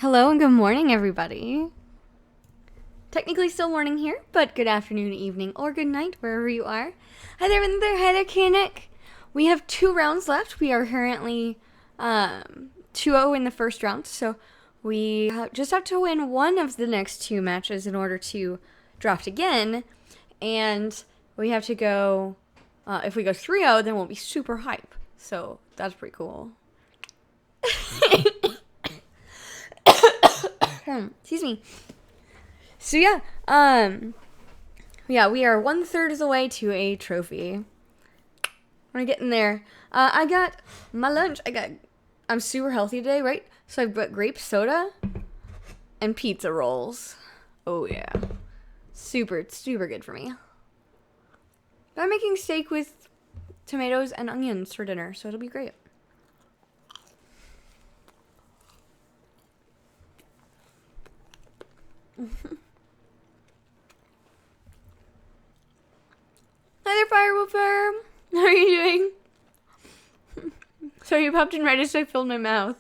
Hello and good morning, everybody. Technically still morning here, but good afternoon, evening, or good night, wherever you are. Hi there, Vinder. Hi there, Kanik. We have 2 rounds left. We are currently 2-0 in the first round, so we just have to win one of the next 2 matches in order to draft again, and we have to go, if we go 3-0, then we'll be super hype, so that's pretty cool. Excuse me. So we are 1/3 of the way to a trophy. We're getting there. I got my lunch. I'm super healthy today, right? So I've got grape soda and pizza rolls. Oh yeah, super good for me. But I'm making steak with tomatoes and onions for dinner, so it'll be great. Hi there, Firewolfer. How are you doing? Sorry, you popped in right as I filled my mouth.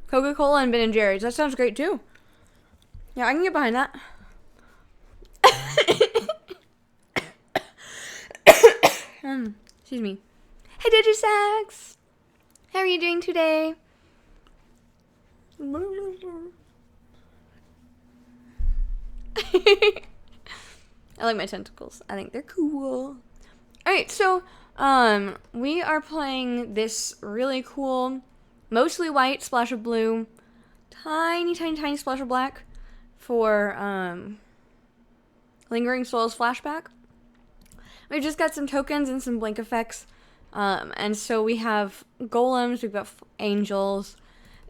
Coca-Cola and Ben & Jerry's. That sounds great, too. Yeah, I can get behind that. Excuse me. Hey, Digisax. How are you doing today? I like my tentacles. I think they're cool. Alright, so we are playing this really cool, mostly white, splash of blue, tiny splash of black for Lingering Souls flashback. We've just got some tokens and some blink effects. And so we have golems, we've got angels.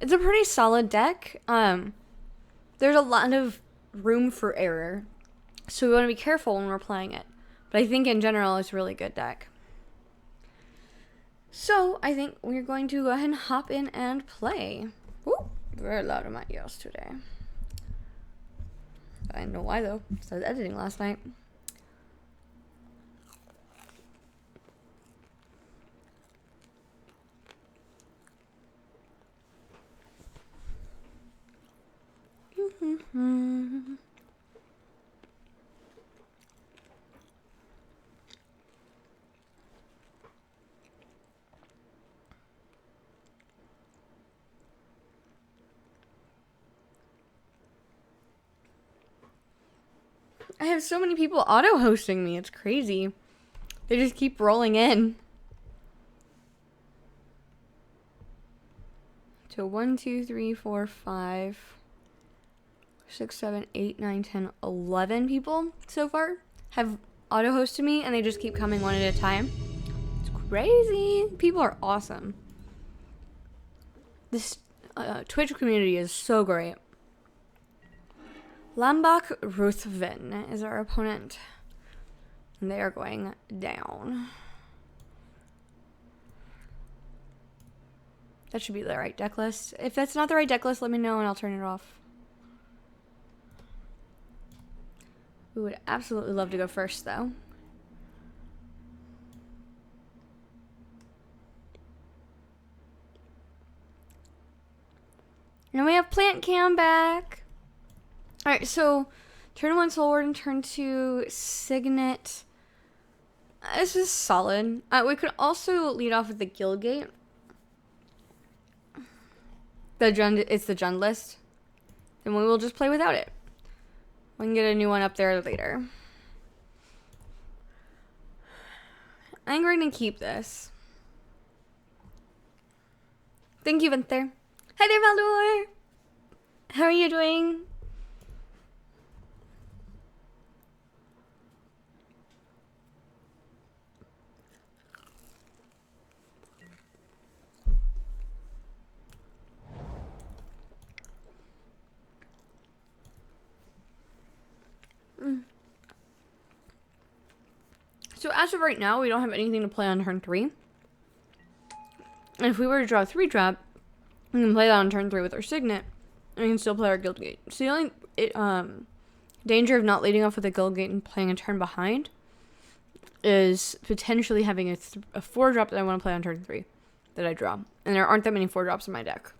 It's a pretty solid deck. There's a lot of room for error, so we want to be careful when we're playing it. But I think in general it's a really good deck. So I think we're going to go ahead and hop in and play. Ooh, very loud in my ears today. I don't know why though, because I was editing last night. I have so many people auto-hosting me. It's crazy. They just keep rolling in. So 1, 2, 3, 4, 5, 6, 7, 8, 9, 10, 11 people so far have auto-hosted me, and they just keep coming one at a time. It's crazy. People are awesome. This Twitch community is so great. Lambach Ruthven is our opponent. And they are going down. That should be the right deck list. If that's not the right deck list, let me know and I'll turn it off. We would absolutely love to go first, though. And we have Plant Cam back. Alright, so turn 1 Soulward and turn 2 Signet. This is solid. We could also lead off with the Guildgate. It's the Jund list. Then we will just play without it. We can get a new one up there later. I'm going to keep this. Thank you, Vinther. Hi there, Valdor. How are you doing? So as of right now, we don't have anything to play on turn 3. And if we were to draw a 3-drop, we can play that on turn 3 with our Signet, and we can still play our Guildgate. So the only danger of not leading off with a Guildgate and playing a turn behind is potentially having a 4-drop that I want to play on turn 3 that I draw. And there aren't that many 4-drops in my deck.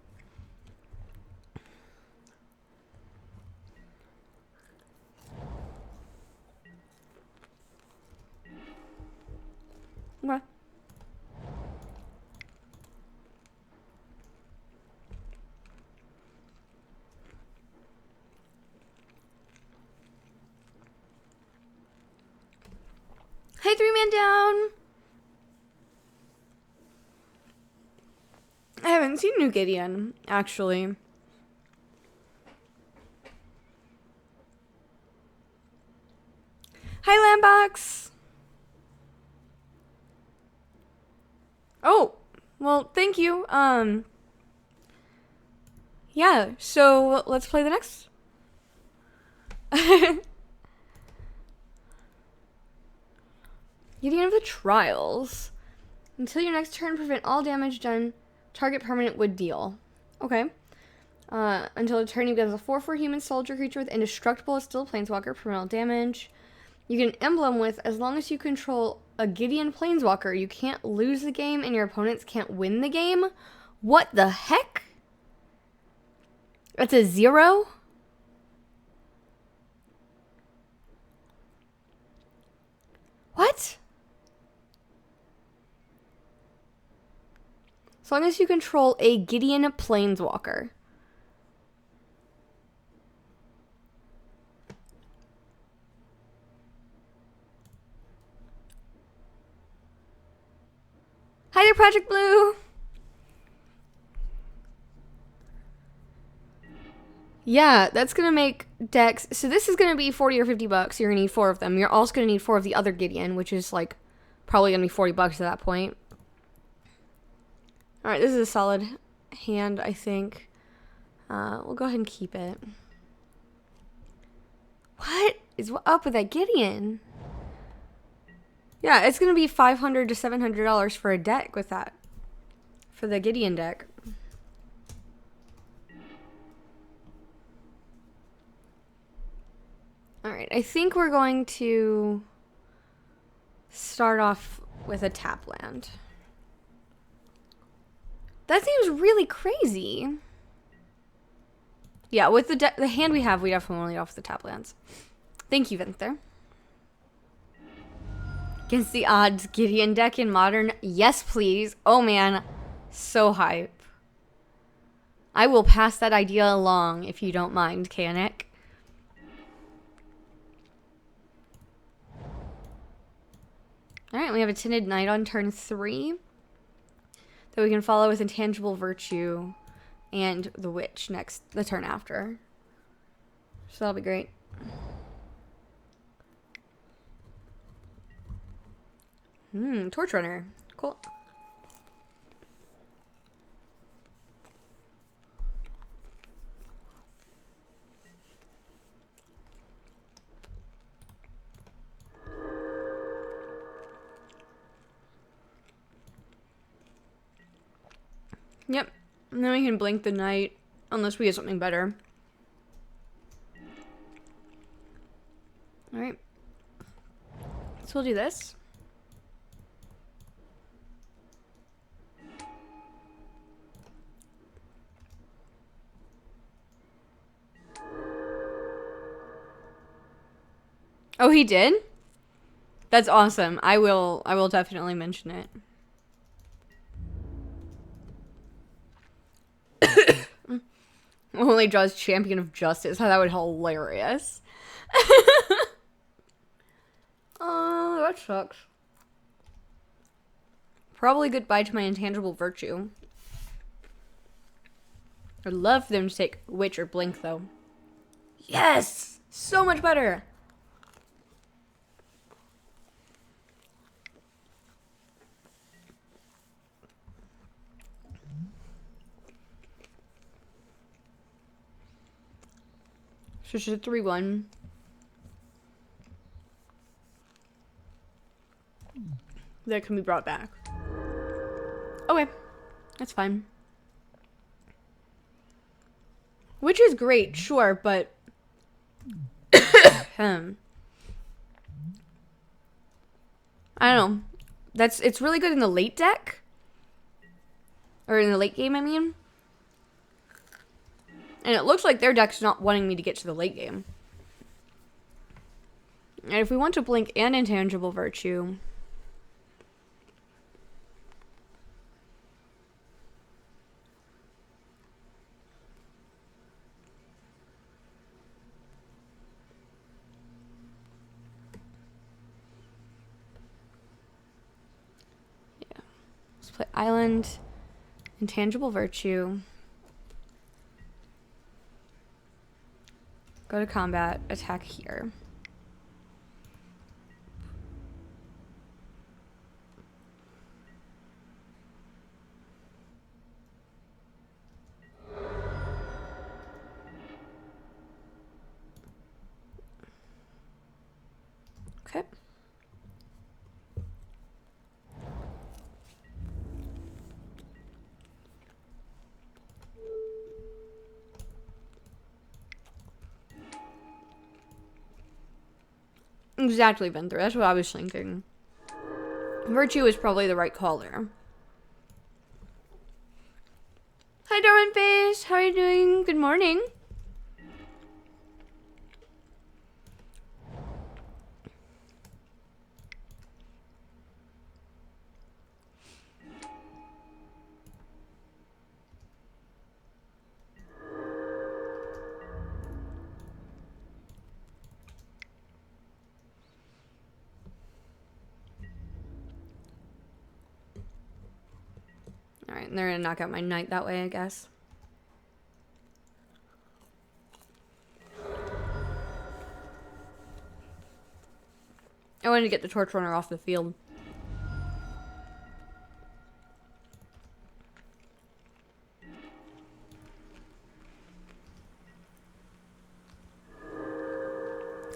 Okay. Hey, 3-man down. I haven't seen New Gideon, actually. Hi, Lambox. Oh, well, thank you. Yeah, so let's play the next. Gideon of the Trials. Until your next turn, prevent all damage done target permanent would deal. Okay. Until the turn, you get a 4/4 human soldier creature with indestructible, still planeswalker, prevent all damage. You get an emblem with, as long as you control a Gideon planeswalker, you can't lose the game and your opponents can't win the game. What the heck? That's a 0? What? As long as you control a Gideon planeswalker. Hi there, Project Blue. Yeah, that's going to make decks. So this is going to be 40 or 50 bucks. You're going to need 4 of them. You're also going to need 4 of the other Gideon, which is like probably going to be 40 bucks at that point. All right, this is a solid hand, I think. We'll go ahead and keep it. What is up with that Gideon? Yeah, it's going to be $500 to $700 for a deck with that. For the Gideon deck. Alright, I think we're going to start off with a tap land. That seems really crazy. Yeah, with the hand we have, we definitely off the tap lands. Thank you, Vinther. Against the odds, Gideon deck in Modern? Yes, please. Oh, man. So hype. I will pass that idea along if you don't mind, Kanik. Alright, we have a Tinted Knight on turn 3. That we can follow with Intangible Virtue and the Witch the turn after. So that'll be great. Torch Runner. Cool. Yep. And then we can blink the Knight, unless we get something better. Alright. So we'll do this. Oh, he did? That's awesome. I will definitely mention it. Only draws Champion of Justice. That would be hilarious. Oh, that sucks. Probably goodbye to my Intangible Virtue. I'd love for them to take Witch or Blink, though. Yes! So much better! So she's a 3/1. That can be brought back. Okay. That's fine. Which is great, sure, but... I don't know. It's really good in the late deck. Or in the late game, I mean. And it looks like their deck's not wanting me to get to the late game. And if we want to blink and intangible virtue... Yeah. Let's play Island, intangible virtue. Go to combat, attack here. Okay. Exactly, Venther. That's what I was thinking. Virtue is probably the right call there. Hi, Darwin Face. How are you doing? Good morning. Alright, and they're gonna knock out my knight that way, I guess. I wanted to get the Torch Runner off the field.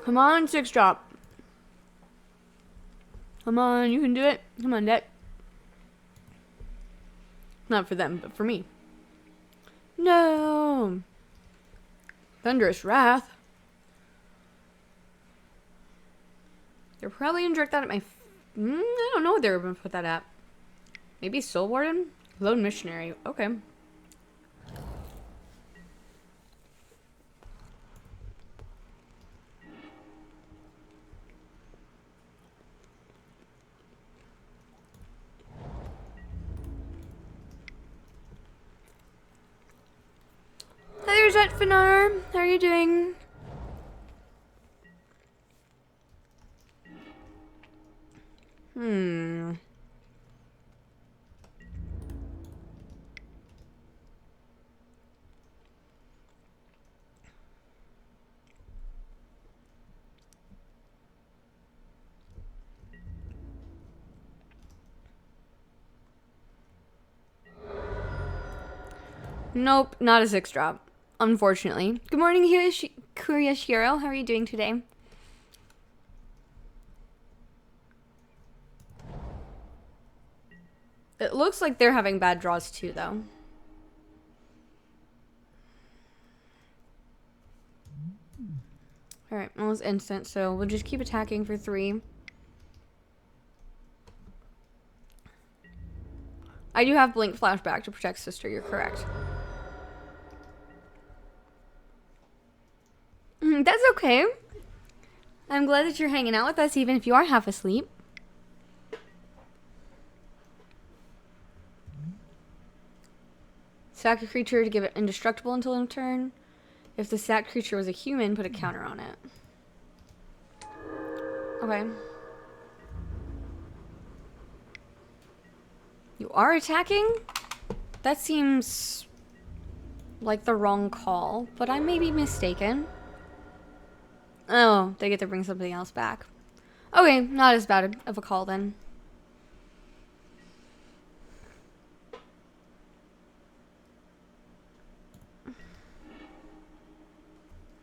Come on, 6-drop. Come on, you can do it. Come on, deck. Not for them, but for me. No! Thunderous Wrath. They're probably gonna direct that at my... I don't know what they're gonna put that at. Maybe Soul Warden? Lone Missionary. Okay. Hi there, Zetfinar. How are you doing? Nope, not a 6-drop. Unfortunately. Good morning, Kuriyashiro. How are you doing today? It looks like they're having bad draws too, though. Alright, almost instant, so we'll just keep attacking for 3. I do have Blink Flashback to protect Sister, you're correct. That's okay. I'm glad that you're hanging out with us, even if you are half asleep. Sack a creature to give it indestructible until end of turn. If the sacked creature was a human, put a counter on it. Okay. You are attacking? That seems like the wrong call, but I may be mistaken. Oh, they get to bring something else back. Okay, not as bad of a call then.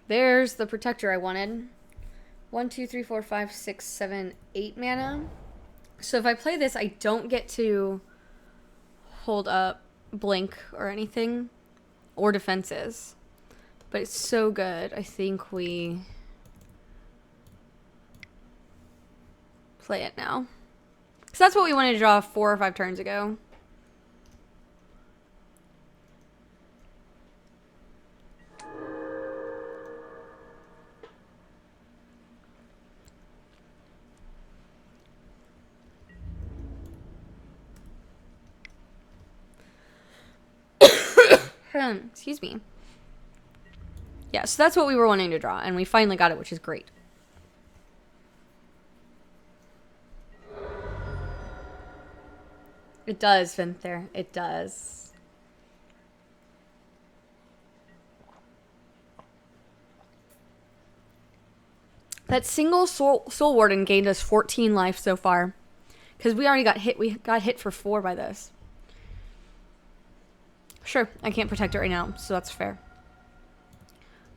There's the protector I wanted. 1, 2, 3, 4, 5, 6, 7, 8 mana. So if I play this, I don't get to hold up blink or anything. Or defenses. But it's so good. I think we play it now. So that's what we wanted to draw 4 or 5 turns ago. Excuse me. Yeah, so that's what we were wanting to draw, and we finally got it, which is great. It does, Vinther. It does. That single soul warden gained us 14 life so far. Because we already got hit. We got hit for 4 by this. Sure, I can't protect it right now, so that's fair.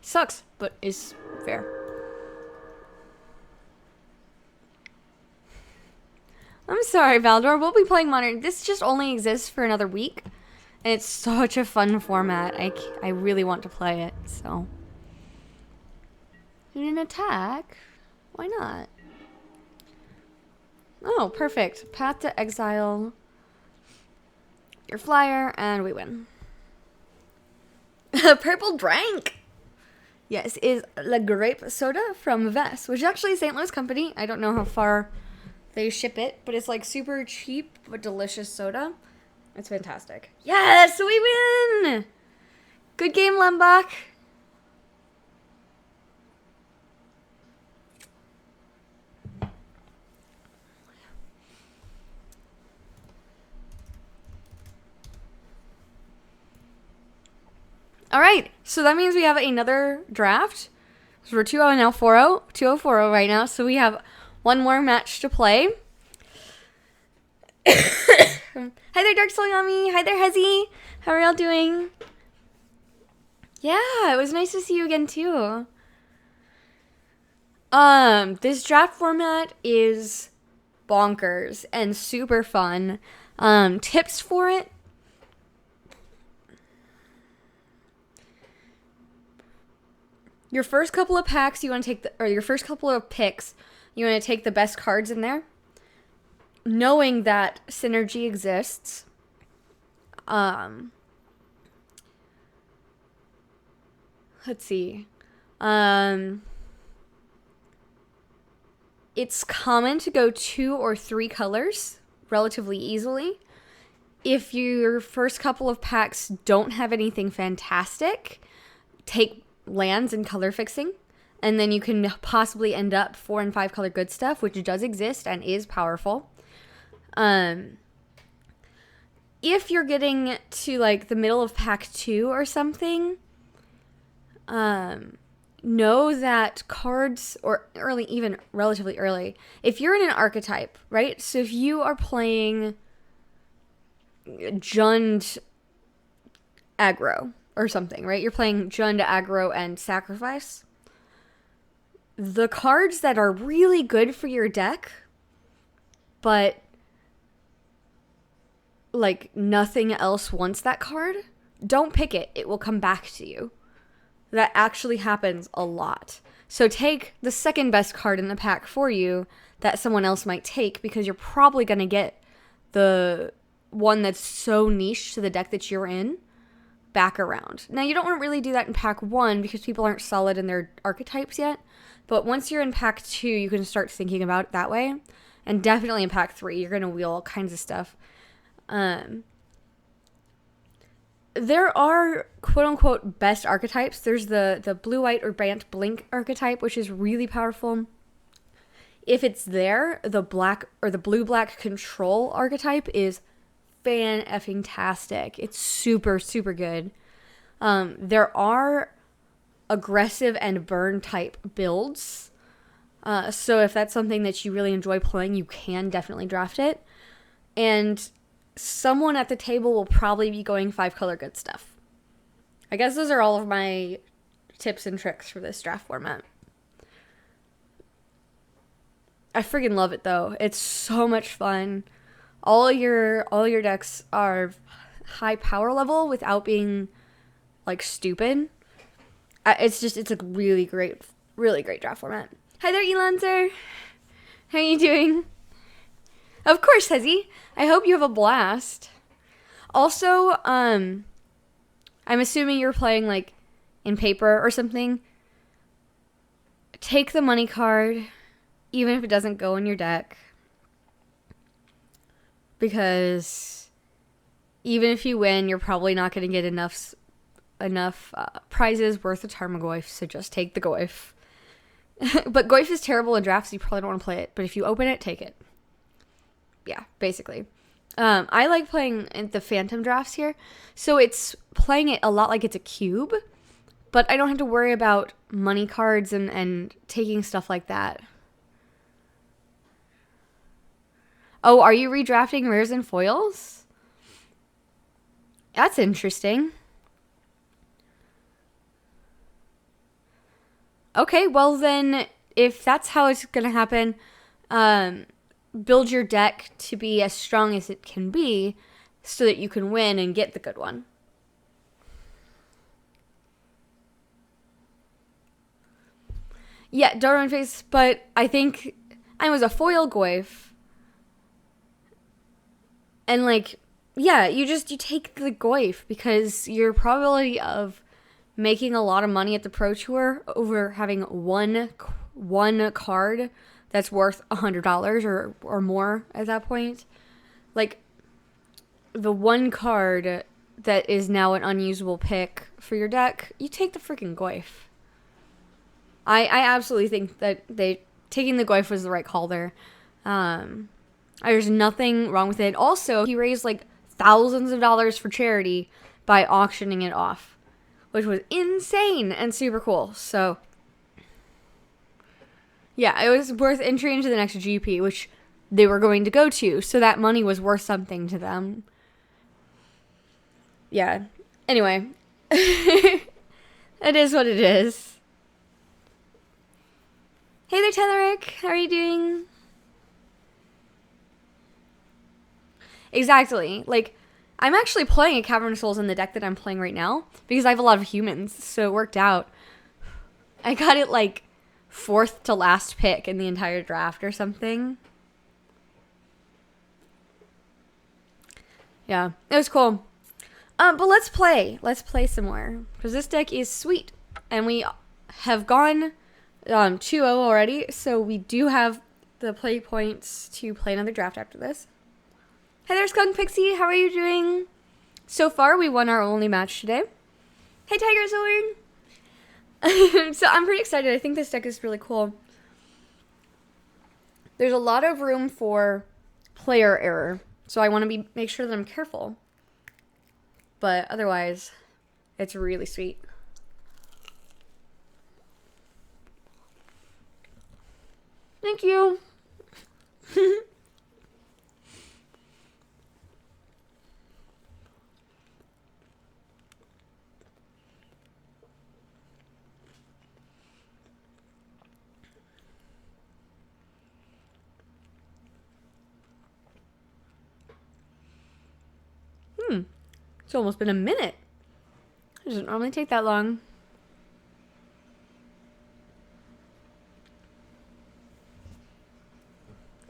Sucks, but is fair. I'm sorry, Valdor. We'll be playing Modern. This just only exists for another week. And it's such a fun format. I really want to play it, so. You didn't attack? Why not? Oh, perfect. Path to exile. Your flyer, and we win. Purple Drank! Yes, is La Grape Soda from Vess, which is actually a St. Louis company. I don't know how far they ship it, but it's like super cheap but delicious soda. It's fantastic. Yes, we win! Good game, Lembach. All right, so that means we have another draft. So we're 2-0 now, 4-0, 2-0, 4-0 right now. So we have one more match to play. Hi there, Dark Soul Yami. Hi there, Hezzy. How are y'all doing? Yeah, it was nice to see you again too. This draft format is bonkers and super fun. Tips for it. Your first couple of packs, you want to take your first couple of picks, you want to take the best cards in there, knowing that synergy exists. Let's see. It's common to go 2 or 3 colors relatively easily. If your first couple of packs don't have anything fantastic, take lands and color fixing, and then you can possibly end up 4 and 5 color good stuff, which does exist and is powerful. If you're getting to like the middle of pack 2 or something, know that cards, or early, even relatively early, if you're in an archetype, right? So if you are playing Jund aggro or something, right? You're playing Jund aggro and sacrifice. The cards that are really good for your deck, but like nothing else wants that card, don't pick it. It will come back to you. That actually happens a lot. So take the second best card in the pack for you that someone else might take, because you're probably going to get the one that's so niche to the deck that you're in back around. Now, you don't want to really do that in pack 1 because people aren't solid in their archetypes yet. But once you're in pack 2, you can start thinking about it that way. And definitely in pack 3, you're going to wheel all kinds of stuff. There are quote-unquote best archetypes. There's the blue-white or Brant Blink archetype, which is really powerful. If it's there, the black or the blue-black control archetype is fan-effing-tastic. It's super, super good. There are aggressive and burn type builds. So if that's something that you really enjoy playing, you can definitely draft it. And someone at the table will probably be going 5 color good stuff. I guess those are all of my tips and tricks for this draft format. I freaking love it though. It's so much fun. All your decks are high power level without being like stupid. It's a really great draft format. Hi there, Elanzer. How are you doing? Of course, Hezzy. I hope you have a blast. Also, I'm assuming you're playing like in paper or something. Take the money card, even if it doesn't go in your deck. Because even if you win, you're probably not going to get enough prizes worth of Tarmogoyf, so just take the Goyf. But Goyf is terrible in drafts, so you probably don't want to play it. But if you open it, take it. Yeah, basically. I like playing in the Phantom drafts here, so it's playing it a lot like it's a cube, but I don't have to worry about money cards and taking stuff like that. Oh, are you redrafting rares and foils? That's interesting. Okay, well then, if that's how it's going to happen, build your deck to be as strong as it can be so that you can win and get the good one. Yeah, Darwin Face, but I think I was a foil Goyf. And like, yeah, you take the Goyf because your probability of making a lot of money at the Pro Tour over having one card that's worth $100 or more at that point. Like, the one card that is now an unusable pick for your deck, you take the freaking Goyf. I absolutely think that taking the Goyf was the right call there. There's nothing wrong with it. Also, he raised like thousands of dollars for charity by auctioning it off, which was insane and super cool. So, yeah, it was worth entry into the next GP, which they were going to go to. So that money was worth something to them. Yeah. Anyway, it is what it is. Hey there, Tetheric. How are you doing? Exactly. Like, I'm actually playing a Cavern of Souls in the deck that I'm playing right now because I have a lot of humans, so it worked out. I got it like 4th to last pick in the entire draft or something. Yeah, it was cool. But let's play. Let's play some more because this deck is sweet, and we have gone 2-0 already, so we do have the play points to play another draft after this. Hey there, Skunk Pixie. How are you doing? So far, we won our only match today. Hey, Tiger Sword. So I'm pretty excited. I think this deck is really cool. There's a lot of room for player error, so I want to make sure that I'm careful. But otherwise, it's really sweet. Thank you. It's almost been a minute. It doesn't normally take that long.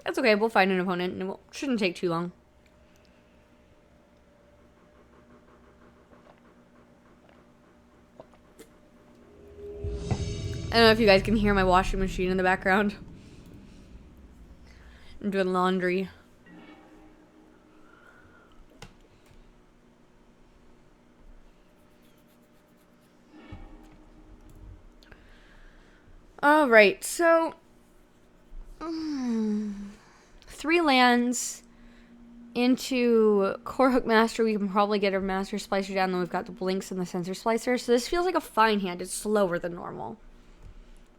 That's okay. We'll find an opponent, and it shouldn't take too long. I don't know if you guys can hear my washing machine in the background. I'm doing laundry. Alright, so 3 lands into Core Hookmaster. We can probably get our Master Splicer down, then we've got the Blinks and the Sensor Splicer. So this feels like a fine hand. It's slower than normal.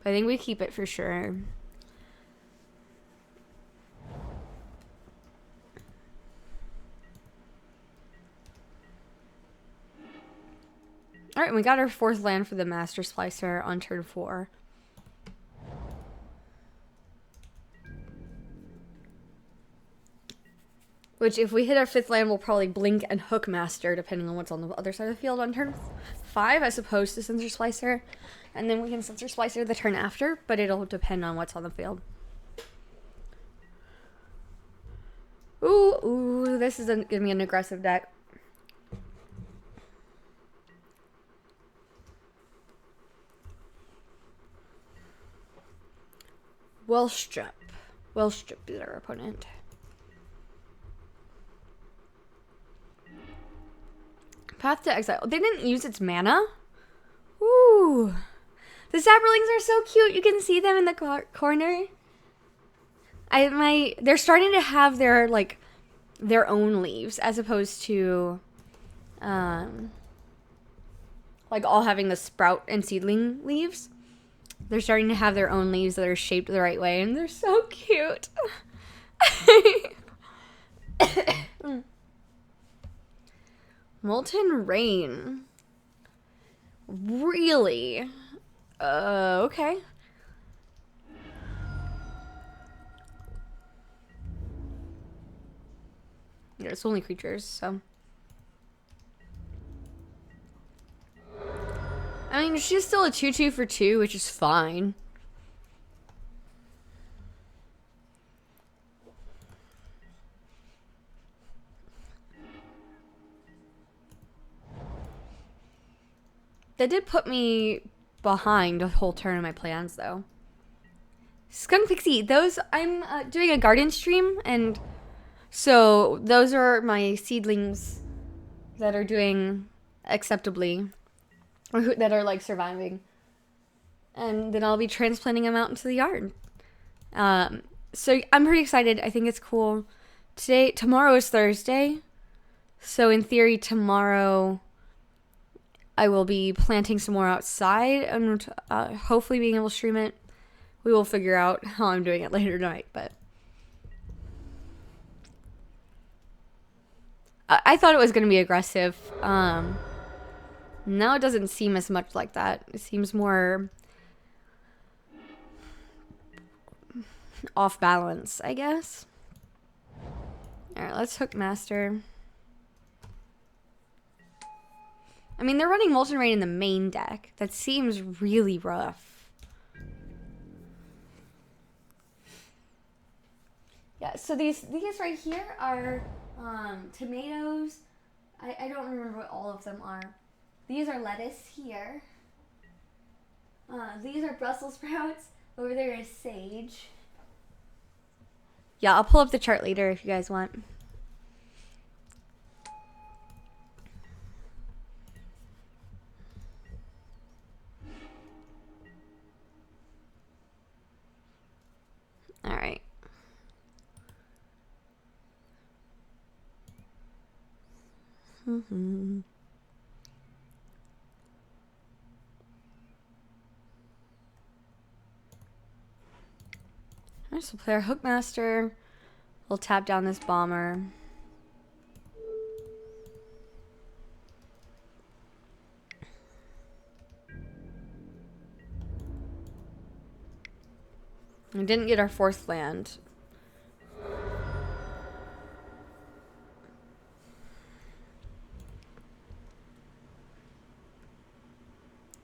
But I think we keep it for sure. Alright, we got our 4th land for the Master Splicer on turn 4. Which, if we hit our 5th land, we'll probably Blink and Hookmaster, depending on what's on the other side of the field on turn 5, as opposed to Sensor Splicer. And then we can Sensor Splicer the turn after, but it'll depend on what's on the field. Ooh, this is gonna be an aggressive deck. Welstrip. Welstrip is our opponent. Path to Exile. They didn't use its mana? Ooh. The Saprolings are so cute. You can see them in the corner. They're starting to have their, like, their own leaves as opposed to, like, all having the sprout and seedling leaves. They're starting to have their own leaves that are shaped the right way, and they're so cute. Molten Rain. Really? Okay. Yeah, it's only creatures, so. I mean, she's still a 2/2 for 2, which is fine. That did put me behind a whole turn of my plans, though. Skunk Pixie, those, I'm doing a garden stream, and so those are my seedlings that are doing acceptably, or that are like surviving. And then I'll be transplanting them out into the yard. So I'm pretty excited. I think it's cool. Tomorrow is Thursday, so in theory tomorrow I will be planting some more outside and hopefully being able to stream it. We will figure out how I'm doing it later tonight, but I thought it was going to be aggressive. Now it doesn't seem as much like that. It seems more off balance, I guess. Alright, let's hook Master. I mean, they're running Molten Rain in the main deck. That seems really rough. Yeah, so these right here are tomatoes. I don't remember what all of them are. These are lettuce here. These are Brussels sprouts. Over there is sage. Yeah, I'll pull up the chart later if you guys want. All right. Alright, so play our Hookmaster. We'll tap down this bomber. We didn't get our fourth land.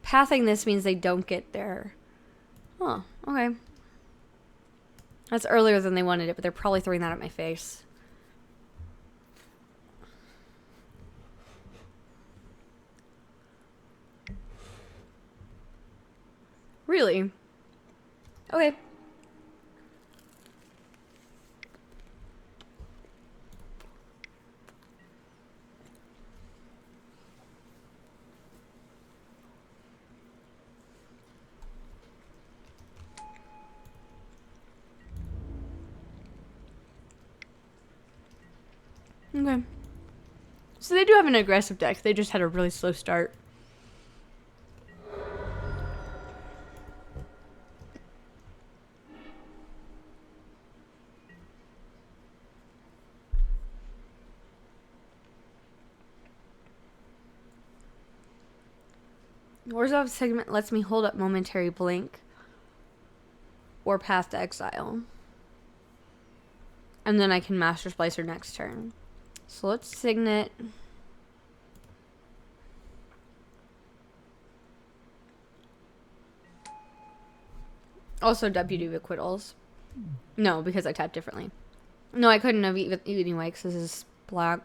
Pathing this means they don't get their... Oh, okay. That's earlier than they wanted it, but they're probably throwing that at my face. Really? Okay. Okay. So they do have an aggressive deck. They just had a really slow start. Orzhov segment lets me hold up momentary blink or Path to Exile. And then I can Master Splicer next turn. So let's Signet. Also WD Acquittals. No, because I tap differently. No, I couldn't have eaten anyway because this is black.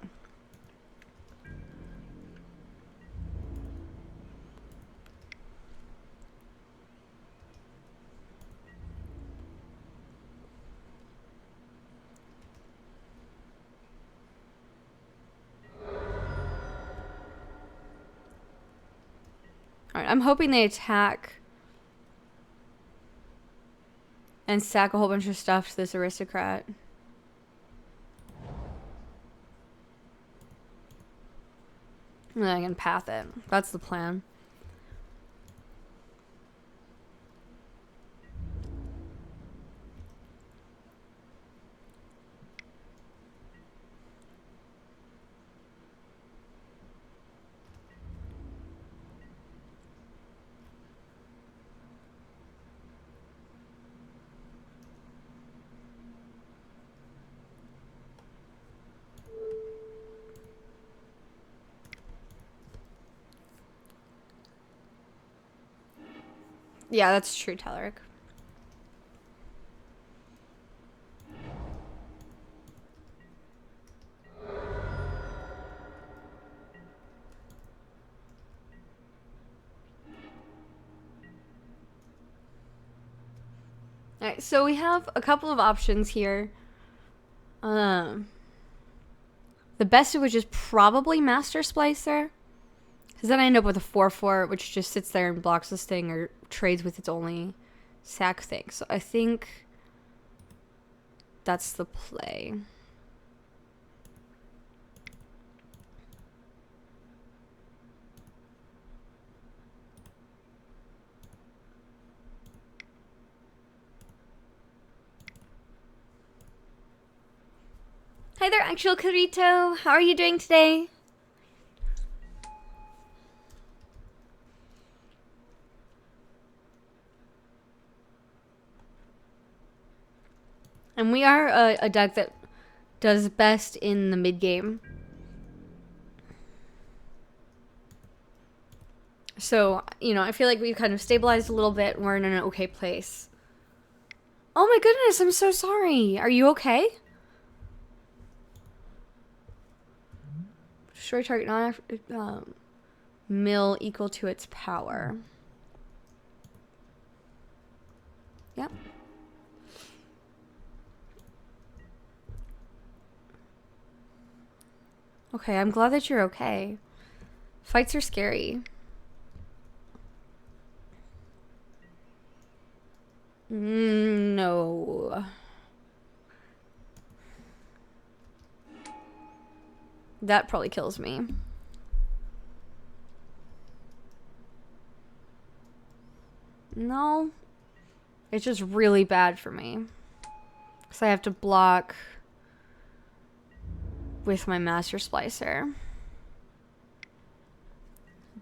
Alright, I'm hoping they attack and stack a whole bunch of stuff to this aristocrat. And then I can path it. That's the plan. Yeah, that's true, Teleric. Alright, so we have a couple of options here. The best of which is probably Master Splicer. Because then I end up with a 4/4, which just sits there and blocks this thing or trades with its only sack thing. So I think that's the play. Hi there, Actual Carito. How are you doing today? And we are a deck that does best in the mid game. So, you know, I feel like we've kind of stabilized a little bit. We're in an okay place. Oh my goodness, I'm so sorry. Are you okay? Destroy target mill equal to its power. Yep. Okay, I'm glad that you're okay. Fights are scary. No. That probably kills me. No. It's just really bad for me. Because I have to block with my Master Splicer.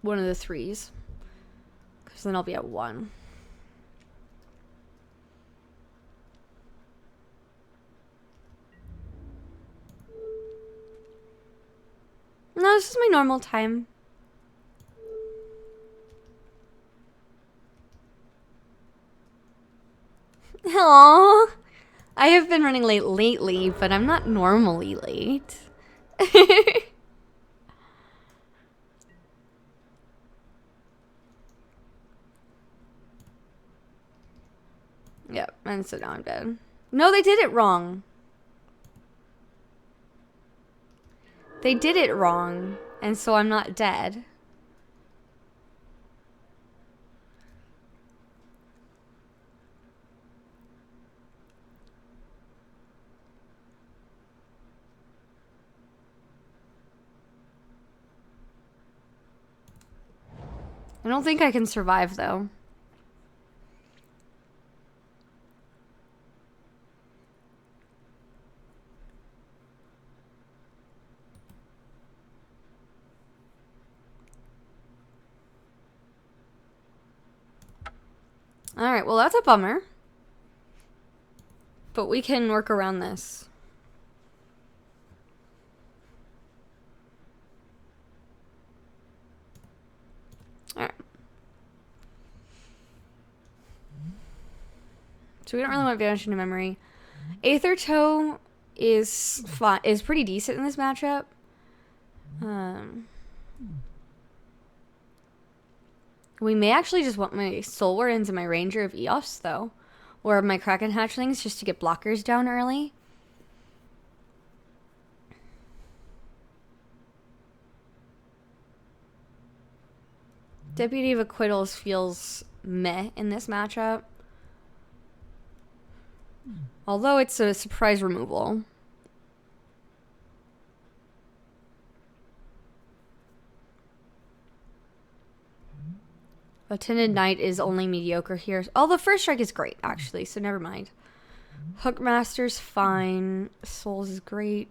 One of the 3s. Because then I'll be at 1. No, this is my normal time. Aww. I have been running late lately, but I'm not normally late. Yep, and so now I'm dead. No, they did it wrong. They did it wrong, and so I'm not dead. I don't think I can survive, though. Alright, well that's a bummer. But we can work around this. Alright. So we don't really want Vanishing to Memory. Aether Toe is pretty decent in this matchup. We may actually just want my Soul Wardens and my Ranger of Eos, though. Or my Kraken Hatchlings, just to get blockers down early. Deputy of Acquittals feels meh in this matchup. Although it's a surprise removal. Attended Knight is only mediocre here. Oh, the first strike is great, actually, so never mind. Hookmaster's fine. Souls is great.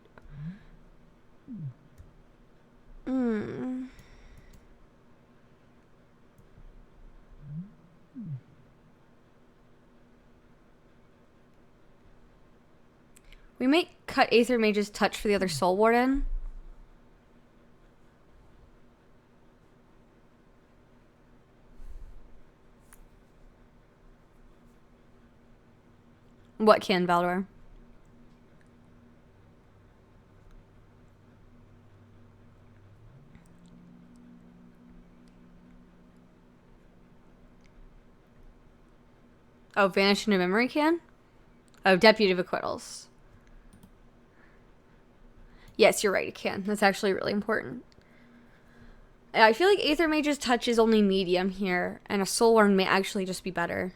We might cut Aether Mage's Touch for the other Soul Warden. What can, Valdor? Oh, Vanish into Memory can? Oh, Deputy of Acquittals. Yes, you're right, it can. That's actually really important. I feel like Aether Mage's Touch is only medium here, and a Soul Warden may actually just be better.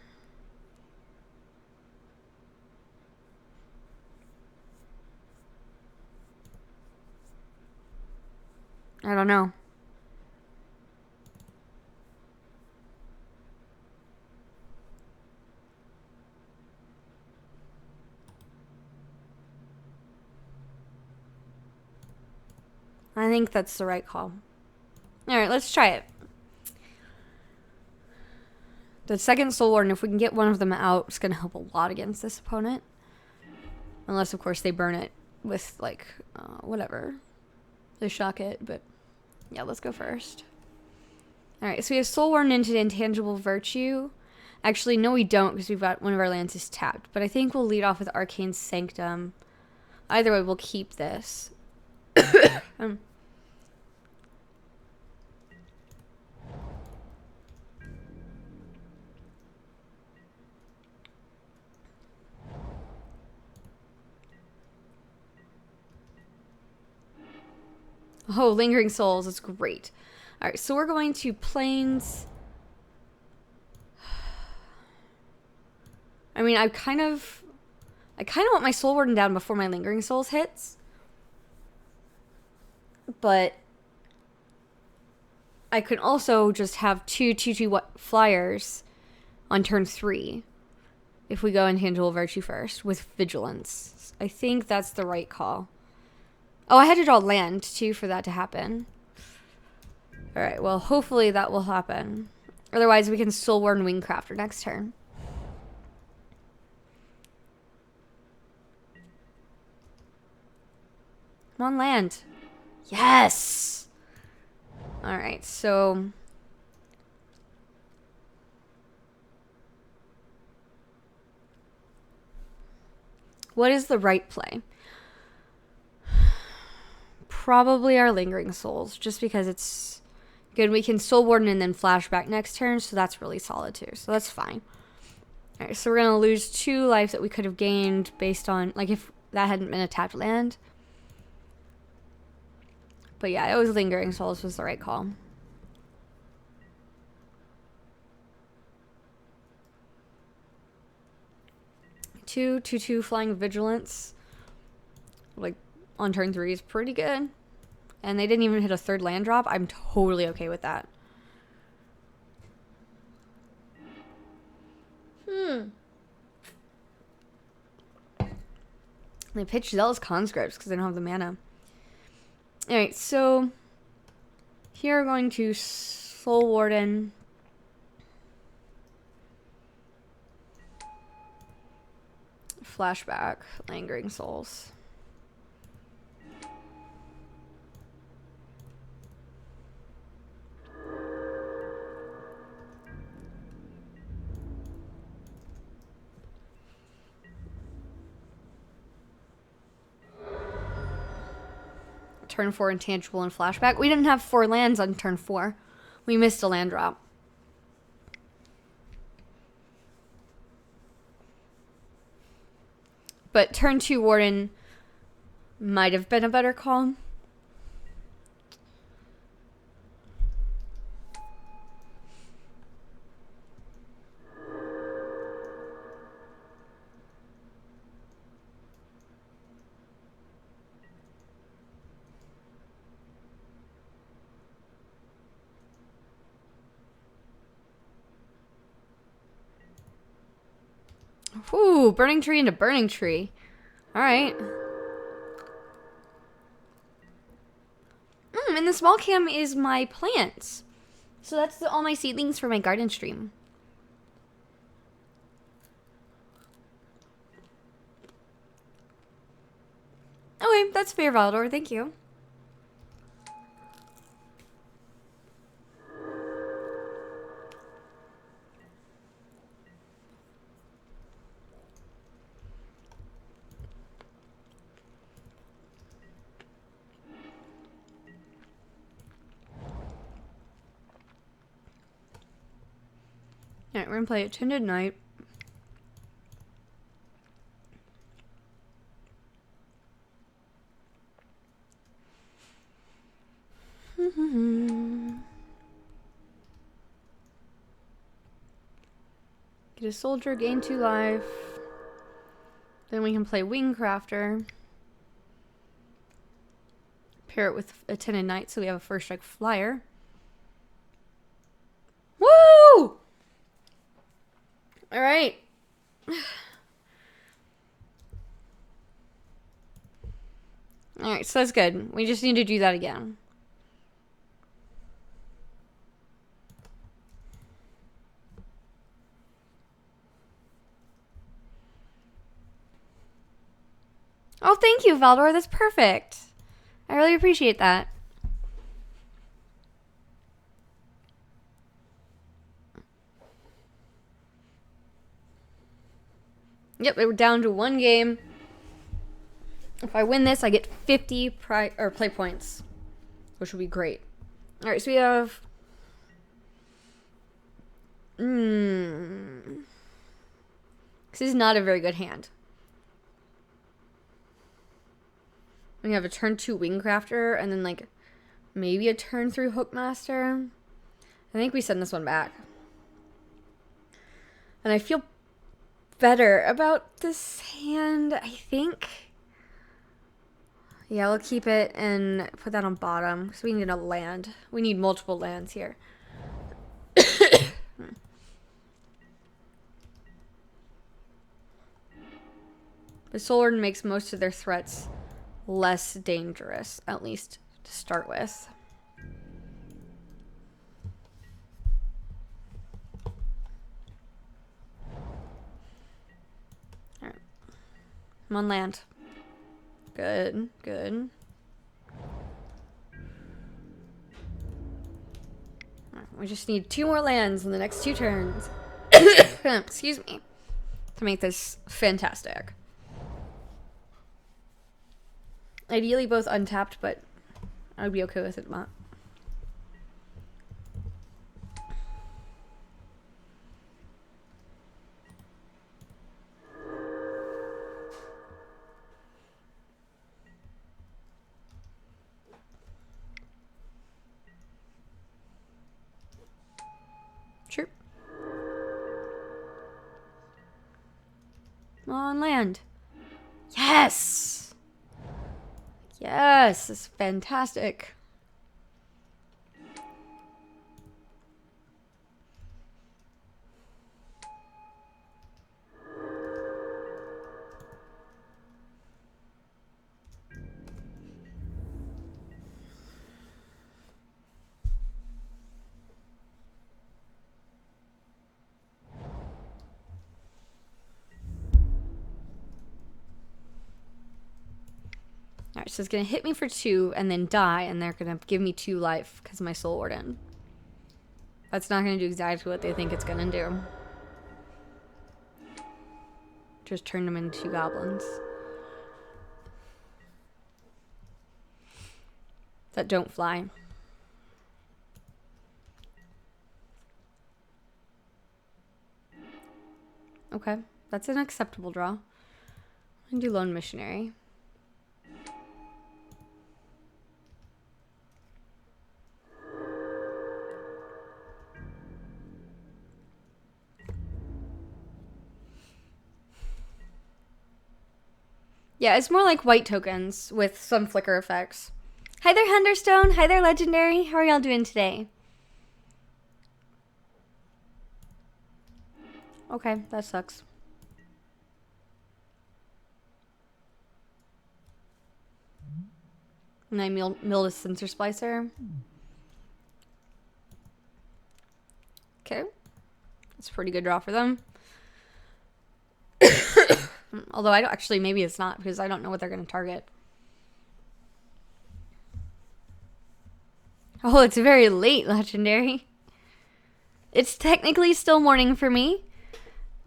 I don't know. I think that's the right call. Alright, let's try it. The second Soul Warden, if we can get one of them out, it's going to help a lot against this opponent. Unless, of course, they burn it with, like, whatever. They shock it, but yeah, let's go first. Alright, so we have Soul Warden into Intangible Virtue. Actually, no we don't, because we've got one of our lands is tapped. But I think we'll lead off with Arcane Sanctum. Either way, we'll keep this. Oh, Lingering Souls is great. Alright, so we're going to Plains. I mean, I kind of want my Soul Warden down before my Lingering Souls hits. But I could also just have two flyers on turn 3 if we go Intangible Virtue first with Vigilance. I think that's the right call. Oh, I had to draw land, too, for that to happen. Alright, well, hopefully that will happen. Otherwise, we can Soul Warden Wingcrafter next turn. Come on, land. Yes! Alright, so... what is the right play? Probably our Lingering Souls, just because it's good. We can Soul Warden and then flashback next turn, so that's really solid too. So that's fine. Alright, so we're going to lose 2 life that we could have gained based on, like, if that hadn't been a tapped land. But yeah, it was Lingering Souls was the right call. Two Flying Vigilance. Like, on turn 3 is pretty good. And they didn't even hit a 3rd land drop. I'm totally okay with that. They pitched Zealous Conscripts because they don't have the mana. Alright, so here we're going to Soul Warden. Flashback, Lingering Souls. turn 4 intangible and flashback. We didn't have 4 lands on turn 4. We missed a land drop. But turn 2 Warden might have been a better call. Ooh, burning tree into burning tree. Alright. And the small cam is my plants. So that's all my seedlings for my garden stream. Okay, that's fair, Valdor. Thank you. Alright, we're gonna play Attended Night. Get a soldier, gain 2 life. Then we can play Wingcrafter. Pair it with Attended Night so we have a first strike flyer. Woo! Alright. Alright, so that's good. We just need to do that again. Oh, thank you, Valdor. That's perfect. I really appreciate that. Yep, we're down to 1 game. If I win this, I get 50 play points, which would be great. All right, so we have. This is not a very good hand. We have a turn 2 Wingcrafter, and then like maybe a turn 3 Hookmaster. I think we send this one back. And I feel better about this hand, I think. Yeah, we'll keep it and put that on bottom because we need a land. We need multiple lands here. The Sword makes most of their threats less dangerous, at least to start with. All right. I'm on land. Good, good. Right, we just need 2 more lands in the next 2 turns. Excuse me. To make this fantastic. Ideally both untapped, but I would be okay with it not. Sure. On land. Yes! Yes, it's fantastic. Alright, so it's going to hit me for 2 and then die, and they're going to give me 2 life because of my Soul Warden. That's not going to do exactly what they think it's going to do. Just turn them into 2 goblins. that don't fly. Okay, that's an acceptable draw. I'm gonna do Lone Missionary. Yeah, it's more like white tokens with some flicker effects. Hi there, Henderstone. Hi there, Legendary. How are y'all doing today? Okay, that sucks. And I milled a sensor splicer. Okay. That's a pretty good draw for them. Although I don't actually, maybe it's not because I don't know what they're going to target. Oh, it's very late, Legendary. It's technically still morning for me.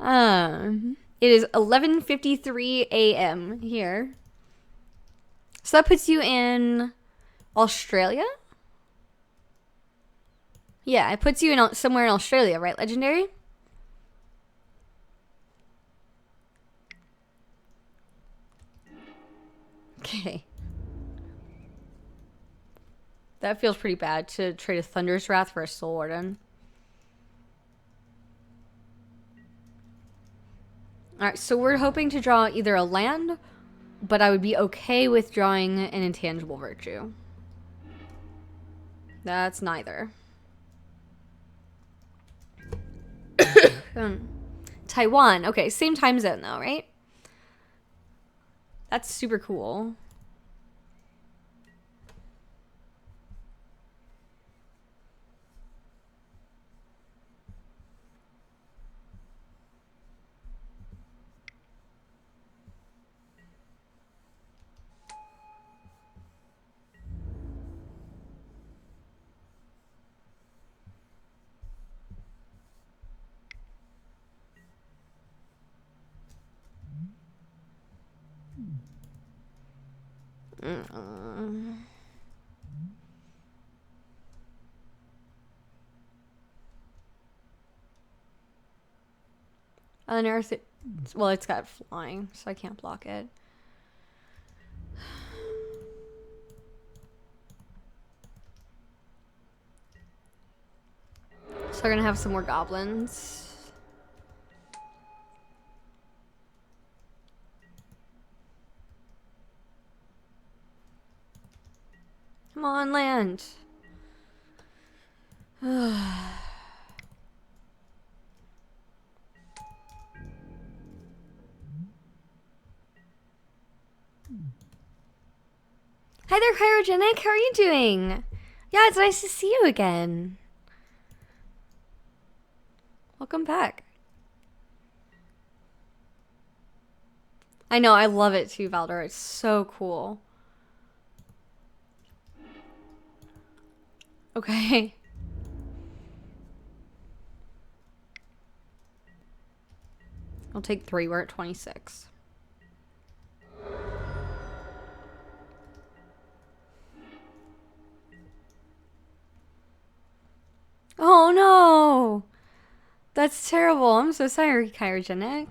It is 11:53 a.m. here. So that puts you in Australia? Yeah, it puts you in somewhere in Australia, right, Legendary? Okay. That feels pretty bad to trade a Thunder's Wrath for a Soul Warden. Alright, so we're hoping to draw either a land, but I would be okay with drawing an Intangible Virtue. That's neither. Taiwan. Okay, same time zone though, right? That's super cool. Unearth it. Well, it's got flying, so I can't block it. So we're gonna have some more goblins. Come on, land. Hi there, Cryogenic. How are you doing? Yeah, it's nice to see you again. Welcome back. I know, I love it too, Valdor. It's so cool. Okay. I'll take 3. We're at 26. Oh no! That's terrible. I'm so sorry, Cryogenic.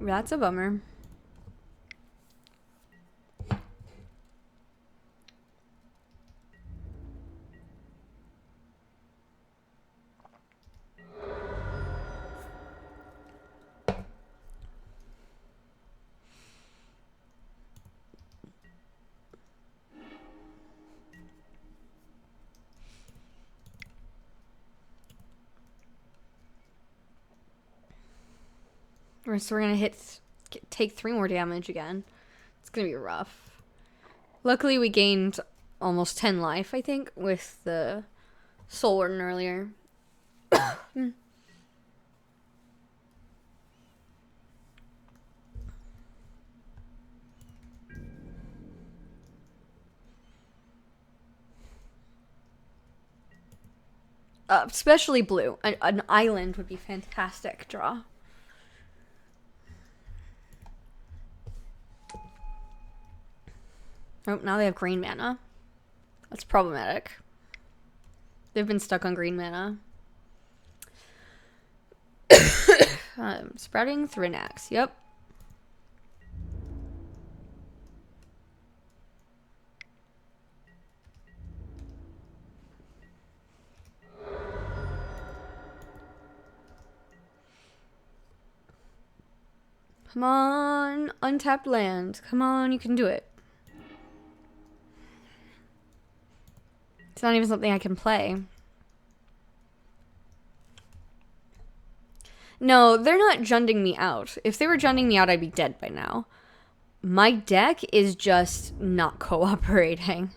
That's a bummer. So we're gonna take 3 more damage again. It's gonna be rough. Luckily, we gained almost 10 life, I think, with the Soul Warden earlier. especially blue. An island would be fantastic draw. Oh, now they have green mana. That's problematic. They've been stuck on green mana. Sprouting Thrinax. Yep. Come on, untapped land. Come on, you can do it. It's not even something I can play. No, they're not Junding me out. If they were Junding me out, I'd be dead by now. My deck is just not cooperating,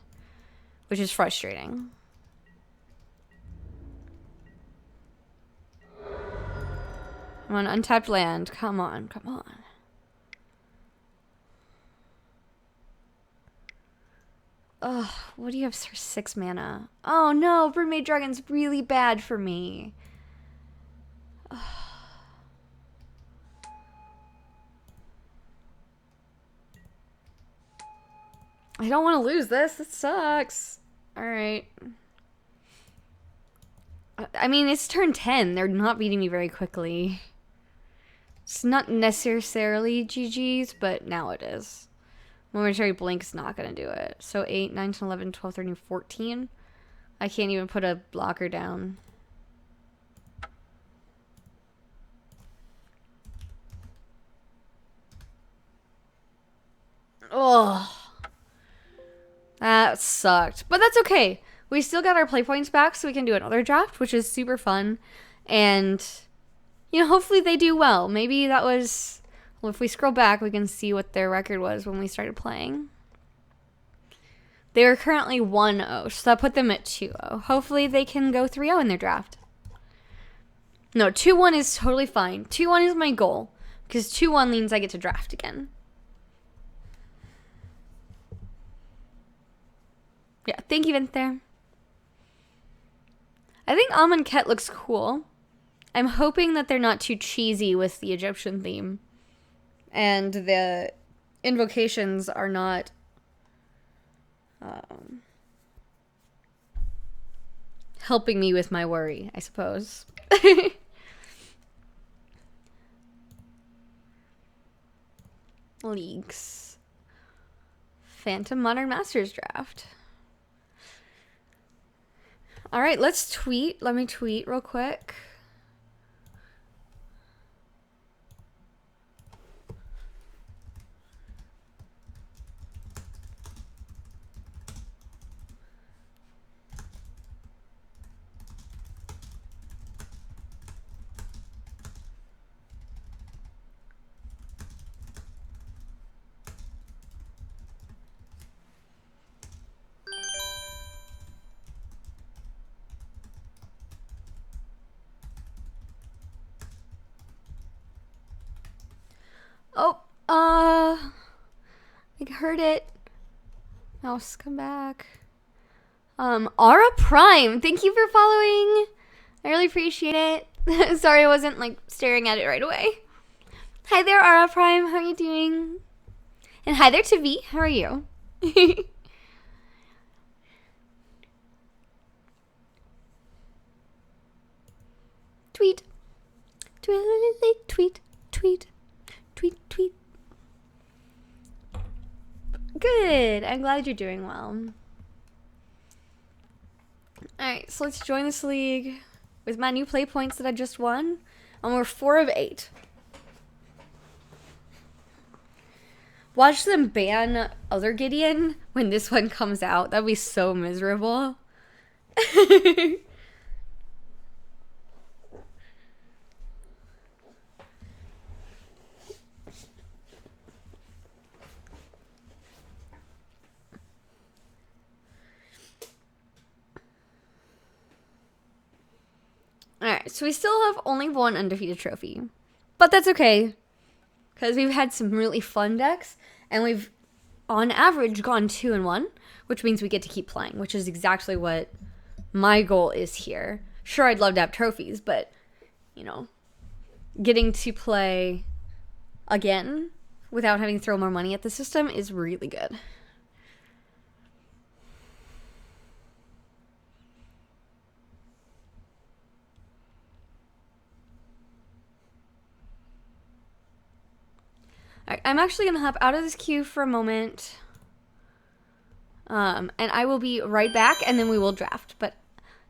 which is frustrating. Come on, untapped land. Come on, come on. Ugh, what do you have for 6 mana? Oh no, Broodmage Dragon's really bad for me. Ugh. I don't want to lose this. It sucks. Alright. I mean, it's turn 10. They're not beating me very quickly. It's not necessarily GG's, but now it is. Momentary Blink is not going to do it. So 8, 9, 10, 11, 12, 13, 14. I can't even put a blocker down. Oh. That sucked. But that's okay. We still got our play points back, so we can do another draft, which is super fun. And, you know, hopefully they do well. Maybe that was... Well, if we scroll back, we can see what their record was when we started playing. They were currently 1-0, so that put them at 2-0. Hopefully they can go 3-0 in their draft. No, 2-1 is totally fine. 2-1 is my goal, because 2-1 means I get to draft again. Yeah, thank you, Vinther. I think Amonkhet looks cool. I'm hoping that they're not too cheesy with the Egyptian theme. And the invocations are not helping me with my worry, I suppose. Leagues. Phantom Modern Masters draft. All right, let's tweet. Let me tweet real quick. Oh, I heard it. Mouse, come back. Aura Prime, thank you for following. I really appreciate it. Sorry I wasn't, like, staring at it right away. Hi there, Aura Prime, how are you doing? And hi there to V, how are you? Tweet. Tweet, tweet, tweet. Tweet, tweet. Good. I'm glad you're doing well. Alright, so let's join this league with my new play points that I just won. And we're 4 of 8. Watch them ban other Gideon when this one comes out. That'd be so miserable. Alright, so we still have only 1 undefeated trophy. But that's okay. Because we've had some really fun decks. And we've, on average, gone 2-1. Which means we get to keep playing. Which is exactly what my goal is here. Sure, I'd love to have trophies, but, you know, getting to play again without having to throw more money at the system is really good. Alright, I'm actually going to hop out of this queue for a moment. And I will be right back, and then we will draft. But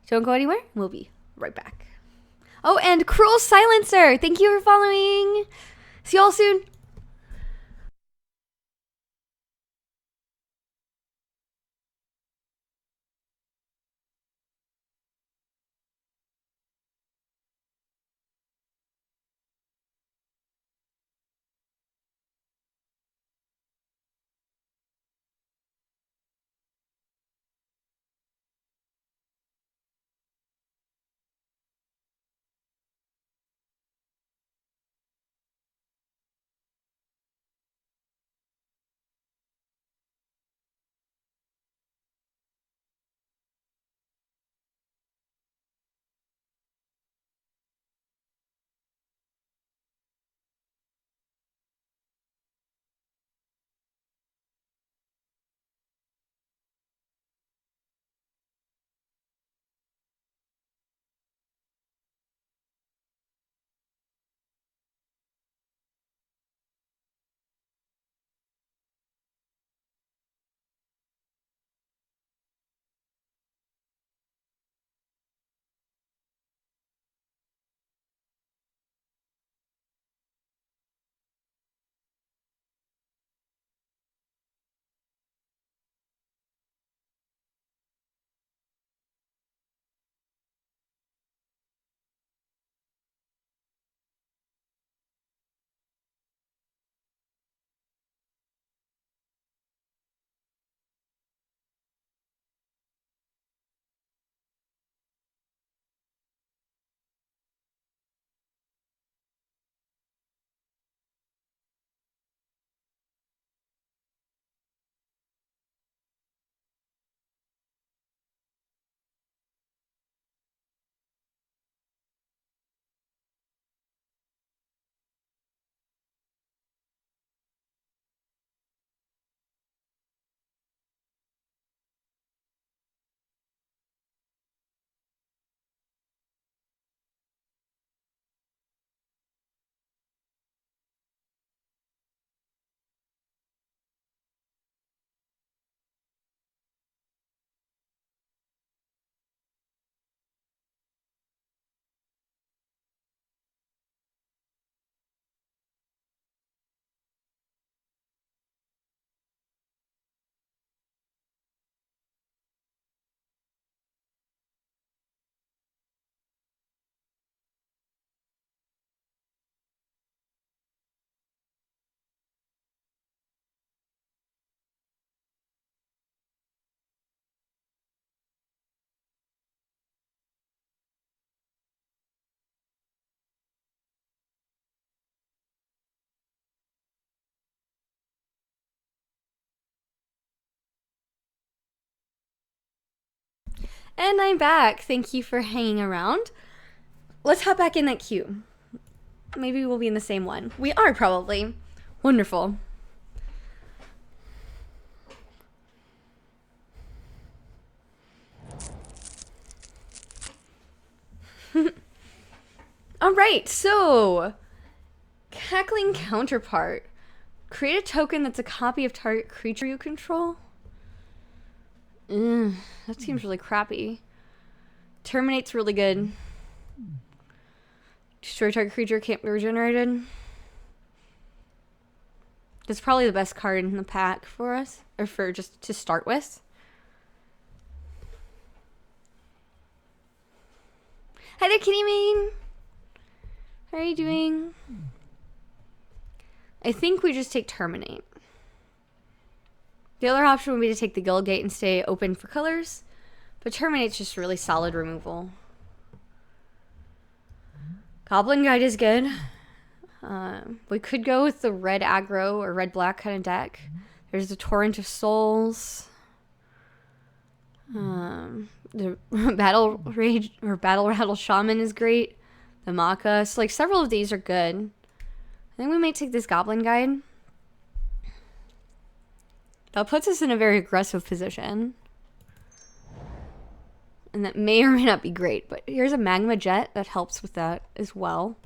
don't go anywhere. We'll be right back. Oh, and Cruel Silencer, thank you for following. See y'all soon. And I'm back. Thank you for hanging around. Let's hop back in that queue. Maybe we'll be in the same one. We are probably. Wonderful. Alright, so Cackling Counterpart. Create a token that's a copy of target creature you control. That seems really crappy. Terminate's really good. Destroy target creature can't be regenerated. That's probably the best card in the pack for us, or for just to start with. Hi there, Kitty Mane. How are you doing? I think we just take Terminate. The other option would be to take the Guildgate and stay open for colors, but Terminate's just really solid removal. Goblin Guide is good. We could go with the red aggro or red-black kind of deck. There's the Torrent of Souls. The Battle Rage or Battle Rattle Shaman is great. The Maka. So, like, several of these are good. I think we might take this Goblin Guide. That puts us in a very aggressive position. And that may or may not be great. But here's a Magma Jet that helps with that as well.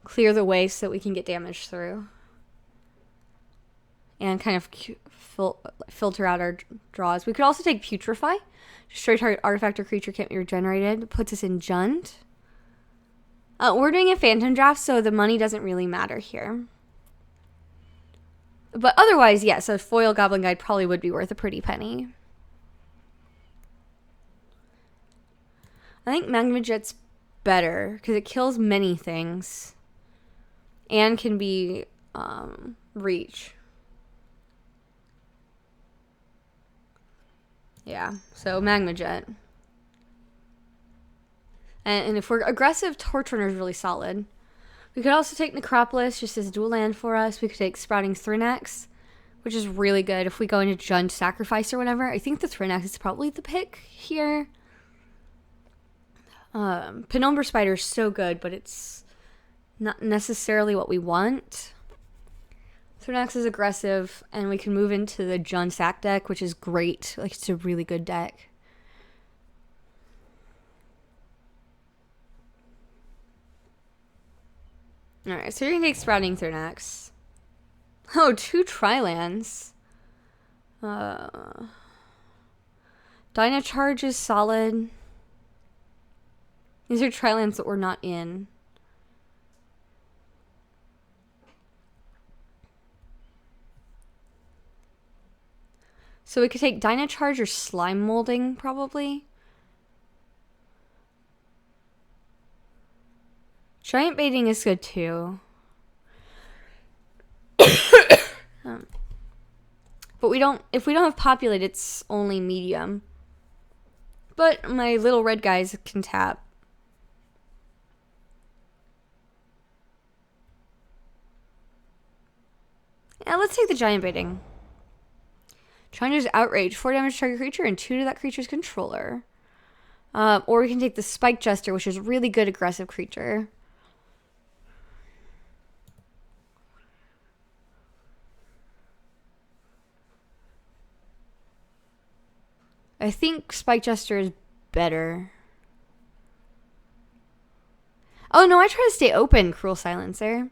Clear the way so that we can get damage through. And kind of filter out our draws. We could also take Putrefy. Destroy target artifact or creature can't be regenerated. It puts us in Jund. We're doing a Phantom Draft, so the money doesn't really matter here. But otherwise, yes, a foil Goblin Guide probably would be worth a pretty penny. I think Magma Jet's better because it kills many things. And can be reach. Yeah, so Magma Jet. And if we're aggressive, Torch Runner is really solid. We could also take Necropolis just as dual land for us. We could take Sprouting Thrinax, which is really good if we go into Jund Sacrifice or whatever. I think the Thrinax is probably the pick here. Penumbra Spider is so good, but it's not necessarily what we want. Thrinax is aggressive, and we can move into the Jund Sack deck, which is great. Like, it's a really good deck. Alright, so you're going to take Sprouting Thrinax. Oh, 2 Tri-lands. Dynacharge is solid. These are Tri-lands that we're not in. So we could take Dynacharge or Slime Molding, probably. Giant Baiting is good, too. But if we don't have Populate, it's only medium. But my little red guys can tap. Yeah, let's take the Giant Baiting. Challenger's Outrage. 4 damage to target creature and 2 to that creature's controller. Or we can take the Spike Jester, which is a really good aggressive creature. I think Spike Jester is better. Oh, no, I try to stay open, Cruel Silencer.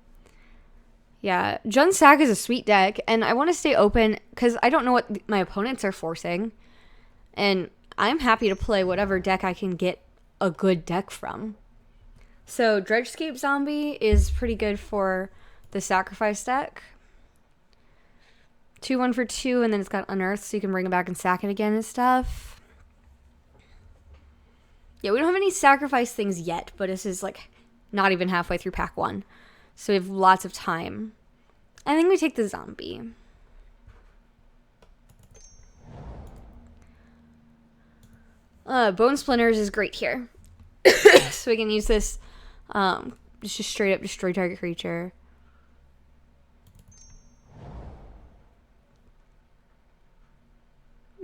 Yeah, Jund Sack is a sweet deck, and I want to stay open because I don't know what my opponents are forcing. And I'm happy to play whatever deck I can get a good deck from. So Dredgescape Zombie is pretty good for the Sacrifice deck. 2-1 for 2, and then it's got Unearth, so you can bring it back and sack it again and stuff. Yeah, we don't have any Sacrifice things yet, but this is like not even halfway through pack 1. So we have lots of time. I think we take the Zombie. Bone Splinters is great here. So we can use this just straight up destroy target creature.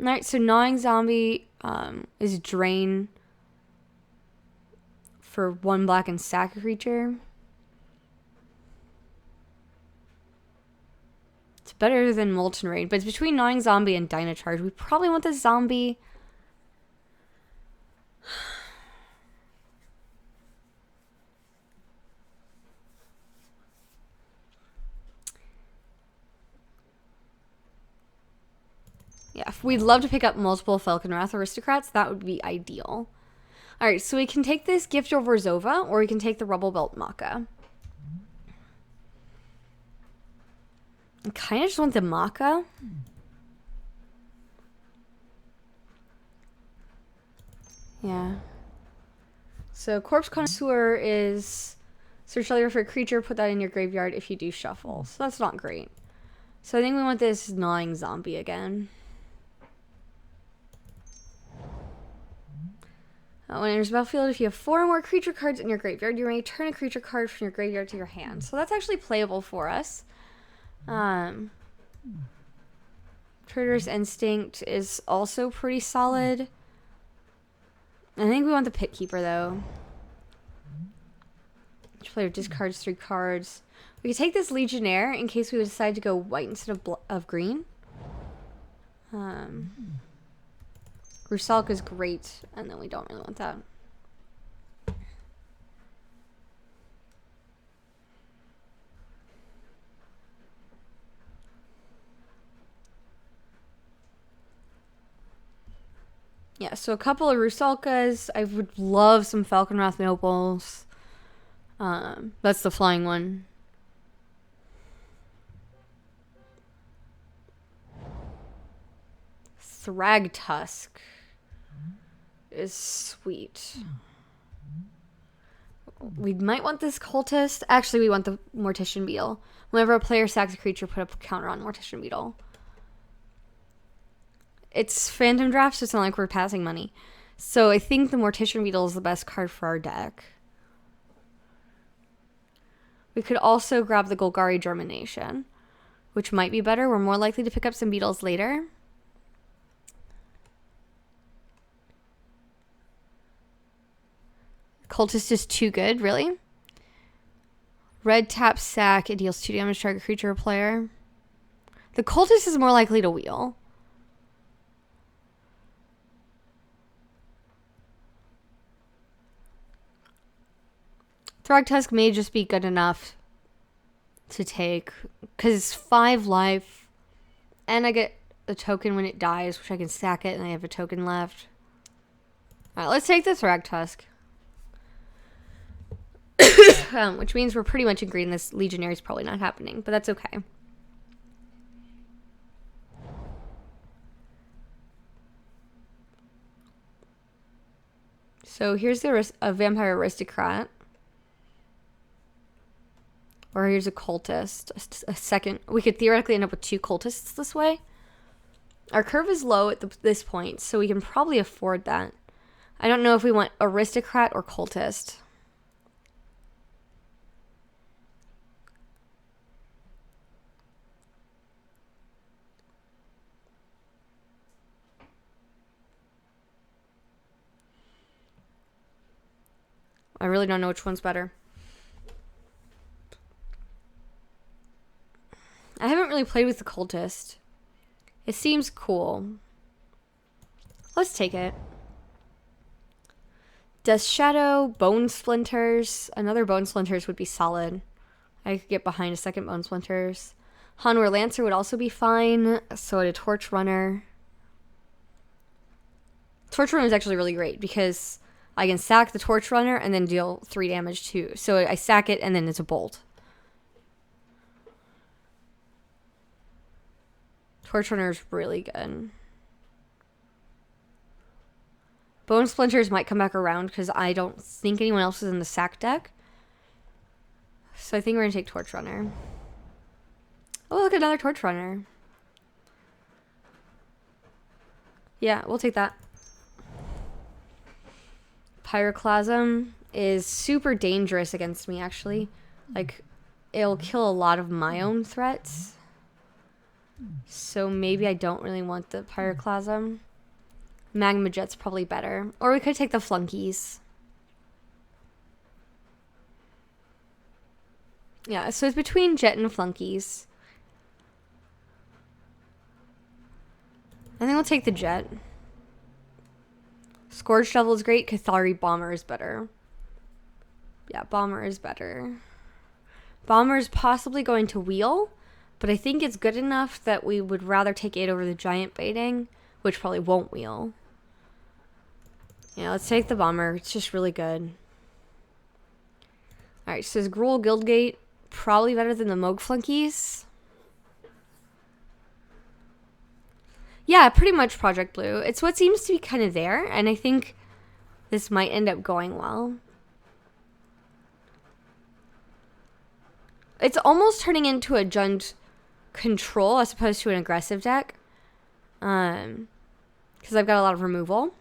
Alright, so Gnawing Zombie is Drain for 1 black and sack a creature. It's better than Molten Raid, but it's between Gnawing Zombie and Dynacharge. We probably want the Zombie. Yeah, if we'd love to pick up multiple Falconwrath Aristocrats, that would be ideal. Alright, so we can take this Gift of Orzhova, or we can take the Rubble Belt Maka. I kind of just want the Maka. Yeah. So Corpse Connoisseur is search earlier for a creature, put that in your graveyard if you do shuffle. So that's not great. So I think we want this Gnawing Zombie again. When it enters the battlefield, if you have 4 or more creature cards in your graveyard, you may return a creature card from your graveyard to your hand. So that's actually playable for us. Trader's Instinct is also pretty solid. I think we want the Pit Keeper, though. Each player discards 3 cards. We could take this Legionnaire in case we would decide to go white instead of green. Rusalka's great, and then we don't really want that. Yeah, so a couple of Rusalkas. I would love some Falconwrath Nobles. That's the flying one. Thragtusk is sweet. We might want this Cultist. Actually, we want the Mortician Beetle. Whenever a player sacks a creature, put a counter on Mortician Beetle. It's Phantom Draft, so it's not like we're passing money. So I think the Mortician Beetle is the best card for our deck. We could also grab the Golgari Germination, which might be better. We're more likely to pick up some beetles later. Cultist is too good, really. Red tap sack. It deals 2 damage to target creature or player. The Cultist is more likely to wheel. Thragtusk may just be good enough to take, because it's 5 life, and I get a token when it dies, which I can sack it, and I have a token left. Alright, let's take the Thragtusk. Which means we're pretty much in green. This Legionnaire is probably not happening, but that's okay. So here's a Vampire Aristocrat. Or here's a Cultist. A second. We could theoretically end up with 2 Cultists this way. Our curve is low at this point, so we can probably afford that. I don't know if we want Aristocrat or Cultist. I really don't know which one's better. I haven't really played with the Cultist. It seems cool. Let's take it. Death Shadow, Bone Splinters. Another Bone Splinters would be solid. I could get behind a second Bone Splinters. Hanwar Lancer would also be fine. So would a Torch Runner. Torch Runner is actually really great because I can sack the Torch Runner and then deal 3 damage too. So I sack it and then it's a bolt. Torch Runner is really good. Bone Splinters might come back around because I don't think anyone else is in the sack deck. So I think we're going to take Torch Runner. Oh, look, another Torch Runner. Yeah, we'll take that. Pyroclasm is super dangerous against me, actually. Like, it'll kill a lot of my own threats. So maybe I don't really want the Pyroclasm. Magma Jet's probably better. Or we could take the Flunkies. Yeah, so it's between Jet and Flunkies. I think we'll take the Jet. Scourge Devil is great. Cathari Bomber is better. Yeah, Bomber is better. Bomber is possibly going to wheel, but I think it's good enough that we would rather take it over the Giant Baiting, which probably won't wheel. Yeah, let's take the Bomber. It's just really good. Alright, so is Gruul Guildgate probably better than the Moog Flunkies? Yeah, pretty much Project Blue. It's what seems to be kind of there, and I think this might end up going well. It's almost turning into a Jund control as opposed to an aggressive deck. Because I've got a lot of removal.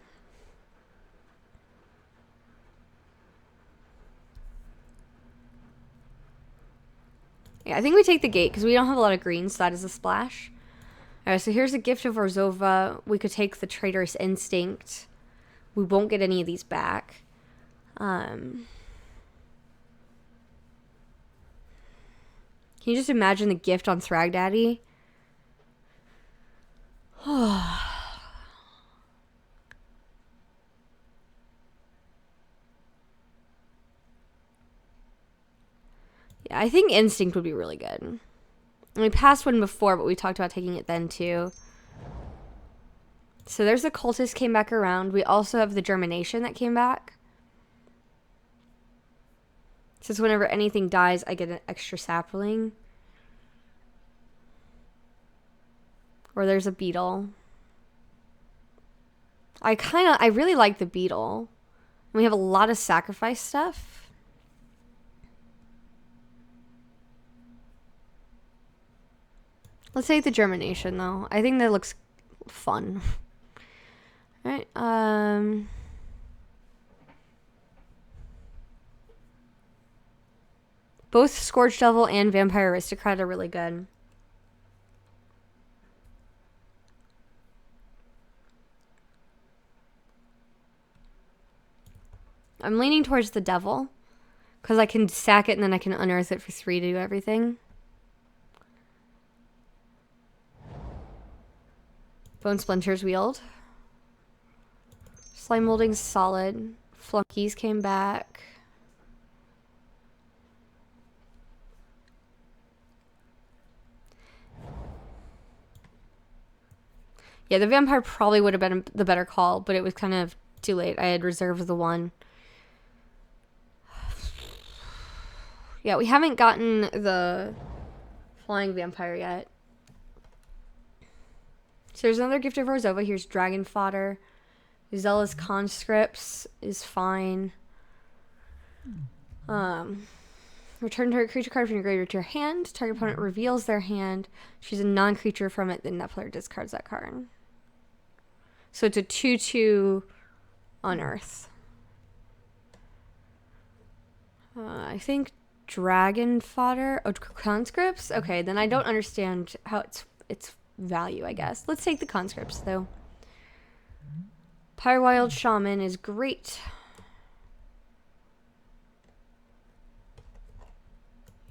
Yeah, I think we take the gate because we don't have a lot of green, so that is a splash. Alright, so here's a Gift of Orzhova. We could take the Traitorous Instinct. we won't get any of these back. Can you just imagine the gift on Thragdaddy? Yeah, I think Instinct would be really good. And we passed one before, but we talked about taking it then too. So there's the Cultist came back around. We also have the Germination that came back. Since whenever anything dies, I get an extra sapling. Or there's a beetle. I really like the beetle. We have a lot of sacrifice stuff. Let's take the Germination though. I think that looks fun. Alright, both Scourge Devil and Vampire Aristocrat are really good. I'm leaning towards the Devil because I can sack it and then I can unearth it for 3 to do everything. Bone Splinters wheeled. Slime Molding's solid. Flunkies came back. Yeah, the Vampire probably would have been the better call, but it was kind of too late. I had reserved the one. Yeah, we haven't gotten the Flying Vampire yet. So there's another Gift of Rosova. Here's Dragon Fodder. Zealous Conscripts is fine. Return target creature card from your graveyard to your hand. Target opponent reveals their hand. Choose a non-creature from it, then that player discards that card. So it's a 2/2 unearth. I think Dragon Fodder. Oh, Conscripts? Okay, then I don't understand how it's value, I guess. Let's take the Conscripts, though. Pyrewild Shaman is great.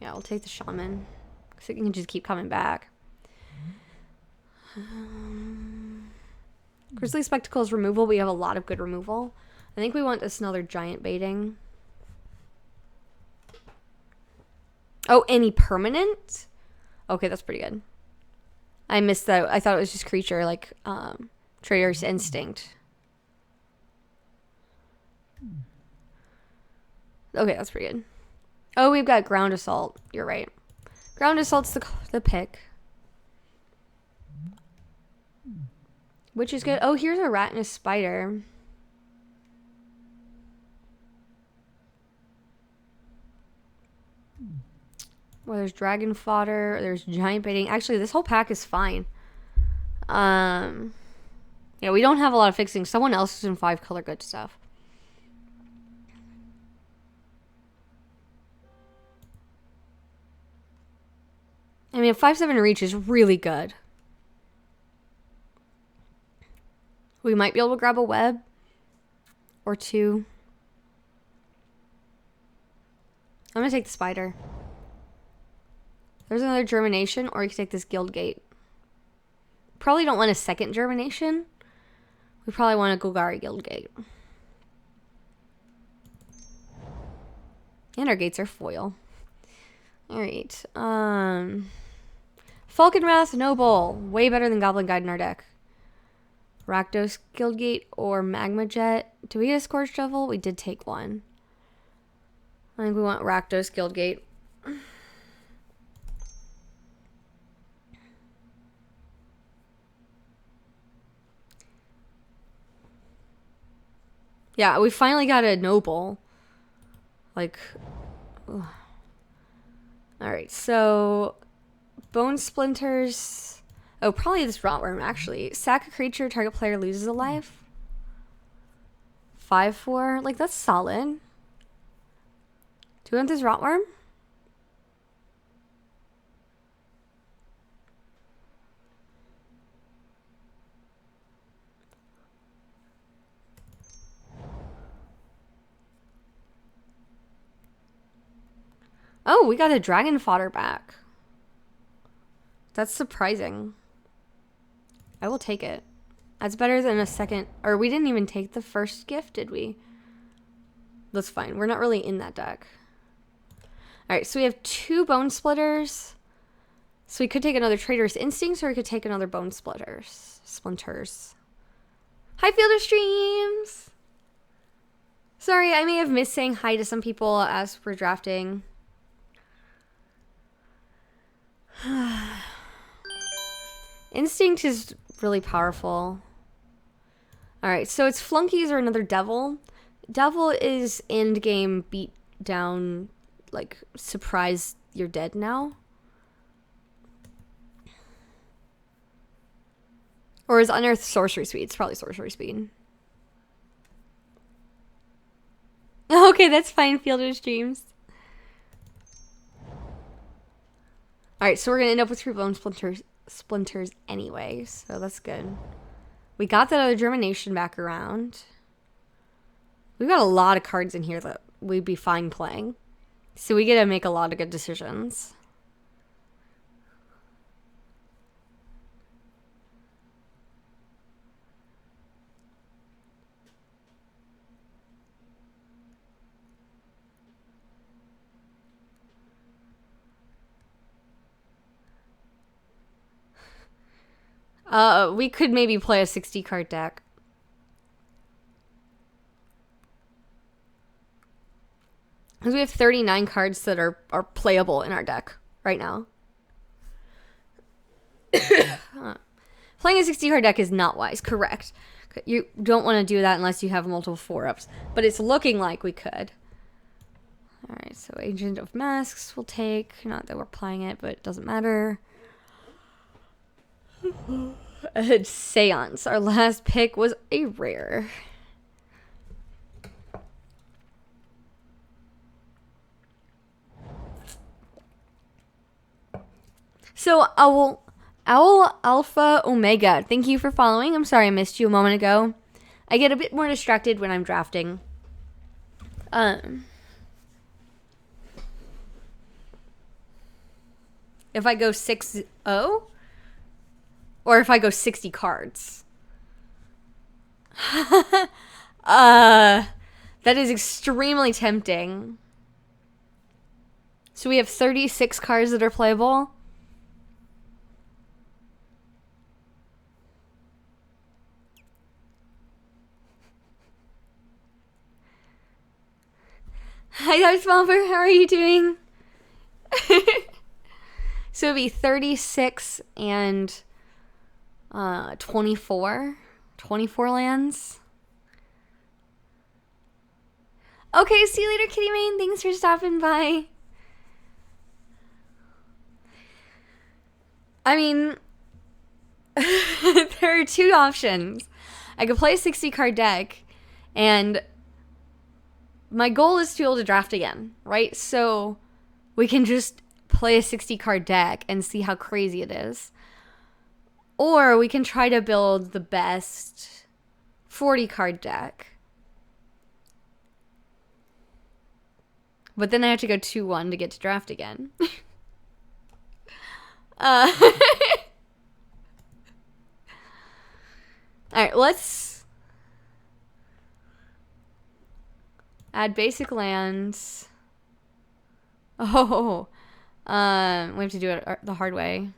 Yeah, I'll take the Shaman. Because it can just keep coming back. Grisly Spectacles removal. We have a lot of good removal. I think we want this another Giant Baiting. Oh, any permanent? Okay, that's pretty good. I missed that. I thought it was just creature, like Trader's Instinct. Okay, that's pretty good. Oh, we've got Ground Assault. You're right. Ground Assault's the pick. Which is good. Oh, here's a Rat and a Spider. Well, there's Dragon Fodder. There's Giant Baiting. Actually, this whole pack is fine. Yeah, we don't have a lot of fixing. Someone else is in 5-color good stuff. I mean, 5/7 reach is really good. We might be able to grab a web or 2. I'm gonna take the Spider. There's another Germination, or you can take this Guildgate. Probably don't want a second Germination. We probably want a Golgari Guildgate. And our gates are foil. Alright. Falconwrath Noble. Way better than Goblin Guide in our deck. Rakdos Guildgate or Magma Jet. Do we get a Scourge Devil? We did take one. I think we want Rakdos Guildgate. Yeah, we finally got a Noble. Like, ugh. Alright, so Bone Splinters. Oh, probably this Rotworm, actually. Sack a creature, target player loses a life. 5/4. Like, that's solid. Do we want this Rotworm? Oh, we got a dragon fodder back. That's surprising. I will take it. That's better than a second. Or we didn't even take the first gift, did we? That's fine. We're not really in that deck. Alright, so we have 2 Bone Splitters. So we could take another Trader's Instincts, or we could take another Bone Splinters. Hi, Fielder Streams! Sorry, I may have missed saying hi to some people as we're drafting. Instinct is really powerful. Alright, so it's Flunkies or another Devil. Devil is end game beat down, like, surprise, you're dead now. Or is Unearthed Sorcery Speed? It's probably Sorcery Speed. Okay, that's fine, Fielder's Dreams. Alright, so we're gonna end up with 3 Bone Splinters anyway, so that's good. We got that other Germination back around. We've got a lot of cards in here that we'd be fine playing. So we get to make a lot of good decisions. We could maybe play a 60 card deck. Because we have 39 cards that are playable in our deck right now. Playing a 60 card deck is not wise, correct. You don't want to do that unless you have multiple 4-ups. But it's looking like we could. Alright, so Agent of Masks we'll take. Not that we're playing it, but it doesn't matter. Seance. Our last pick was a rare. So, Owl Alpha Omega, thank you for following. I'm sorry I missed you a moment ago. I get a bit more distracted when I'm drafting. If I go 6-0, or if I go 60 cards. That is extremely tempting. So we have 36 cards that are playable. Hi, Dr. Smallfur. How are you doing? So it'd be 36 and 24 lands. Okay, see you later, Kitty Mane. Thanks for stopping by. I mean, there are 2 options. I could play a 60 card deck, and my goal is to be able to draft again, right? So we can just play a 60 card deck and see how crazy it is. Or we can try to build the best 40 card deck. But then I have to go 2-1 to get to draft again. Alright, let's add basic lands. Oh, we have to do it the hard way.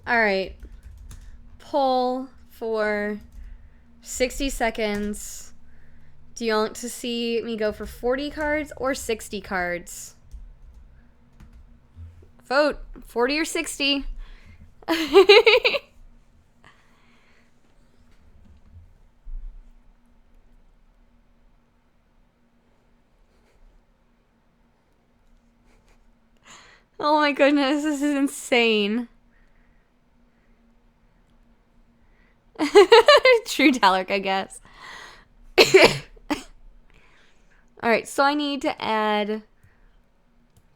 All right. Poll for 60 seconds. Do you want to see me go for 40 cards or 60 cards? Vote 40 or 60. Oh my goodness, this is insane. True Dalek, I guess. Alright, so I need to add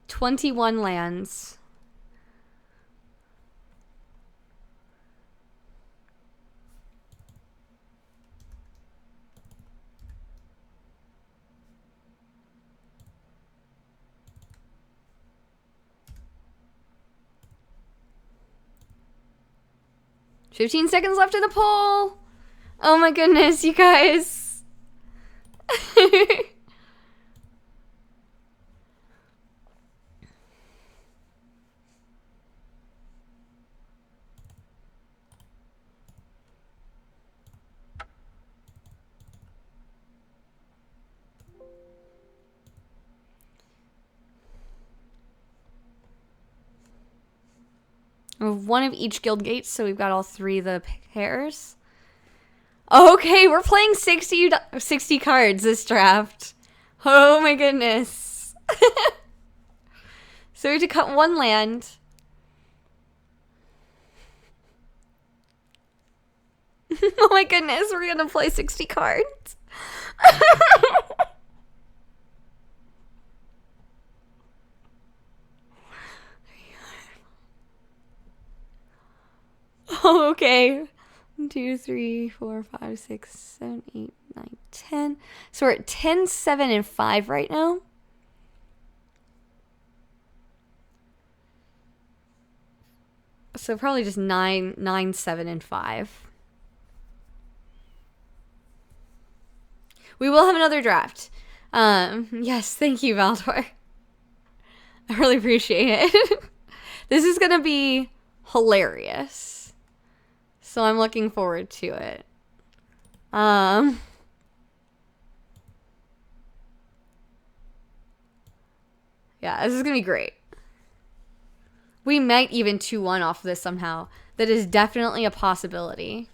21 lands. 15 seconds left in the poll. Oh my goodness, you guys. We have one of each guild gate, so we've got all 3 of the pairs. Okay, we're playing 60 cards this draft. Oh my goodness. So we have to cut 1 land. Oh my goodness, we're gonna play 60 cards. Oh, okay. 1, 2, 3, 4, 5, 6, 7, 8, 9, 10. So we're at 10, 7, and 5 right now. So probably just 9, 9, 7, and 5. We will have another draft. Yes, thank you, Valdor. I really appreciate it. This is gonna be hilarious. So I'm looking forward to it. Yeah, this is gonna be great. We might even 2-1 off of this somehow. That is definitely a possibility.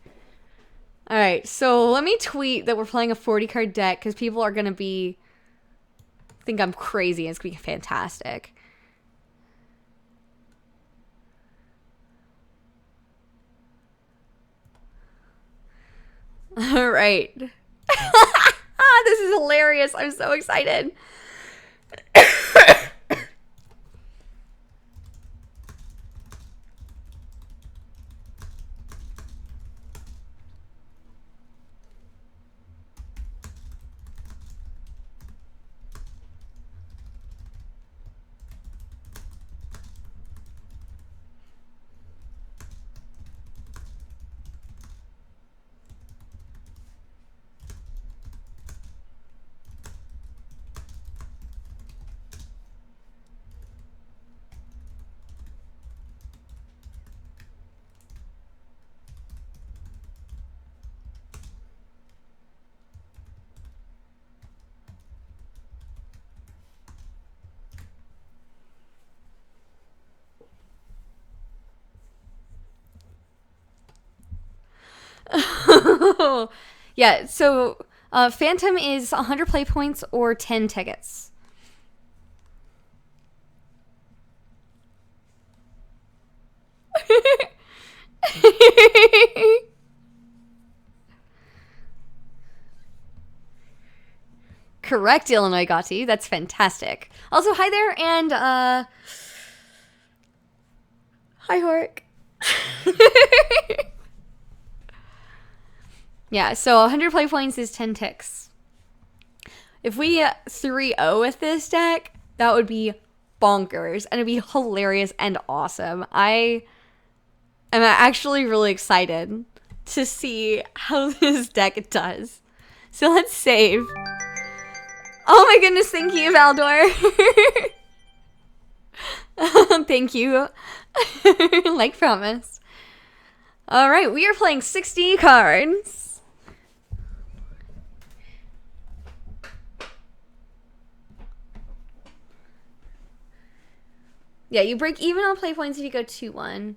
Alright, so let me tweet that we're playing a 40 card deck because people are gonna think I'm crazy and it's gonna be fantastic. Alright. This is hilarious. I'm so excited. Yeah, so Phantom is 100 play points or 10 tickets. Correct, Illinois Gotti. That's fantastic. Also, hi there, and hi, Hork. Yeah, so 100 play points is 10 ticks. If we 3-0 with this deck, that would be bonkers, and it'd be hilarious and awesome. I am actually really excited to see how this deck does. So let's save. Oh my goodness, thank you, Valdor. Thank you. Like promised. All right, we are playing 60 cards. Yeah, you break even on play points if you go 2-1.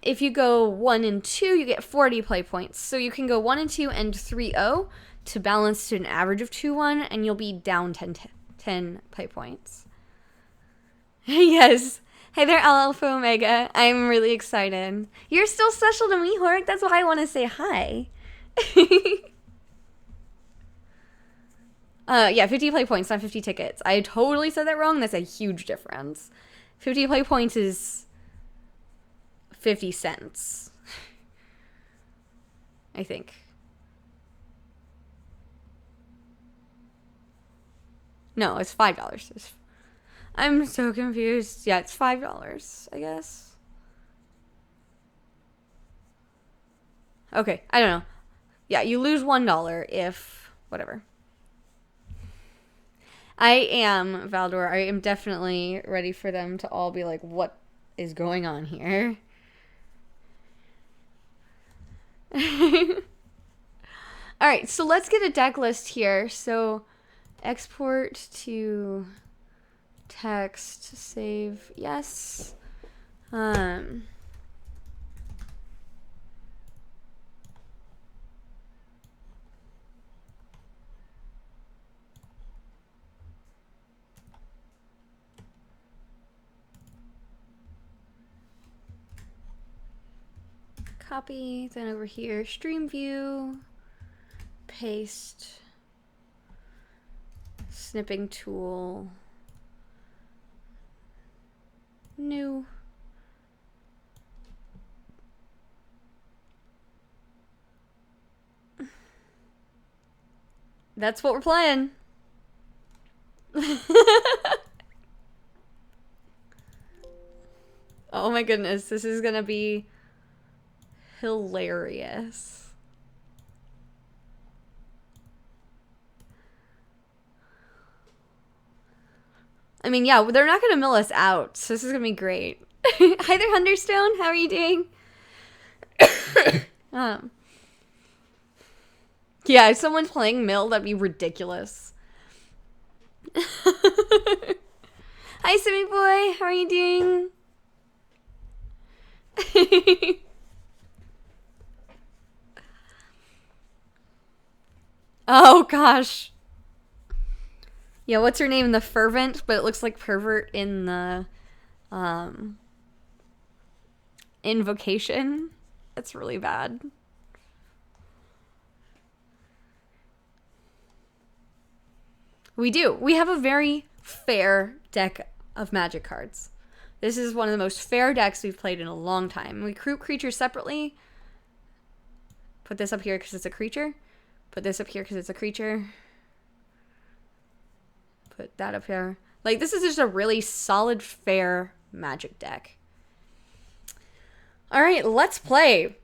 If you go 1 and 2, you get 40 play points. So you can go 1 and 2 and 3-0 to balance to an average of 2-1, and you'll be down 10 play points. Yes. Hey there, Alpha Omega. I'm really excited. You're still special to me, Hork. That's why I want to say hi. Yeah, 50 play points, not 50 tickets. I totally said that wrong. That's a huge difference. 50 play points is 50 cents. I think. No, it's $5. I'm so confused. Yeah, it's $5, I guess. Okay, I don't know. Yeah, you lose $1 if whatever. I am Valdor. I am definitely ready for them to all be like, what is going on here? All right, so let's get a deck list here. So export to text, save, yes. Copy, then over here, stream view, paste, snipping tool, new. That's what we're playing. Oh my goodness, this is gonna be hilarious. I mean, yeah, they're not gonna mill us out, so this is gonna be great. Hi there, Hunterstone. How are you doing? Yeah, if someone's playing mill, that'd be ridiculous. Hi, Simi boy. How are you doing? Oh gosh. Yeah, what's her name? The Fervent, but it looks like Pervert in the invocation. That's really bad. We do. We have a very fair deck of Magic cards. This is one of the most fair decks we've played in a long time. We group creatures separately. Put this up here because it's a creature. Put this up here because it's a creature. Put that up here. Like, this is just a really solid, fair Magic deck. All right, let's play.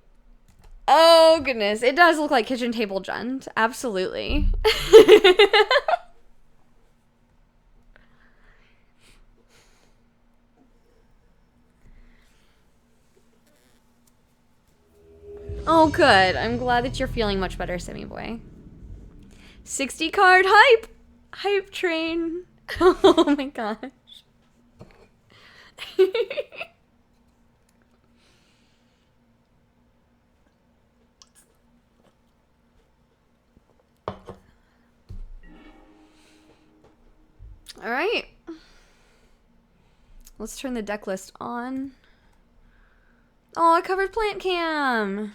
Oh, goodness. It does look like Kitchen Table Jund. Absolutely. Oh, good. I'm glad that you're feeling much better, Simi boy. 60 card hype! Hype train. Oh my gosh. All right. Let's turn the deck list on. Oh, I covered Plant Cam.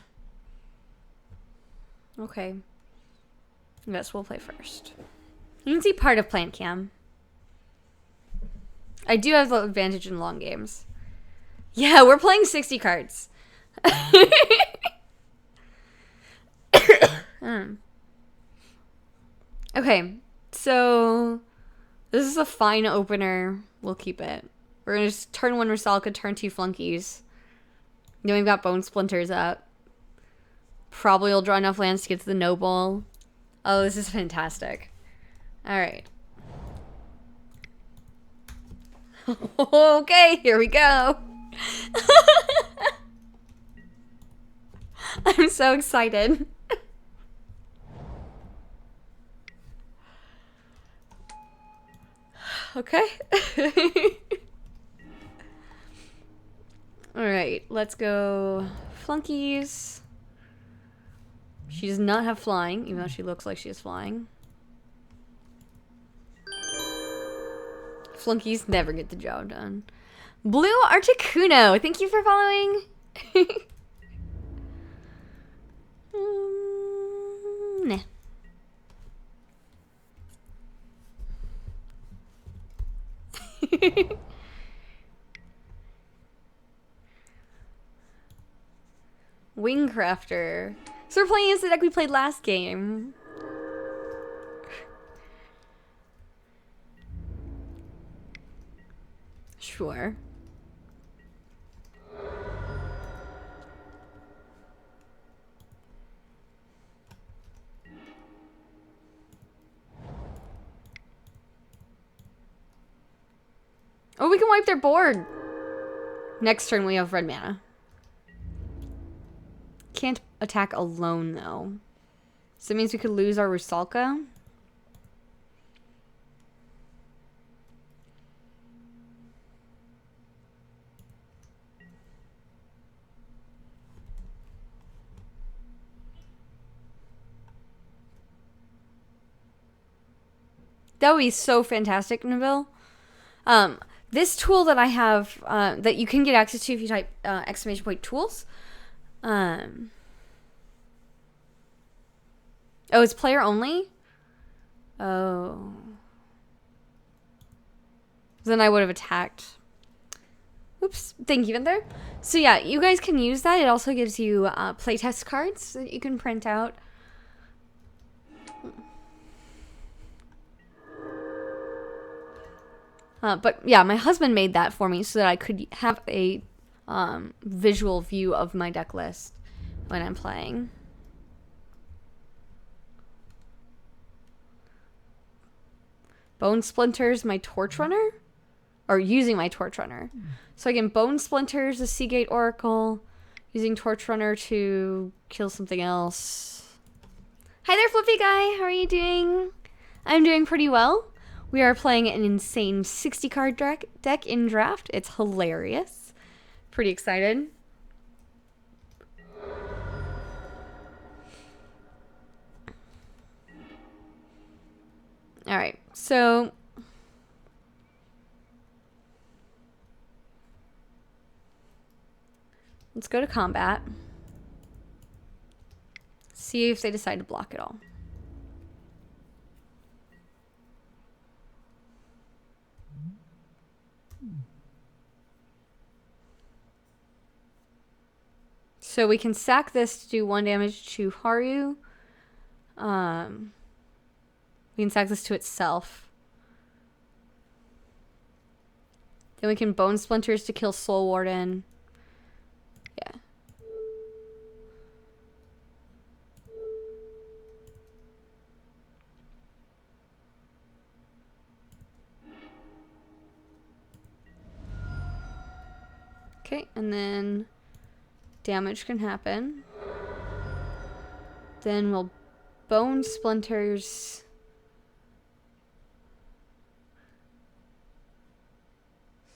Okay. I guess we'll play first. You can see part of Plant Cam. I do have the advantage in long games. Yeah, we're playing 60 cards. Okay, so this is a fine opener. We'll keep it. We're going to just turn 1 Rusalka, turn 2 Flunkies. Then we've got Bone Splinters up. Probably will draw enough lands to get to the Noble. Oh, this is fantastic. Alright. Okay, here we go. I'm so excited. Okay. Alright, let's go Flunkies. She does not have flying, even though she looks like she is flying. Flunkies never get the job done. Blue Articuno, thank you for following. Nah. Wingcrafter. So we're playing as the deck we played last game. Sure. Oh, we can wipe their board. Next turn, we have red mana. Can't attack alone, though. So that means we could lose our Rusalka. That would be so fantastic, Neville. This tool that I have, that you can get access to if you type exclamation point tools. Oh, it's player only? Oh. Then I would have attacked. Oops. Thank you, Vinther. So yeah, you guys can use that. It also gives you playtest cards that you can print out. But yeah, my husband made that for me so that I could have a visual view of my deck list when I'm playing. Bone Splinters, my Torch Runner? Or using my Torch Runner. So I can Bone Splinters, the Seagate Oracle, using Torch Runner to kill something else. Hi there, Flippy Guy. How are you doing? I'm doing pretty well. We are playing an insane 60 card deck in draft. It's hilarious. Pretty excited. All right, so let's go to combat. See if they decide to block it all. So we can sack this to do 1 damage to Haru. We can sack this to itself. Then we can Bone Splinters to kill Soul Warden. Yeah. Okay, and then damage can happen. Then we'll Bone Splinters.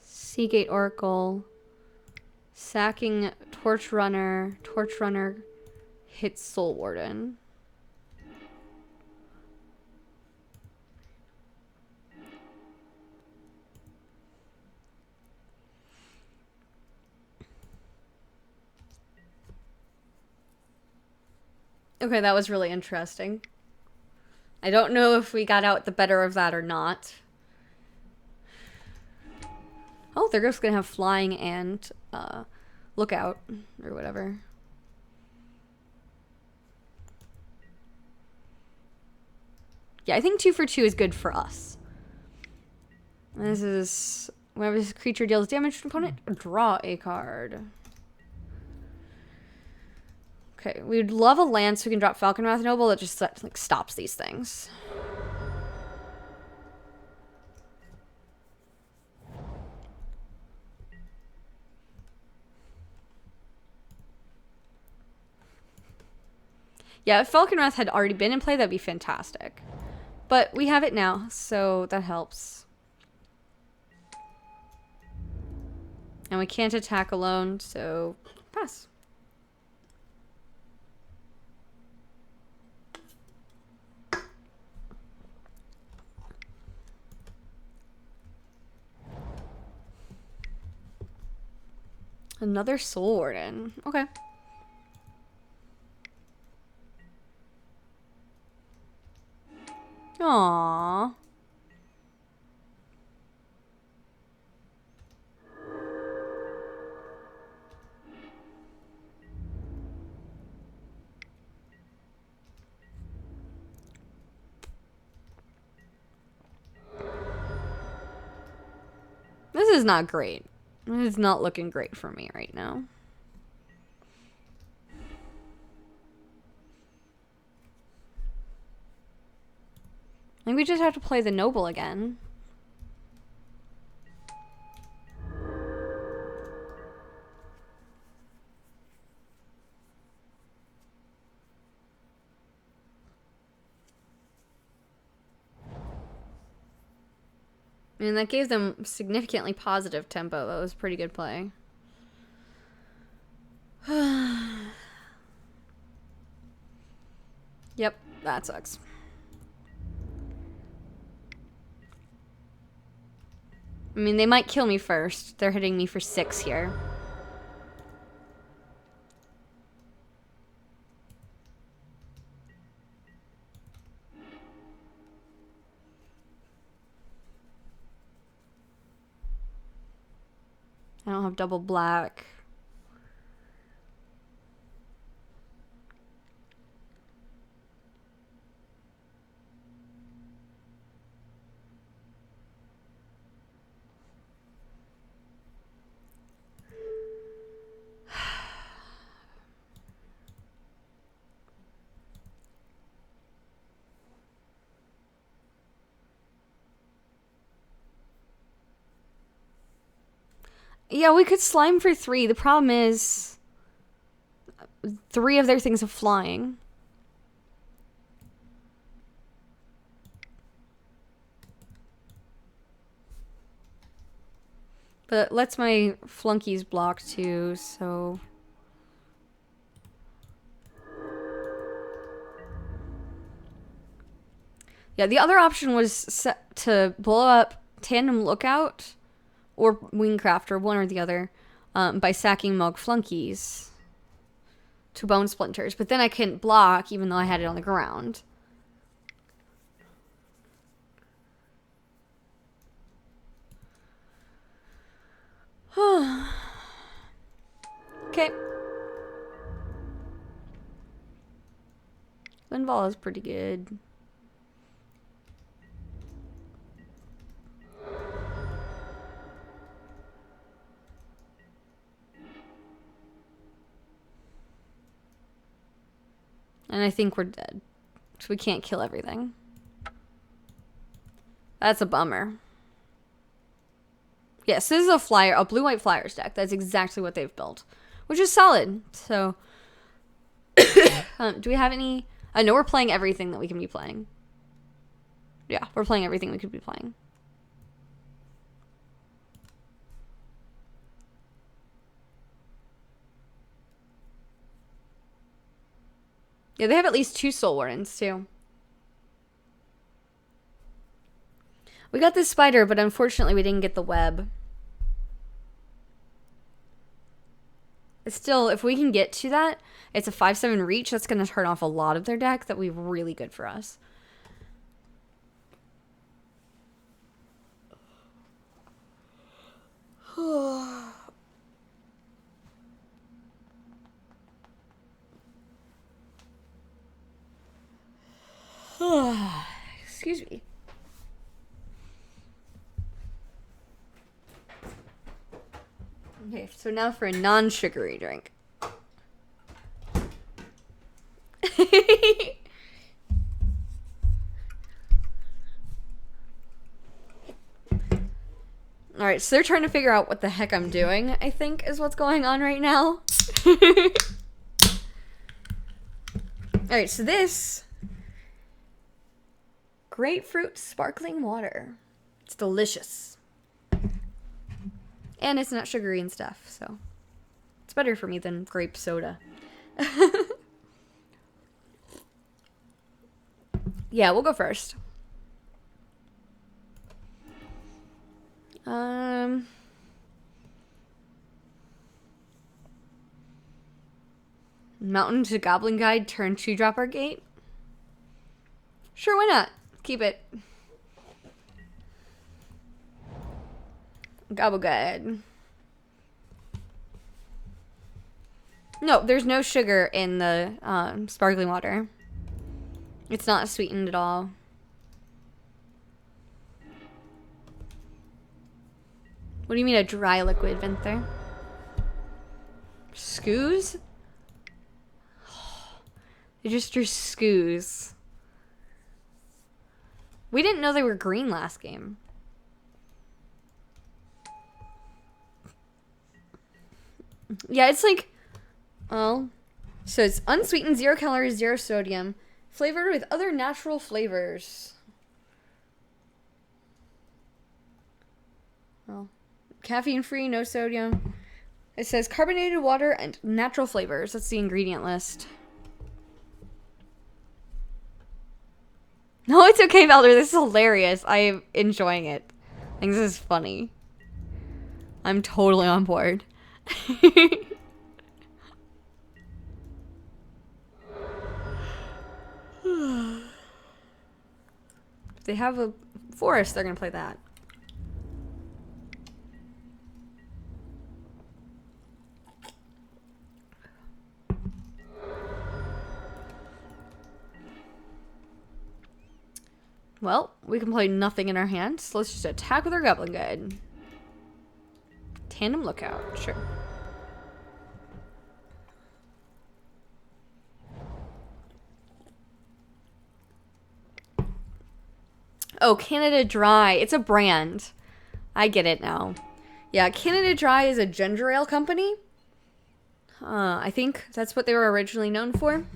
Seagate Oracle. Sacking Torch Runner. Torch Runner hits Soul Warden. Okay, that was really interesting. I don't know if we got out the better of that or not. Oh, they're just gonna have flying and lookout or whatever. Yeah, I think 2 for 2 is good for us. This is whenever this creature deals damage to an opponent, draw a card. Okay, we'd love a land so we can drop Falconwrath Noble that just like stops these things. Yeah, if Falconwrath had already been in play, that'd be fantastic. But we have it now, so that helps. And we can't attack alone, so pass. Another Soul Warden. Okay. Aww. This is not great. It's not looking great for me right now. I think we just have to play the Noble again. I mean, that gave them significantly positive tempo. That was pretty good play. Yep, that sucks. I mean, they might kill me first. They're hitting me for 6 here. I don't have double black. Yeah, we could slime for 3. The problem is 3 of their things are flying. But it lets my flunkies block too, so... Yeah, the other option was set to blow up Tandem Lookout or Wingcrafter, one or the other, by sacking Mog Flunkies to Bone Splinters. But then I couldn't block, even though I had it on the ground. Okay. Linval is pretty good. And I think we're dead. So we can't kill everything. That's a bummer. Yes, this is a blue-white Flyers deck. That's exactly what they've built. Which is solid. So, do we have any... I know we're playing everything that we can be playing. Yeah, we're playing everything we could be playing. Yeah, they have at least 2 Soul Wardens, too. We got this spider, but unfortunately we didn't get the web. It's still, if we can get to that, it's a 5/7 reach. That's going to turn off a lot of their deck. That would be really good for us. Excuse me. Okay, so now for a non-sugary drink. Alright, so they're trying to figure out what the heck I'm doing, I think, is what's going on right now. Alright, so this... grapefruit sparkling water. It's delicious. And it's not sugary and stuff, so... it's better for me than grape soda. Yeah, we'll go first. Mountain to Goblin Guide, turn 2-dropper gate. Sure, why not? Keep it. Gobble Guide. No, there's no sugar in the sparkling water. It's not sweetened at all. What do you mean a dry liquid, Vinther? Scoos? They just drew Scoos. We didn't know they were green last game. Yeah, it's like... well... so it's unsweetened, 0 calories, 0 sodium. Flavored with other natural flavors. caffeine free, no sodium. It says carbonated water and natural flavors. That's the ingredient list. No, it's okay, Valder. This is hilarious. I'm enjoying it. I think this is funny. I'm totally on board. If they have a forest, they're gonna play that. Well, we can play nothing in our hands. So let's just attack with our Goblin Guide. Tandem Lookout, sure. Oh, Canada Dry. It's a brand. I get it now. Yeah, Canada Dry is a ginger ale company. I think that's what they were originally known for.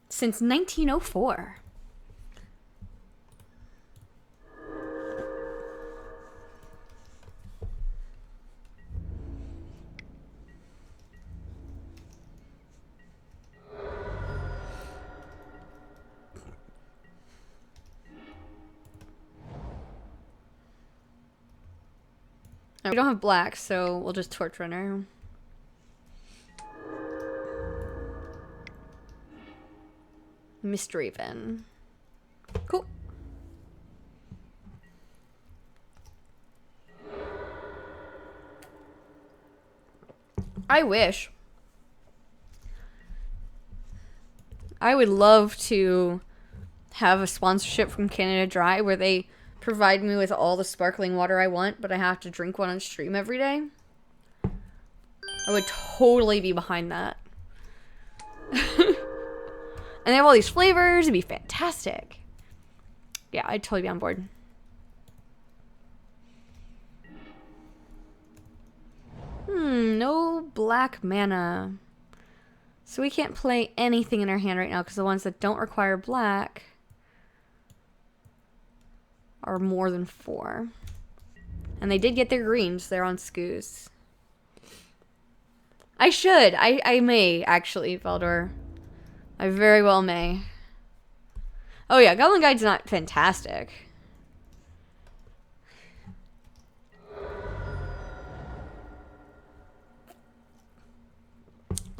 Since 1904. We don't have black, so we'll just Torch Runner. Mistdraven. Cool. I wish. I would love to have a sponsorship from Canada Dry where they provide me with all the sparkling water I want, but I have to drink one on stream every day. I would totally be behind that. And they have all these flavors. It'd be fantastic. Yeah, I'd totally be on board. No black mana. So we can't play anything in our hand right now because the ones that don't require black are more than 4. And they did get their greens. They're on Skoos. I should. I may, actually, Valdor. I very well may. Oh yeah, Goblin Guide's not fantastic.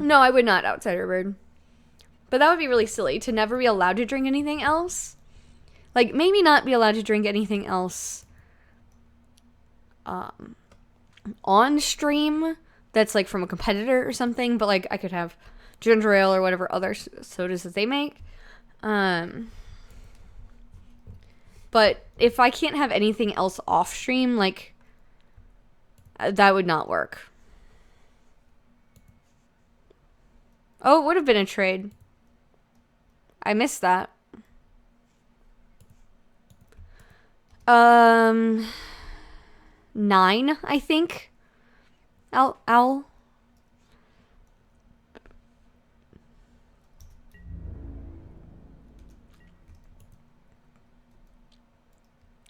No, I would not, Outsider Bird. But that would be really silly to never be allowed to drink anything else. Like, maybe not be allowed to drink anything else on stream that's like from a competitor or something, but like I could have ginger ale or whatever other sodas that they make. But if I can't have anything else off stream, like, that would not work. Oh, it would have been a trade. I missed that. 9, I think. Owl.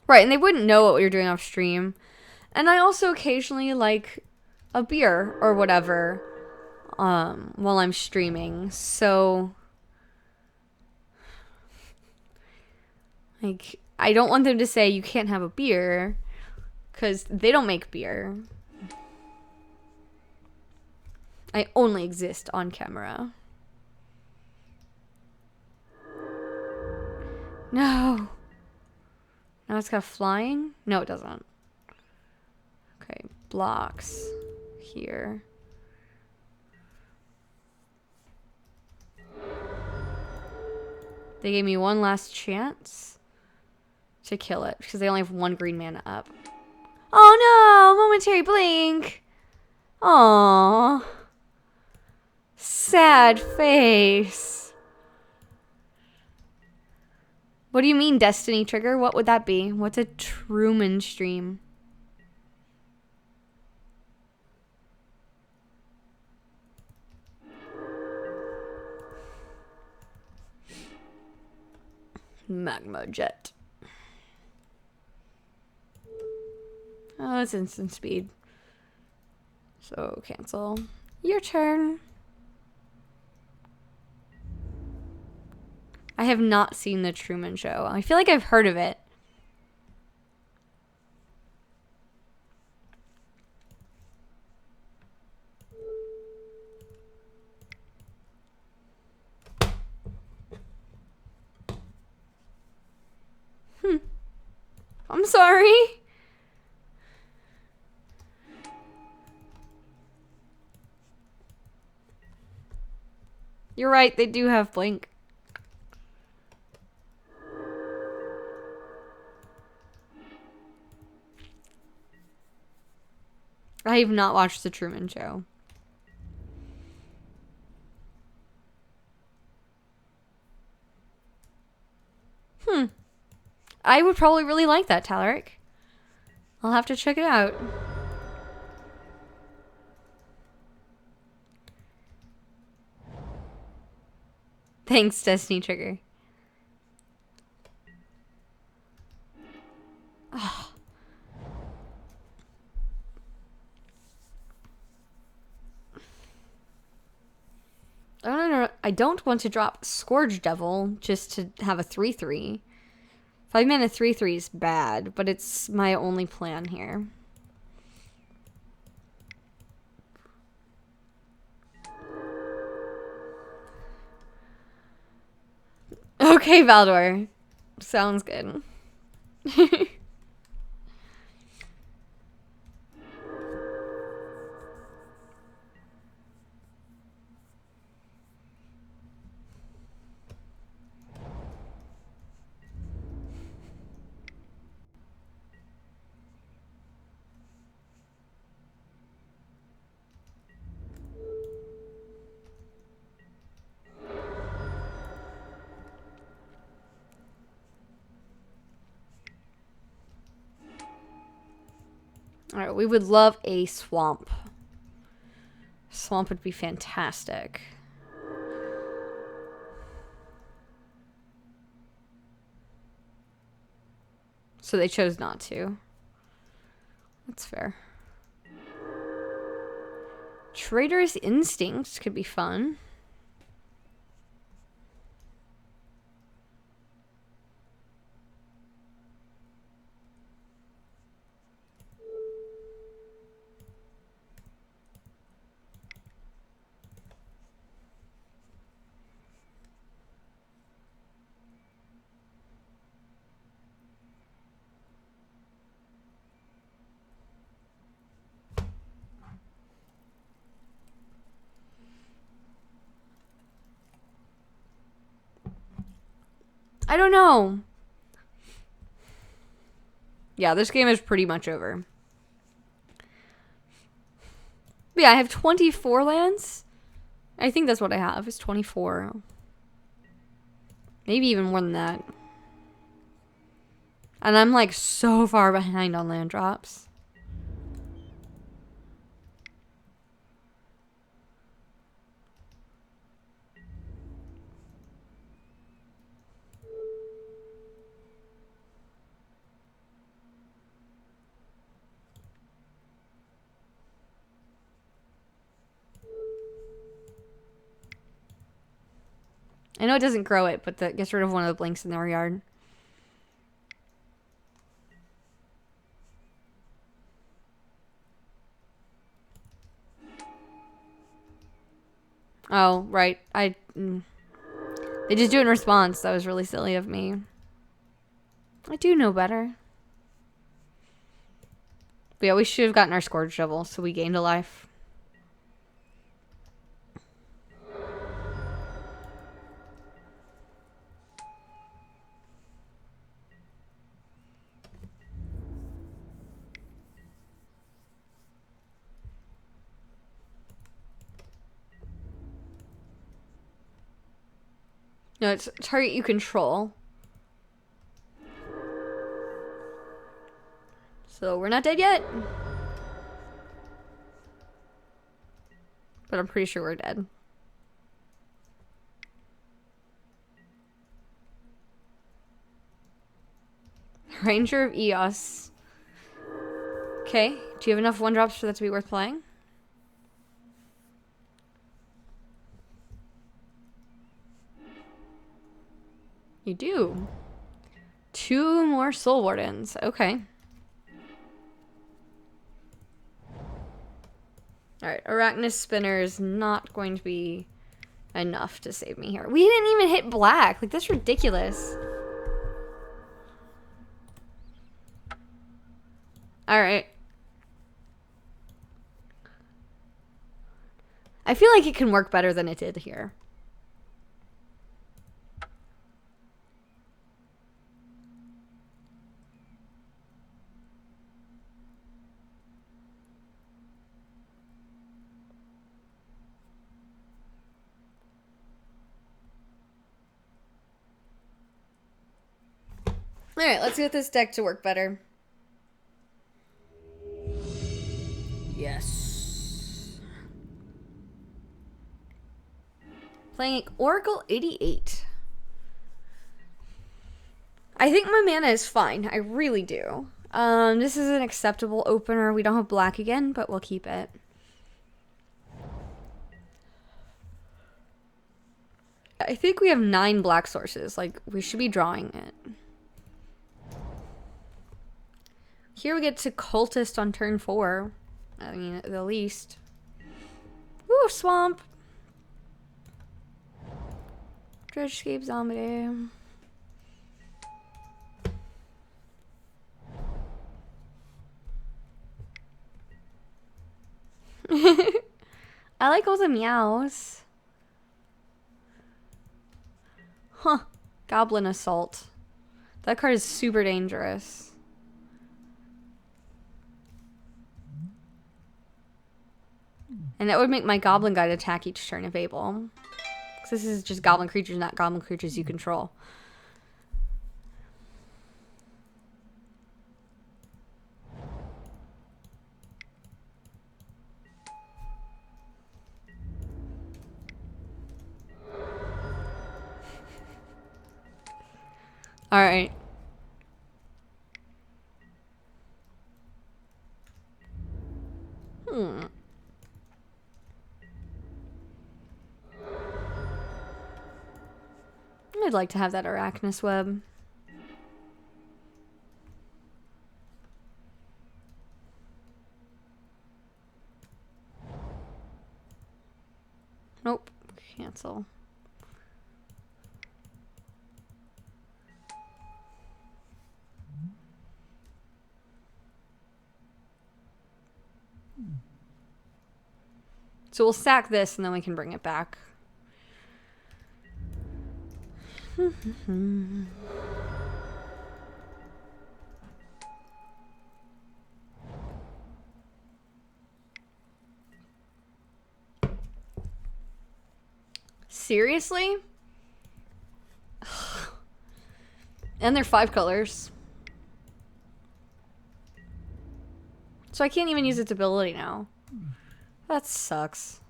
Right, and they wouldn't know what we were doing off stream. And I also occasionally like a beer or whatever while I'm streaming. So, like, I don't want them to say you can't have a beer because they don't make beer. I only exist on camera. No. Now it's got flying? No, it doesn't. Okay, blocks here. They gave me one last chance to kill it because they only have 1 green mana up. Oh no! Momentary blink! Aww. Sad face. What do you mean, Destiny Trigger? What would that be? What's a Truman stream? Magma Jet. Oh, it's instant speed. So cancel. Your turn. I have not seen The Truman Show. I feel like I've heard of it. I'm sorry. You're right, they do have Blink. I have not watched The Truman Show. I would probably really like that, Talaric. I'll have to check it out. Thanks, Destiny Trigger. Oh. I don't want to drop Scourge Devil just to have a 3/3. 5-mana 3/3 is bad, but it's my only plan here. Okay, Valdor. Sounds good. Alright, we would love a swamp. Swamp would be fantastic. So they chose not to. That's fair. Traitorous Instinct could be fun. I don't know. Yeah, this game is pretty much over. But yeah, I have 24 lands. I think that's what I have, is 24. Maybe even more than that. And I'm like so far behind on land drops. I know it doesn't grow it, but that gets rid of one of the blinks in their yard. Oh, right. They just do it in response. That was really silly of me. I do know better. But yeah, we should have gotten our Scourge Devil, so we gained a life. No, it's target you control. So we're not dead yet. But I'm pretty sure we're dead. Ranger of Eos. Okay, do you have enough 1-drops for that to be worth playing? You do. 2 more Soul Wardens. Okay. Alright, Arachnus Spinner is not going to be enough to save me here. We didn't even hit black. Like, that's ridiculous. Alright. I feel like it can work better than it did here. Alright, let's get this deck to work better. Yes. Playing Oracle 88. I think my mana is fine. I really do. This is an acceptable opener. We don't have black again, but we'll keep it. I think we have 9 black sources. Like, we should be drawing it. Here we get to Cultist on turn 4. I mean, at the least. Woo, Swamp. Dredgescape Zombie. I like all the meows. Huh. Goblin Assault. That card is super dangerous. And that would make my Goblin Guide attack each turn if able. Because this is just Goblin creatures, not Goblin creatures you control. Alright. I'd like to have that Arachnus Web. Nope. Cancel. So we'll sack this and then we can bring it back. Seriously? And they're 5 colors. So I can't even use its ability now. That sucks.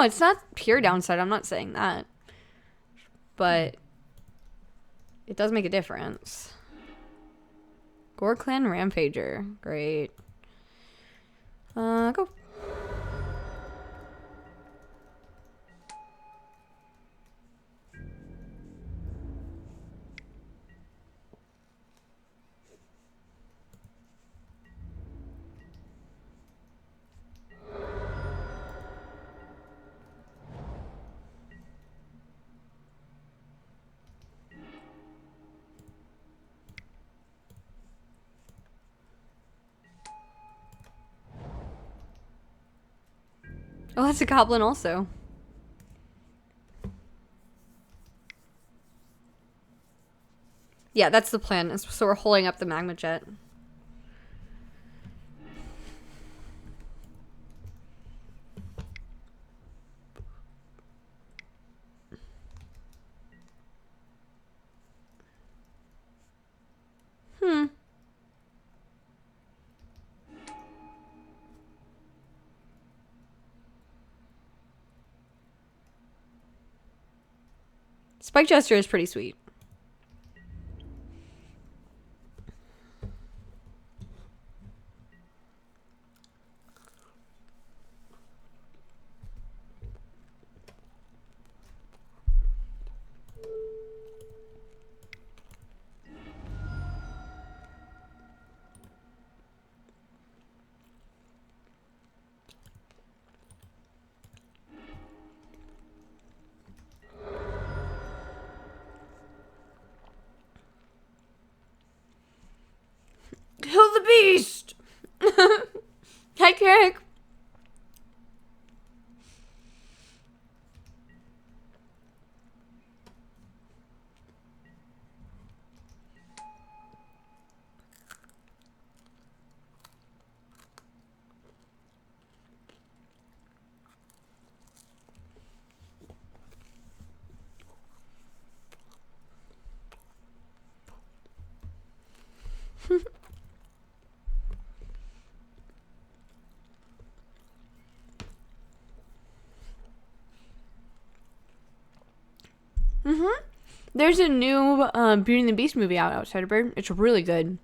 It's not pure downside. I'm not saying that. But it does make a difference. Gore Clan Rampager. Great. Go. Oh, that's a goblin also. Yeah, that's the plan. So we're holding up the Magma Jet. Spike Jester is pretty sweet. Kill the beast! Hi, Carrick. There's a new Beauty and the Beast movie out, Outsider Bird. It's really good.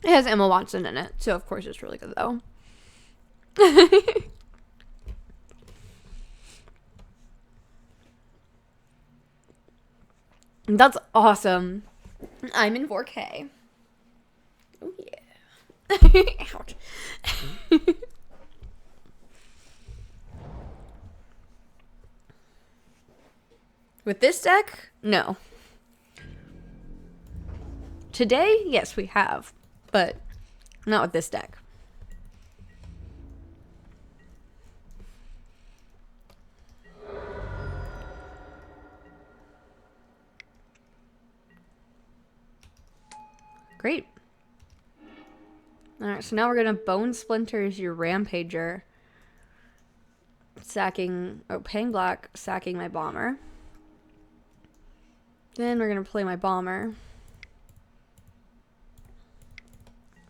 It has Emma Watson in it, so of course it's really good, though. That's awesome. I'm in 4K. Oh, yeah. Ouch. With this deck? No. Today, yes, we have. But not with this deck. Great. Alright, so now we're going to Bone Splinters your Rampager. Paying black, sacking my Bomber. Then we're going to play my Bomber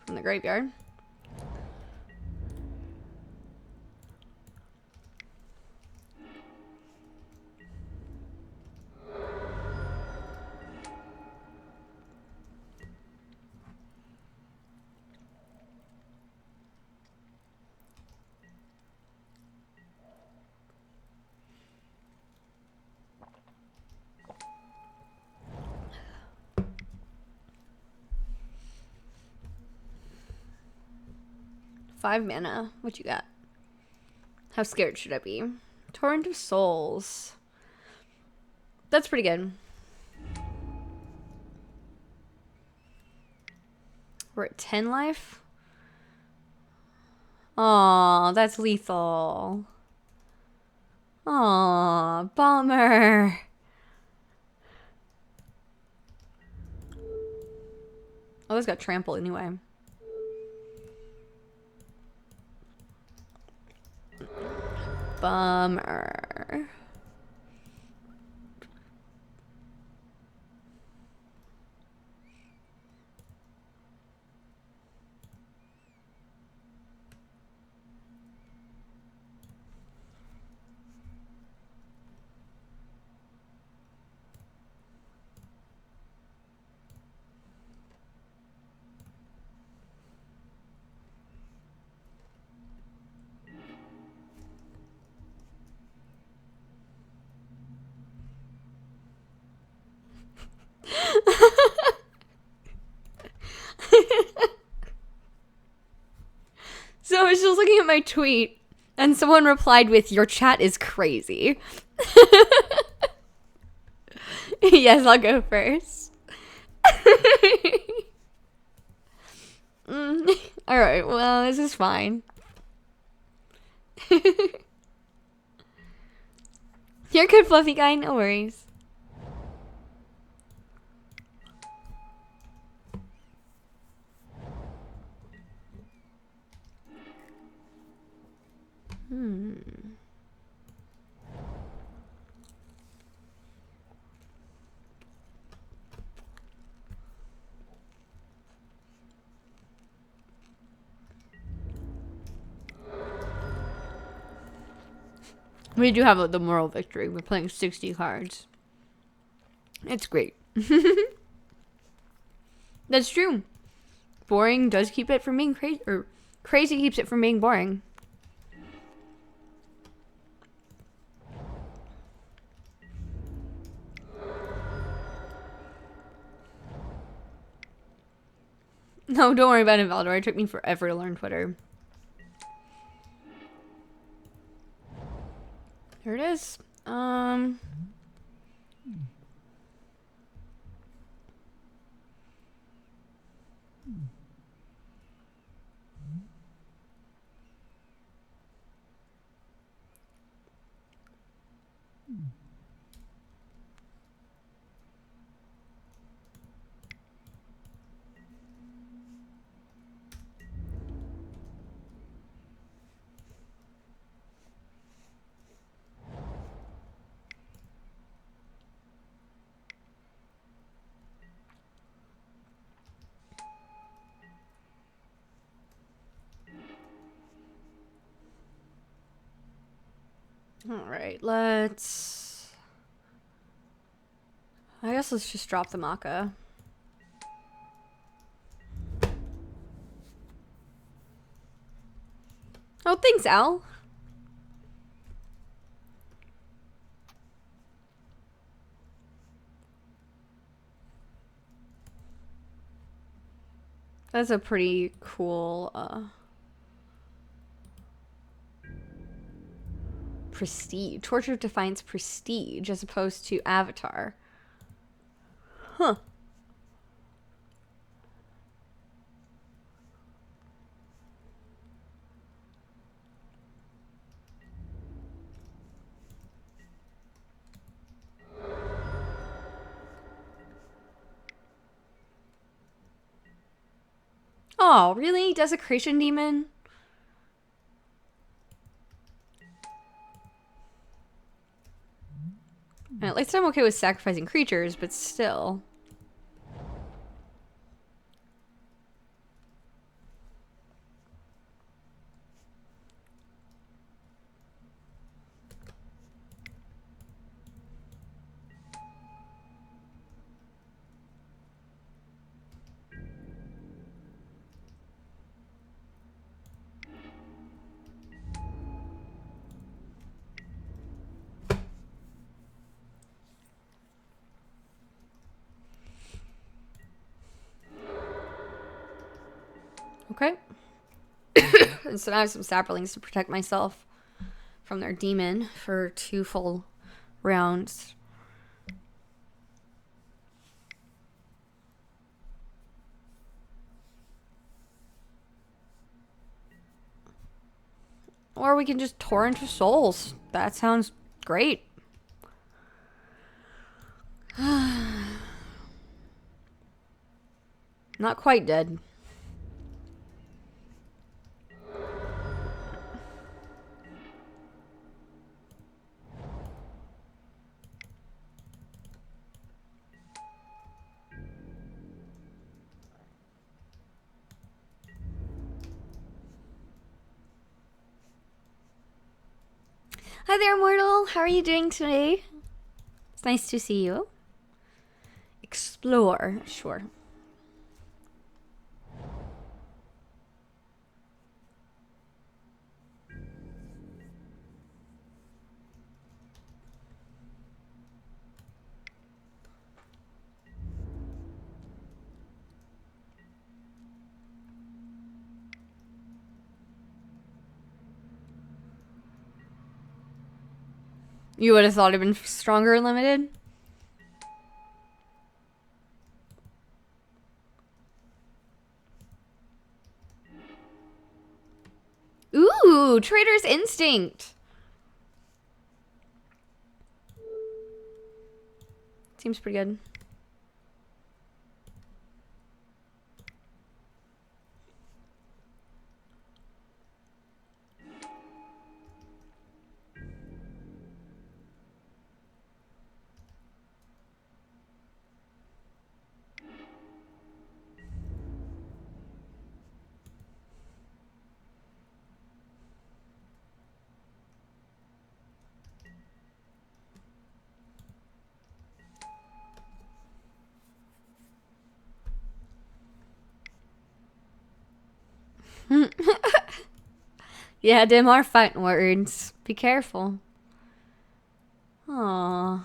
from the graveyard. Five mana. What you got? How scared should I be? Torrent of Souls. That's pretty good. We're at 10 life. Aw, that's lethal. Aw, bummer. Oh, this got trampled anyway. Bummer. So I was just looking at my tweet, and someone replied with, "Your chat is crazy." Yes, I'll go first. Alright, well, this is fine. You're good, fluffy guy, no worries. We do have the moral victory. We're playing 60 cards. It's great. That's true. Boring does keep it from being crazy, or crazy keeps it from being boring. No, don't worry about it, Valdor. It took me forever to learn Twitter. Here it is. Alright, I guess let's just drop the Maka. Oh, thanks, Al. That's a pretty cool, prestige. Torture defines prestige as opposed to Avatar. Huh. Oh, really? Desecration Demon? At least I'm okay with sacrificing creatures, but still. Okay. And so now I have some saplings to protect myself from their demon for 2 full rounds. Or we can just torrent of souls. That sounds great. Not quite dead. Hi there, Mortal. How are you doing today? It's nice to see you. Explore, sure. You would have thought it'd been stronger limited? Ooh, Trader's Instinct. Seems pretty good. Yeah, them are fighting words. Be careful. Aww.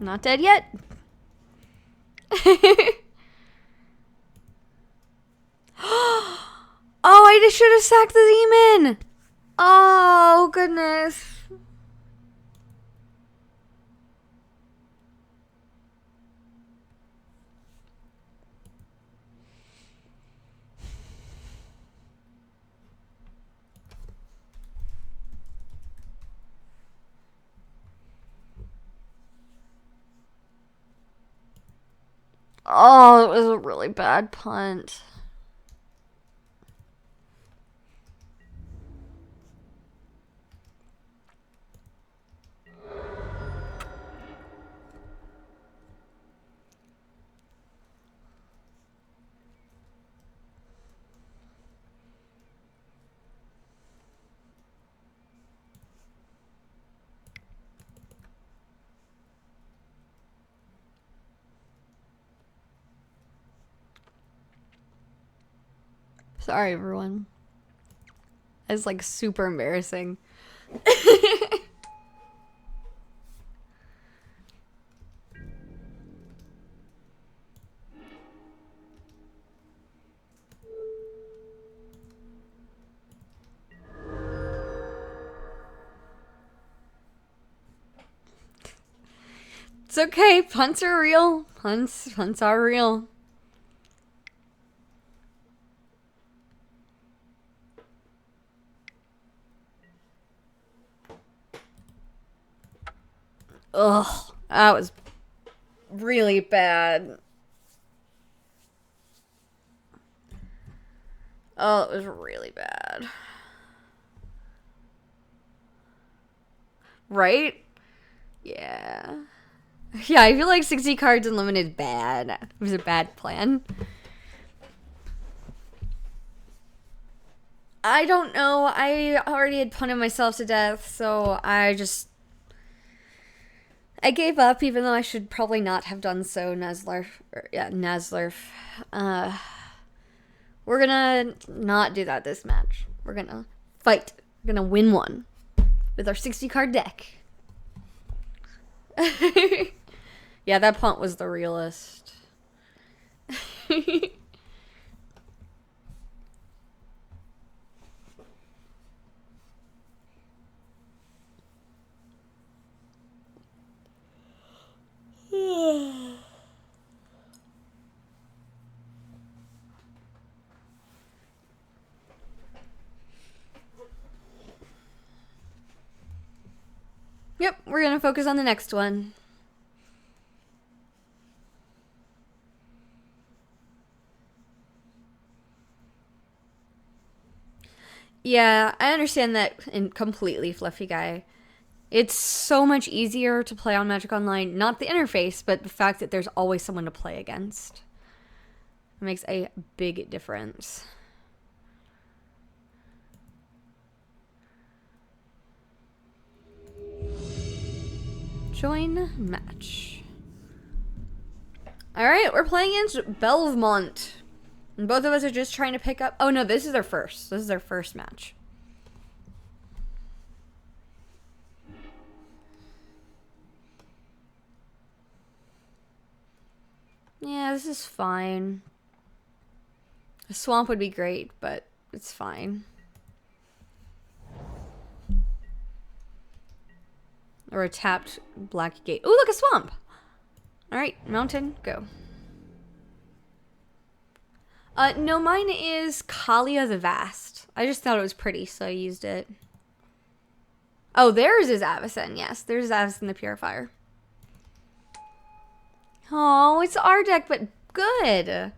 Not dead yet. Oh, I just should have sacked the demon. Oh, goodness. Oh, it was a really bad punt. Sorry, everyone. It's like super embarrassing. It's okay. Punts are real. Punts are real. Ugh, that was really bad. Oh, it was really bad. Right? Yeah. Yeah, I feel like 60 cards unlimited is bad. It was a bad plan. I don't know. I already had punted myself to death, so I gave up, even though I should probably not have done so, Nazlarf. Yeah, Nazlarf. We're gonna not do that this match. We're gonna fight. We're gonna win one with our 60 card deck. Yeah, that punt was the realest. Yep, we're gonna focus on the next one. Yeah, I understand that completely, Fluffy Guy. It's so much easier to play on Magic Online. Not the interface, but the fact that there's always someone to play against. It makes a big difference. Join match. Alright, we're playing against Belmont. And both of us are just trying to pick up... Oh no, this is their first. This is their first match. Yeah, this is fine. A swamp would be great, but it's fine. Or a tapped black gate. Ooh, look, a swamp! Alright, mountain, go. No, mine is Kalia the Vast. I just thought it was pretty, so I used it. Oh, theirs is Avacyn, yes. There's Avacyn the Purifier. Oh, it's our deck, but good.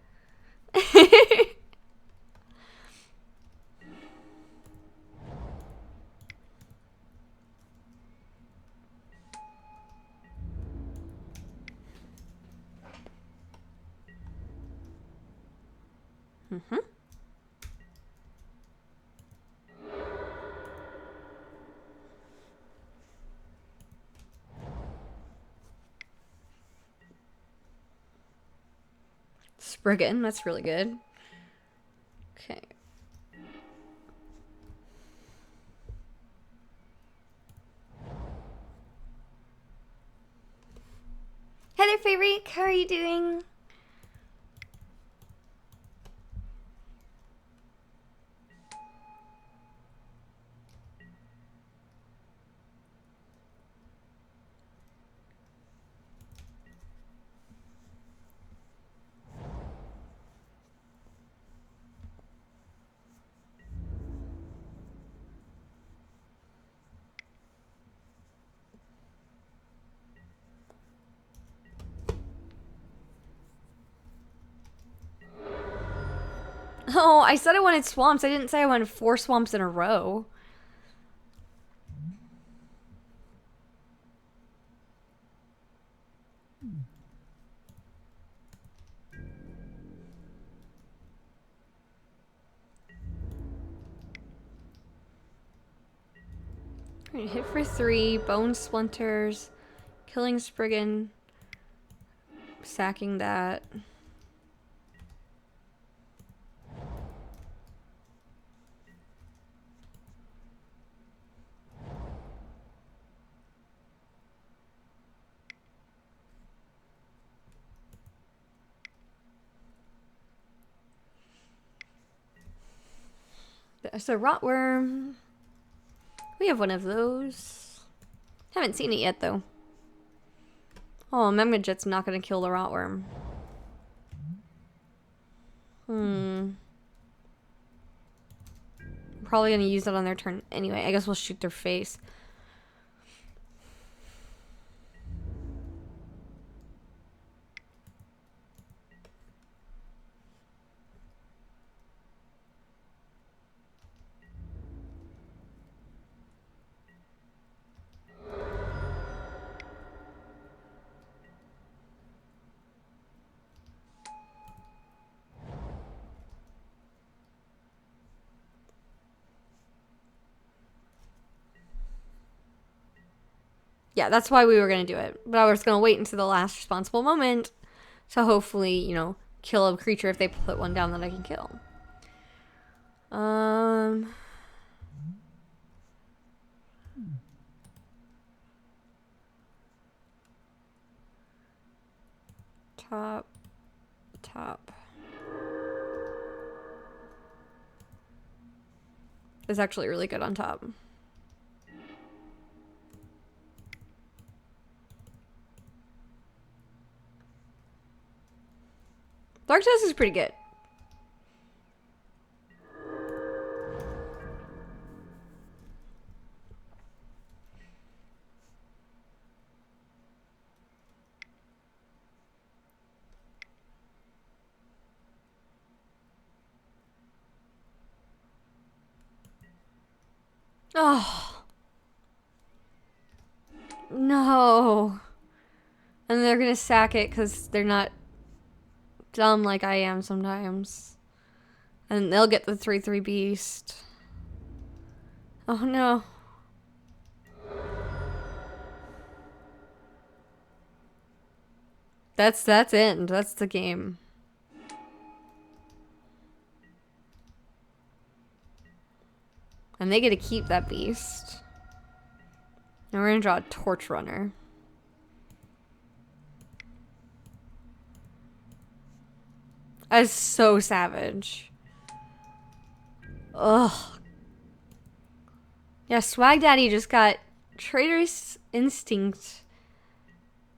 Spriggan. That's really good. Okay. Hey there, Fayreek. How are you doing? Oh, I said I wanted swamps. I didn't say I wanted 4 swamps in a row. Alright, hit for 3. Bone splinters. Killing Spriggan. Sacking that. There's a rotworm. We have one of those. Haven't seen it yet, though. Oh, Memgajet's not gonna kill the rotworm. Probably gonna use that on their turn anyway. I guess we'll shoot their face. Yeah, that's why we were gonna do it. But I was gonna wait until the last responsible moment to hopefully, you know, kill a creature if they put one down that I can kill. Top. It's actually really good on top. Dark Test is pretty good. Oh. No. And they're gonna sack it because they're not dumb like I am sometimes. And they'll get the 3/3 beast. Oh no. That's it. That's the game. And they get to keep that beast. And we're gonna draw a Torch Runner. That's so savage. Ugh. Yeah, Swag Daddy just got Traitorous Instinct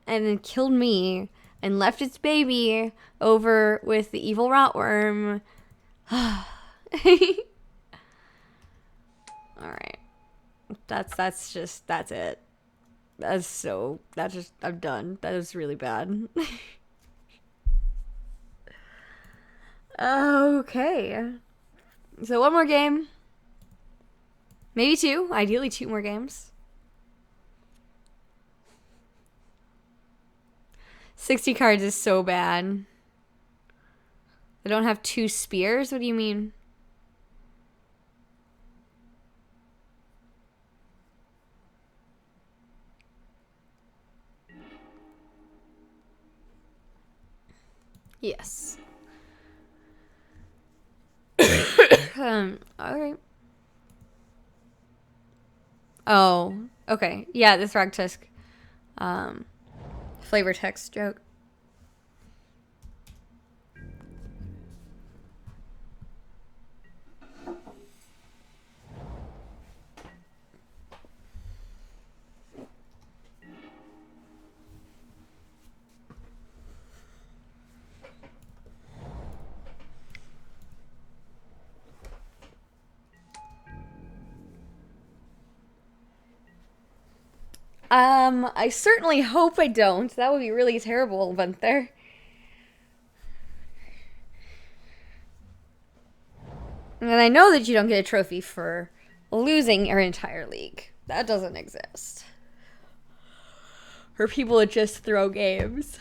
and then killed me and left its baby over with the evil rotworm. Alright. That's it. I'm done. That was really bad. Okay. So one more game. Maybe 2. Ideally 2 more games. 60 cards is so bad. I don't have 2 spears? What do you mean? Yes. Alright. Oh, okay. Yeah, this Ragtusk flavor text joke. I certainly hope I don't. That would be really terrible, wouldn't there? And I know that you don't get a trophy for losing your entire league. That doesn't exist. For people that just throw games.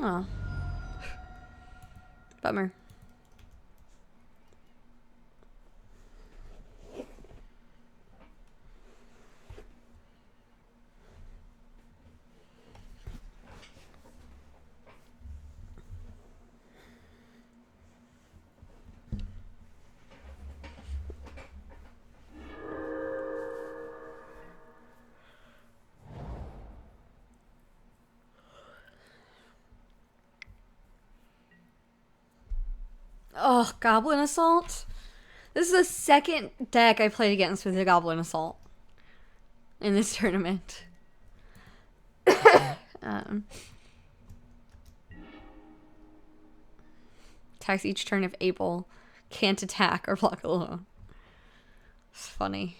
Oh. Bummer. Oh, Goblin Assault? This is the second deck I played against with the Goblin Assault in this tournament. Attacks each turn if able. Can't attack or block alone. It's funny.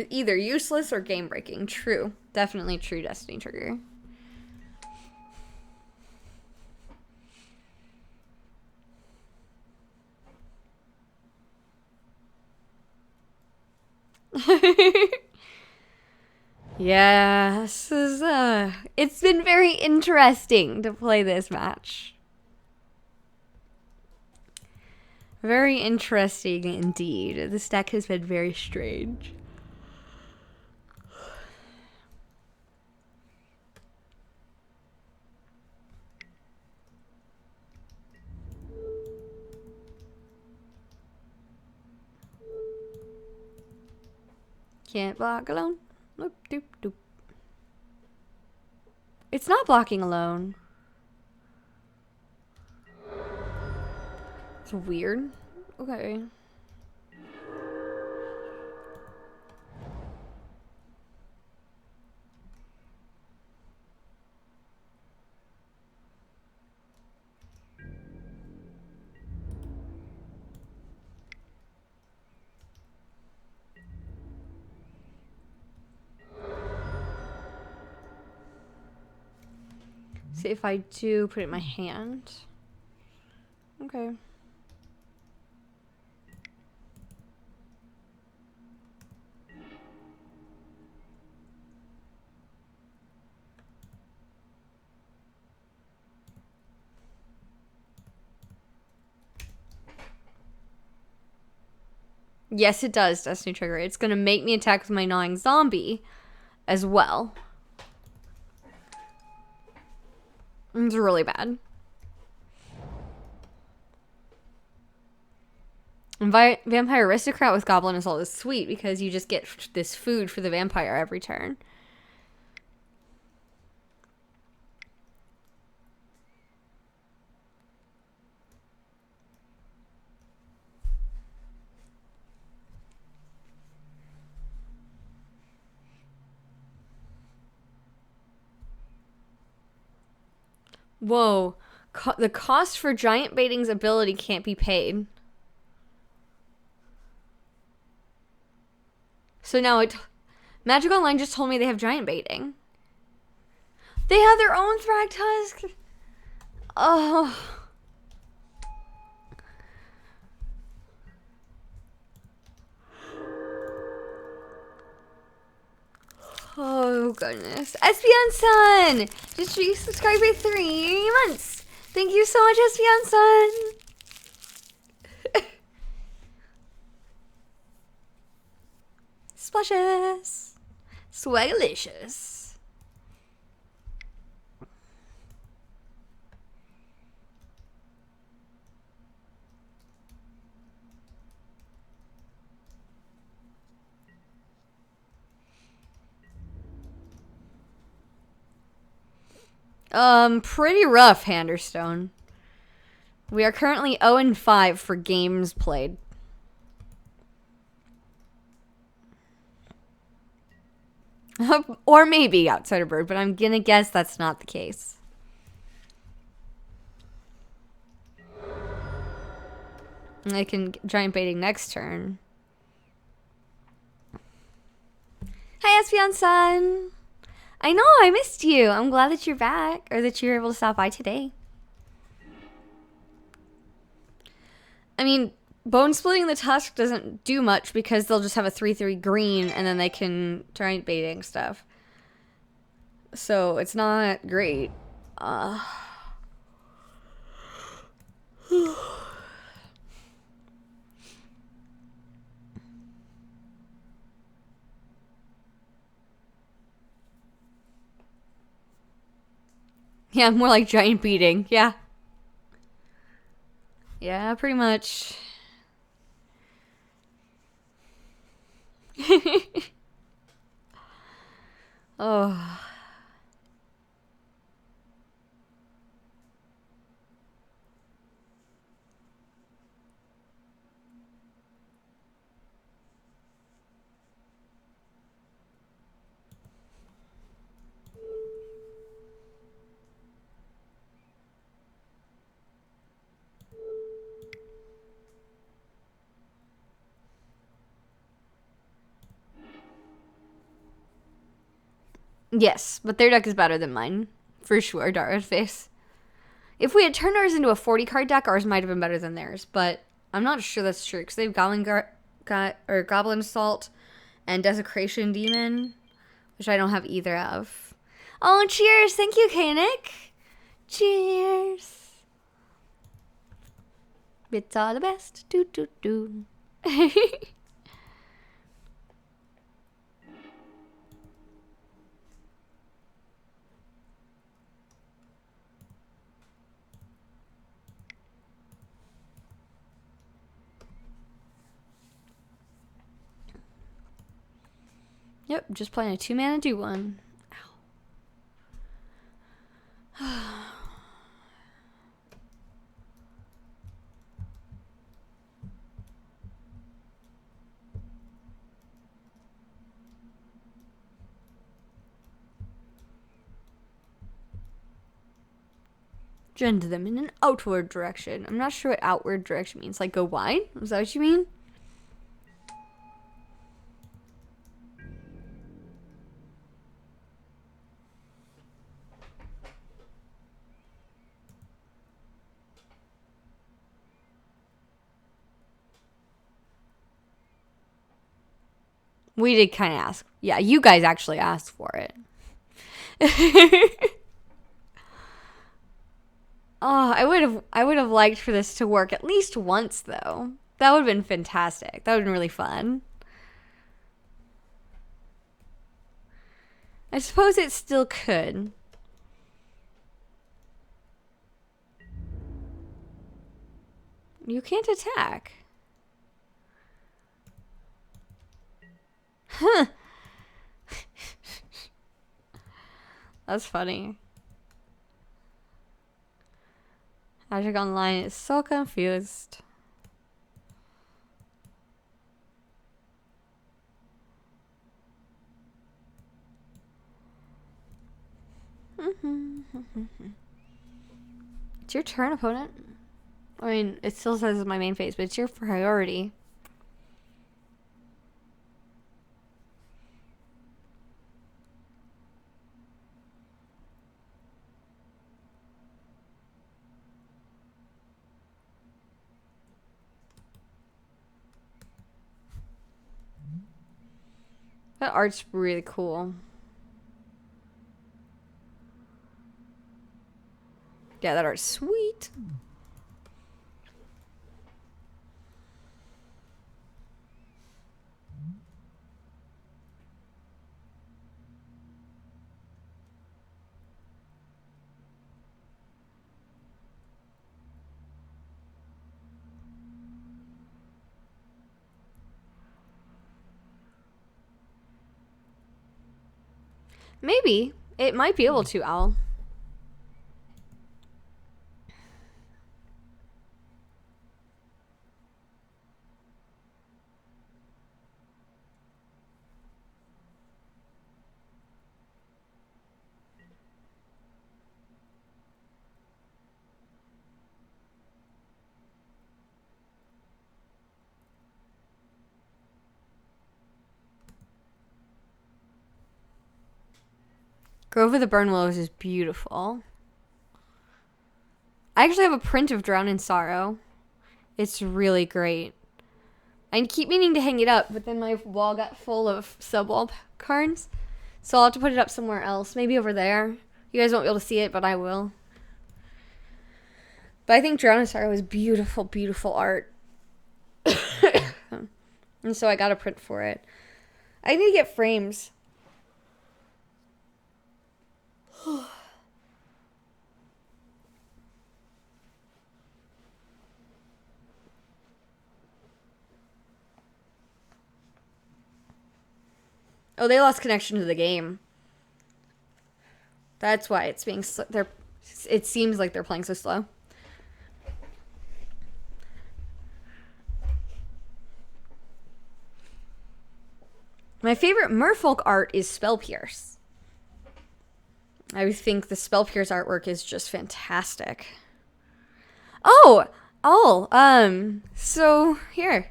Either useless or game breaking. True. Definitely true, Destiny Trigger. Yeah, this is it's been very interesting to play this match. Very interesting indeed. This deck has been very strange. Can't block alone. Loop, doop, doop. It's not blocking alone. It's weird. Okay. See if I do put it in my hand. Okay. Yes, it does, Destiny Trigger. It's going to make me attack with my gnawing zombie as well. It's really bad. Vampire Aristocrat with Goblin Assault is sweet because you just get this food for the vampire every turn. Whoa. The cost for Giant Baiting's ability can't be paid. So now Magic Online just told me they have giant baiting. They have their own Thragtusk. Oh. Oh goodness. Espeon Sun just subscribed for 3 months. Thank you so much, Espeon Sun. Splashes. Swagalicious. Pretty rough, Handerstone. We are currently 0-5 for games played. Or maybe Outsider Bird, but I'm gonna guess that's not the case. I can giant baiting next turn. Hi, Espeon Sun. I know, I missed you. I'm glad that you're back, or that you were able to stop by today. I mean, Bone Splitting the Tusk doesn't do much because they'll just have a 3/3 green and then they can giant baiting stuff. So it's not great. Yeah, more like giant beating. Yeah. Yeah, pretty much. Oh. Yes, but their deck is better than mine. For sure, Dark Face. If we had turned ours into a 40 card deck, ours might have been better than theirs, but I'm not sure that's true because they have Goblin Salt and Desecration Demon, which I don't have either of. Oh, cheers! Thank you, Kanik. Cheers. Bits are the best. Do do do. Yep, just playing a 2-mana do one. Ow. Trend them in an outward direction. I'm not sure what outward direction means. Like go wide? Is that what you mean? We did kind of ask. Yeah, you guys actually asked for it. Oh, I would have liked for this to work at least once though. That would have been fantastic. That would have been really fun. I suppose it still could. You can't attack. Huh. That's funny. Magic Online is so confused. It's your turn, opponent. I mean, it still says my main phase, but it's your priority. That art's really cool. Yeah, that art's sweet. Maybe. It might be able to, Owl. Grove of the Burn Willows is beautiful. I actually have a print of Drown in Sorrow. It's really great. I keep meaning to hang it up, but then my wall got full of sub-wall cards. So I'll have to put it up somewhere else. Maybe over there. You guys won't be able to see it, but I will. But I think Drown in Sorrow is beautiful, beautiful art. And so I got a print for it. I need to get frames. Oh, they lost connection to the game. That's why it's being it seems like they're playing so slow. My favorite Merfolk art is Spell Pierce. I think the Spell Pierce artwork is just fantastic. Oh, so here.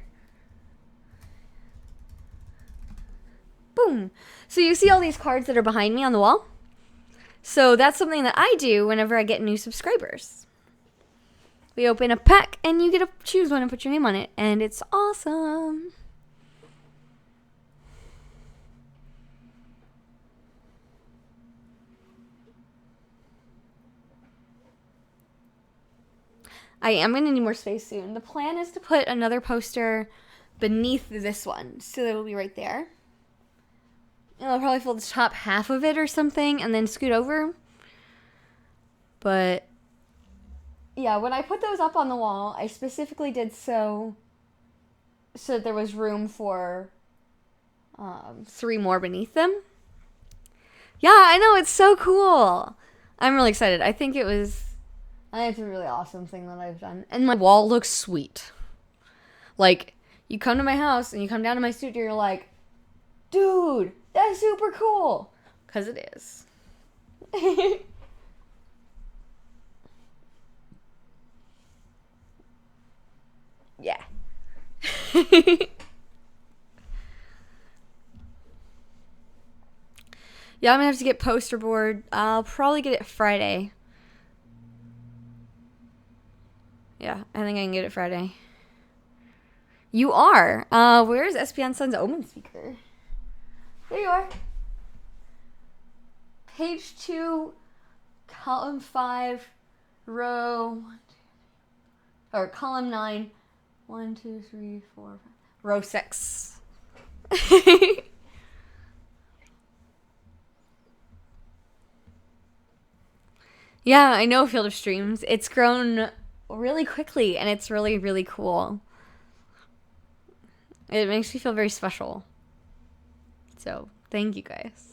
Boom. So you see all these cards that are behind me on the wall? So that's something that I do whenever I get new subscribers. We open a pack and you get to choose one and put your name on it. And it's awesome. I am going to need more space soon. The plan is to put another poster beneath this one. So that it'll be right there. And I'll probably fill the top half of it or something and then scoot over. But yeah, when I put those up on the wall, I specifically did so that there was room for 3 more beneath them. Yeah, I know, it's so cool. I'm really excited. I think it's a really awesome thing that I've done. And my wall looks sweet. Like, you come to my house and you come down to my studio, you're like, dude, that's super cool. Because it is. Yeah. Yeah, I'm gonna have to get poster board. I'll probably get it Friday. Yeah, I think I can get it Friday. You are. Where's Espeon Sun's Omen speaker? There you are. Page 2, column 5, row, or column 9, 1, 2, 3, 4, 5, row 6. Yeah, I know Field of Streams. It's grown really quickly and it's really, really cool. It makes me feel very special. So, thank you guys.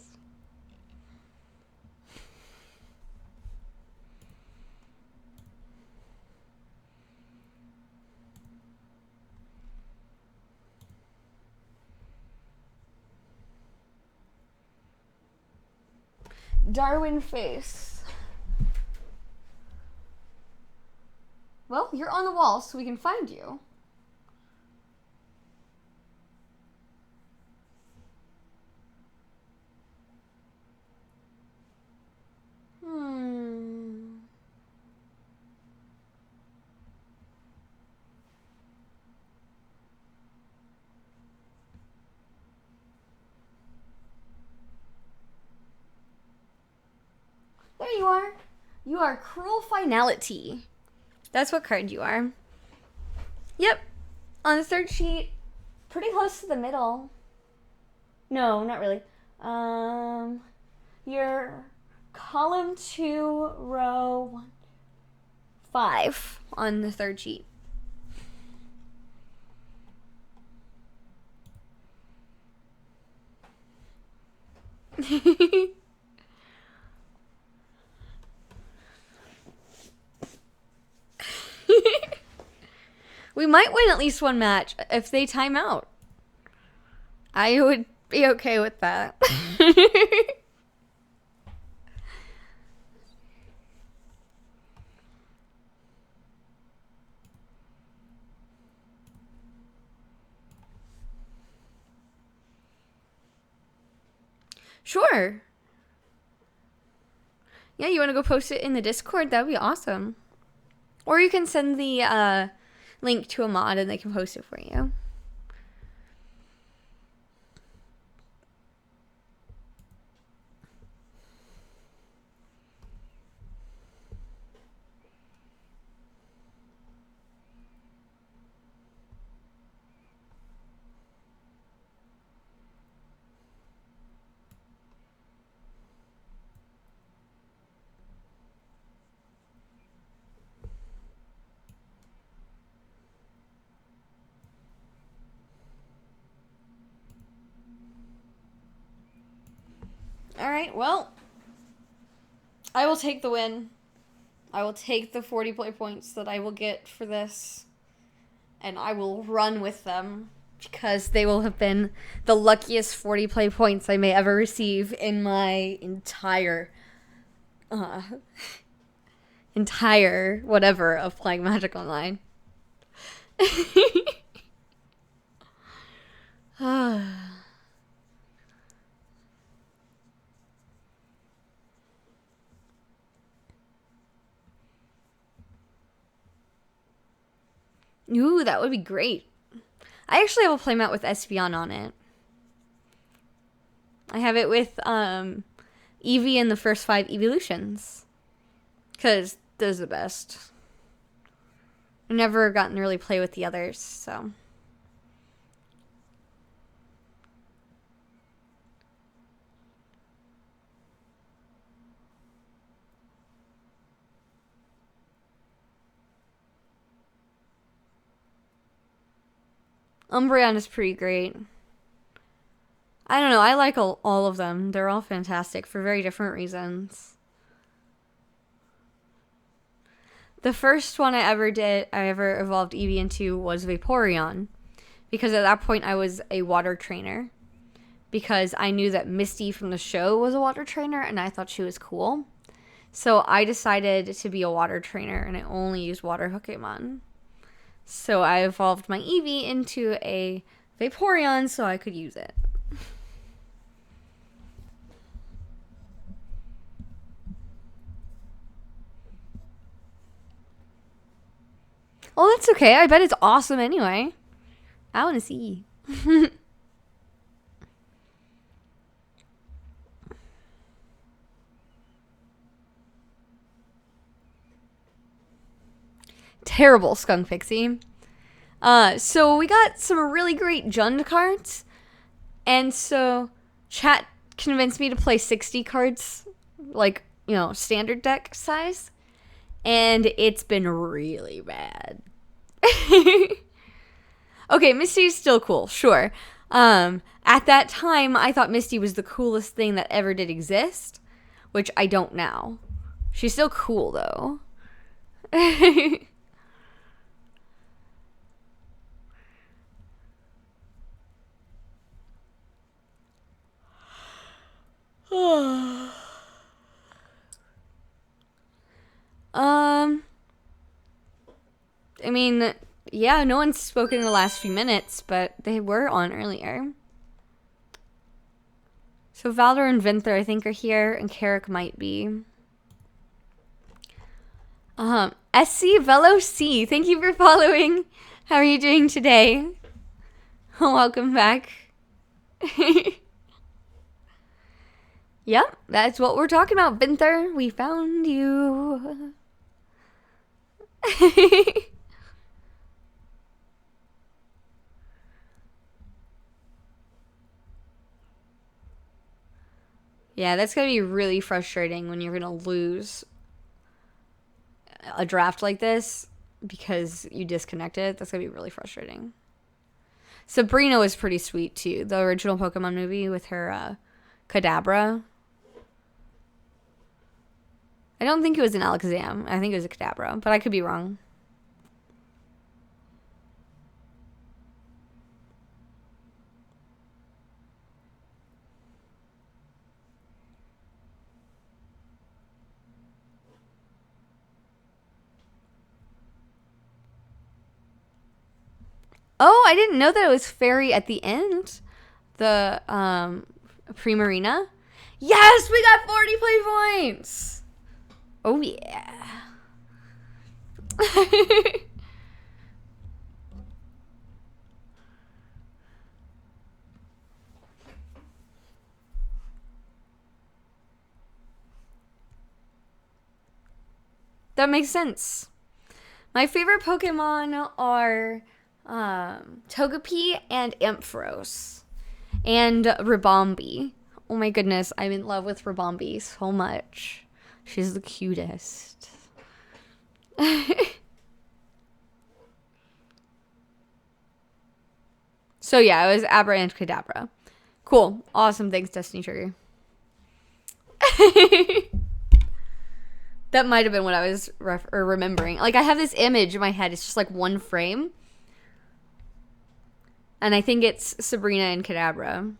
Darwin face. Well, you're on the wall, so we can find you. you are? You are Cruel Finality. That's what card you are. Yep. On the third sheet, pretty close to the middle. No, not really. You're column 2, row 5 on the third sheet. We might win at least one match if they time out. I would be okay with that. Sure. Yeah, you want to go post it in the Discord? That would be awesome. Or you can send the link to a mod and they can post it for you. Alright, well, I will take the win. I will take the 40 play points that I will get for this, and I will run with them, because they will have been the luckiest 40 play points I may ever receive in my entire whatever of playing Magic Online. Ooh, that would be great. I actually have a playmat with Espeon on it. I have it with Eevee in the first 5 evolutions. Because those are the best. I've never gotten to really play with the others, so. Umbreon is pretty great. I don't know, I like all of them. They're all fantastic for very different reasons. The first one I ever evolved Eevee into was Vaporeon. Because at that point I was a water trainer. Because I knew that Misty from the show was a water trainer and I thought she was cool. So I decided to be a water trainer and I only used water Pokemon. So I evolved my Eevee into a Vaporeon so I could use it. Well, that's okay. I bet it's awesome anyway. I want to see. Terrible Skunk Pixie. So we got some really great Jund cards. And so chat convinced me to play 60 cards, like, you know, standard deck size. And it's been really bad. Okay, Misty's still cool, sure. At that time, I thought Misty was the coolest thing that ever did exist, which I don't now. She's still cool, though. I mean, yeah, no one's spoken in the last few minutes, but they were on earlier. So Valor and Vinther, I think, are here, and Carrick might be. SC Velo C, thank you for following. How are you doing today? Welcome back. Yep, that's what we're talking about, Vinther. We found you. Yeah, that's gonna be really frustrating when you're gonna lose a draft like this because you disconnected. That's gonna be really frustrating. Sabrina was pretty sweet too. The original Pokemon movie with her Kadabra. I don't think it was an Alakazam. I think it was a Kadabra, but I could be wrong. Oh, I didn't know that it was fairy at the end. The Primarina. Yes, we got 40 play points. Oh yeah. That makes sense. My favorite Pokemon are Togepi and Ampharos and Ribombee. Oh my goodness, I'm in love with Ribombee so much. She's the cutest. So yeah, it was Abra and Kadabra. Cool. Awesome. Thanks, Destiny Trigger. That might have been what I was remembering. Like, I have this image in my head. It's just like one frame. And I think it's Sabrina and Kadabra.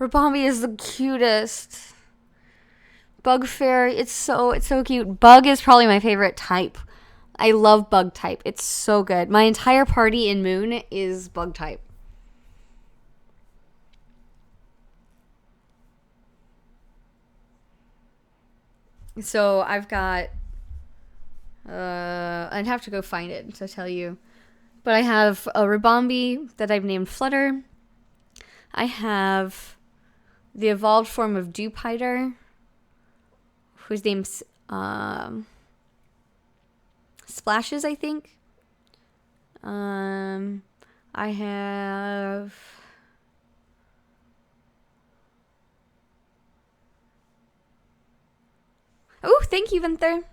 Ribombee is the cutest. Bug Fairy, it's so cute. Bug is probably my favorite type. I love Bug type. It's so good. My entire party in Moon is Bug type. So I've got I'd have to go find it to tell you. But I have a Ribombee that I've named Flutter. I have the evolved form of Dewpider, whose name's Splashes, I think. I have oh, thank you, Vinther.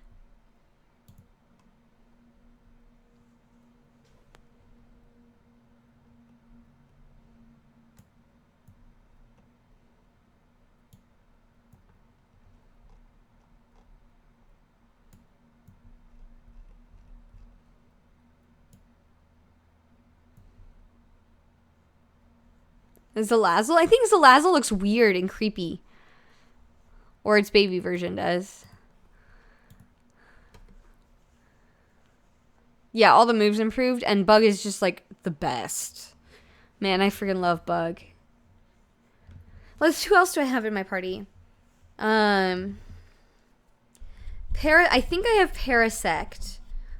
Zalazzle? I think Zalazzle looks weird and creepy. Or its baby version does. Yeah, all the moves improved, and Bug is just, like, the best. Man, I freaking love Bug. Who else do I have in my party? I think I have Parasect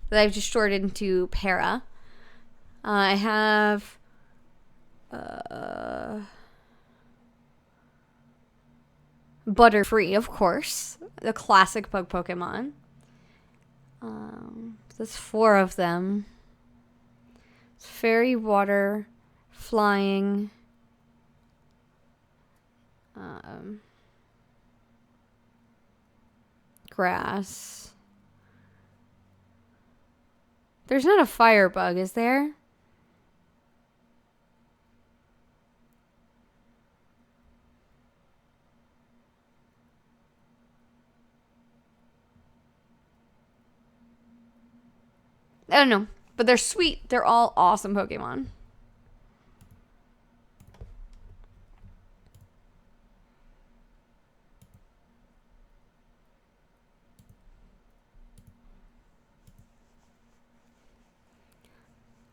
that I've just shortened into Para. I have Butterfree, of course. The classic bug Pokemon. There's 4 of them. It's Fairy, Water, Flying. Grass. There's not a fire bug, is there? I don't know, but they're sweet. They're all awesome Pokemon.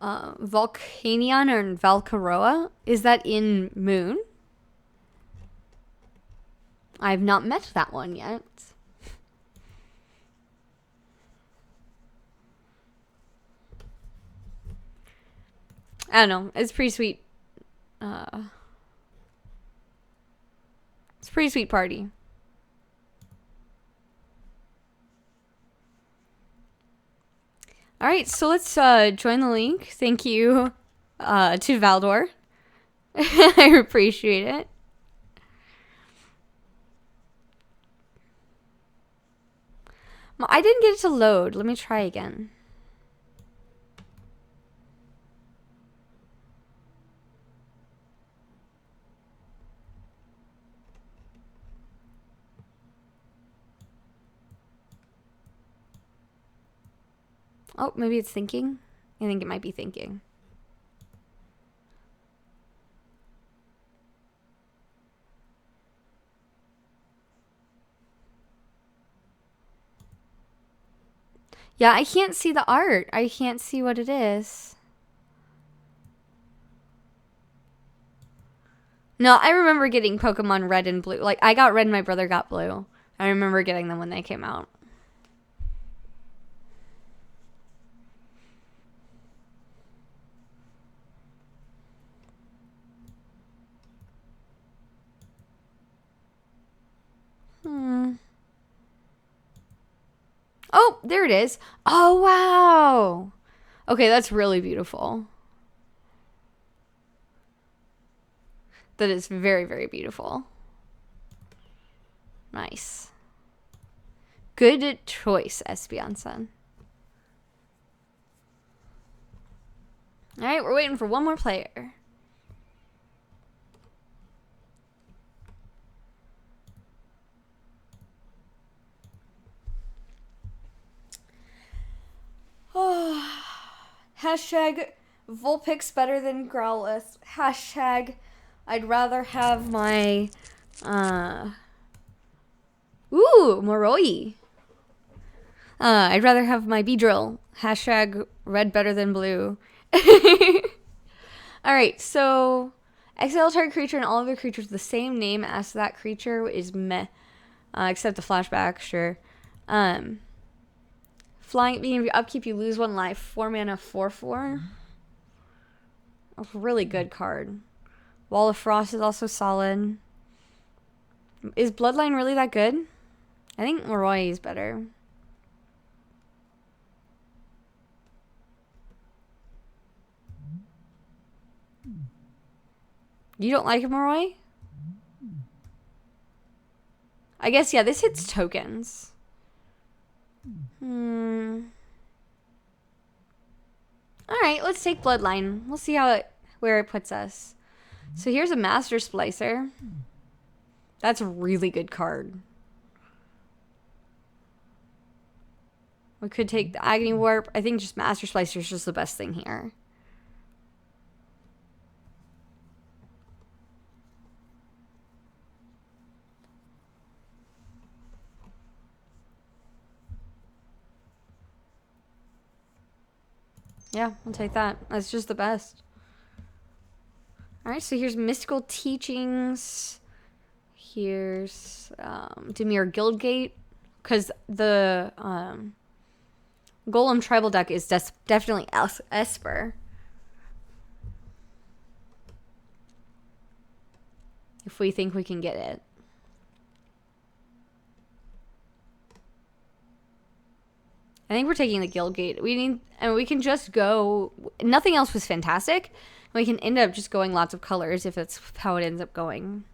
Volcanion or Valkaroa? Is that in Moon? I've not met that one yet. I don't know. It's pretty sweet. It's a pretty sweet party. All right, so let's join the link. Thank you to Valdor. I appreciate it. I didn't get it to load. Let me try again. Oh, maybe it's thinking. I think it might be thinking. Yeah, I can't see the art. I can't see what it is. No, I remember getting Pokemon Red and Blue. Like, I got Red and my brother got Blue. I remember getting them when they came out. Oh, there it is. Oh, wow. Okay, that's really beautiful. That is very, very beautiful. Nice. Good choice, Espeon-san. Alright, we're waiting for one more player. Oh. Hashtag Vulpix better than Growlithe. Hashtag I'd rather have my Moroi. I'd rather have my Beedrill. Hashtag red better than blue. Alright, so exile target creature and all other creatures with the same name as that creature is meh. Except the flashback, sure. Flying being upkeep, you lose 1 life. 4 mana, 4/4. A really good card. Wall of Frost is also solid. Is Bloodline really that good? I think Moroi is better. You don't like Moroi? I guess, yeah, this hits tokens. Alright, let's take Bloodline. We'll see where it puts us. So here's a Master Splicer. That's a really good card. We could take the Agony Warp. I think just Master Splicer is just the best thing here. Yeah, we'll take that. That's just the best. Alright, so here's Mystical Teachings. Here's Dimir Guildgate. Because the Golem tribal deck is definitely Esper. If we think we can get it. I think we're taking the Guildgate. We can just go. Nothing else was fantastic. We can end up just going lots of colors if that's how it ends up going.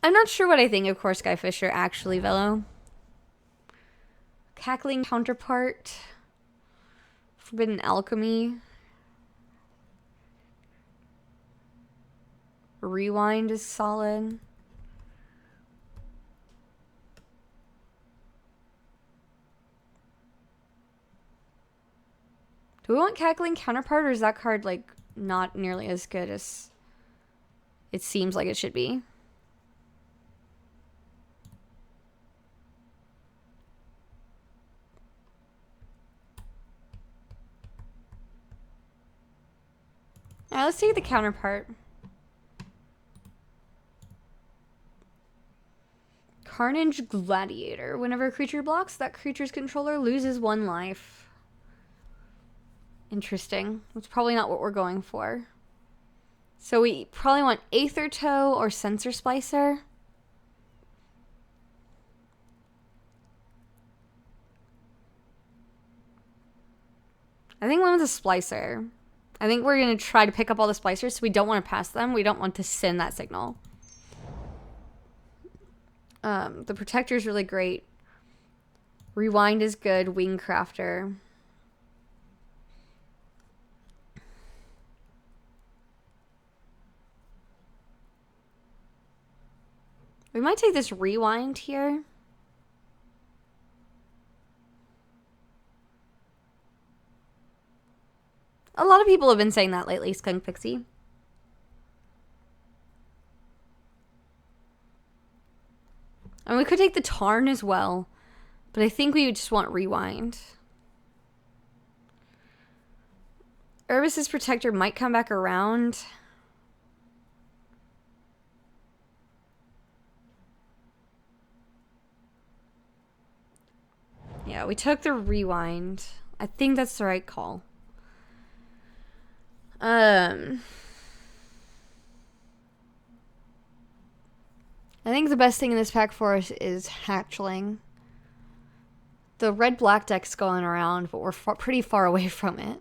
I'm not sure what I think of Core Skyfisher, actually, Velo. Cackling Counterpart. Forbidden Alchemy. Rewind is solid. Do we want Cackling Counterpart, or is that card, like, not nearly as good as it seems like it should be? Alright, let's take the Counterpart. Carnage Gladiator. Whenever a creature blocks, that creature's controller loses 1 life. Interesting. That's probably not what we're going for. So we probably want Aether Toe or Sensor Splicer. I think we went with a Splicer. I think we're going to try to pick up all the Splicers, so we don't want to pass them. We don't want to send that signal. The Protector is really great. Rewind is good. Wingcrafter. We might take this Rewind here. A lot of people have been saying that lately, Skunk Pixie. And we could take the Tarn as well. But I think we would just want Rewind. Urbis's Protector might come back around. Yeah, we took the Rewind. I think that's the right call. I think the best thing in this pack for us is Hatchling. The red-black deck's going around, but we're pretty far away from it.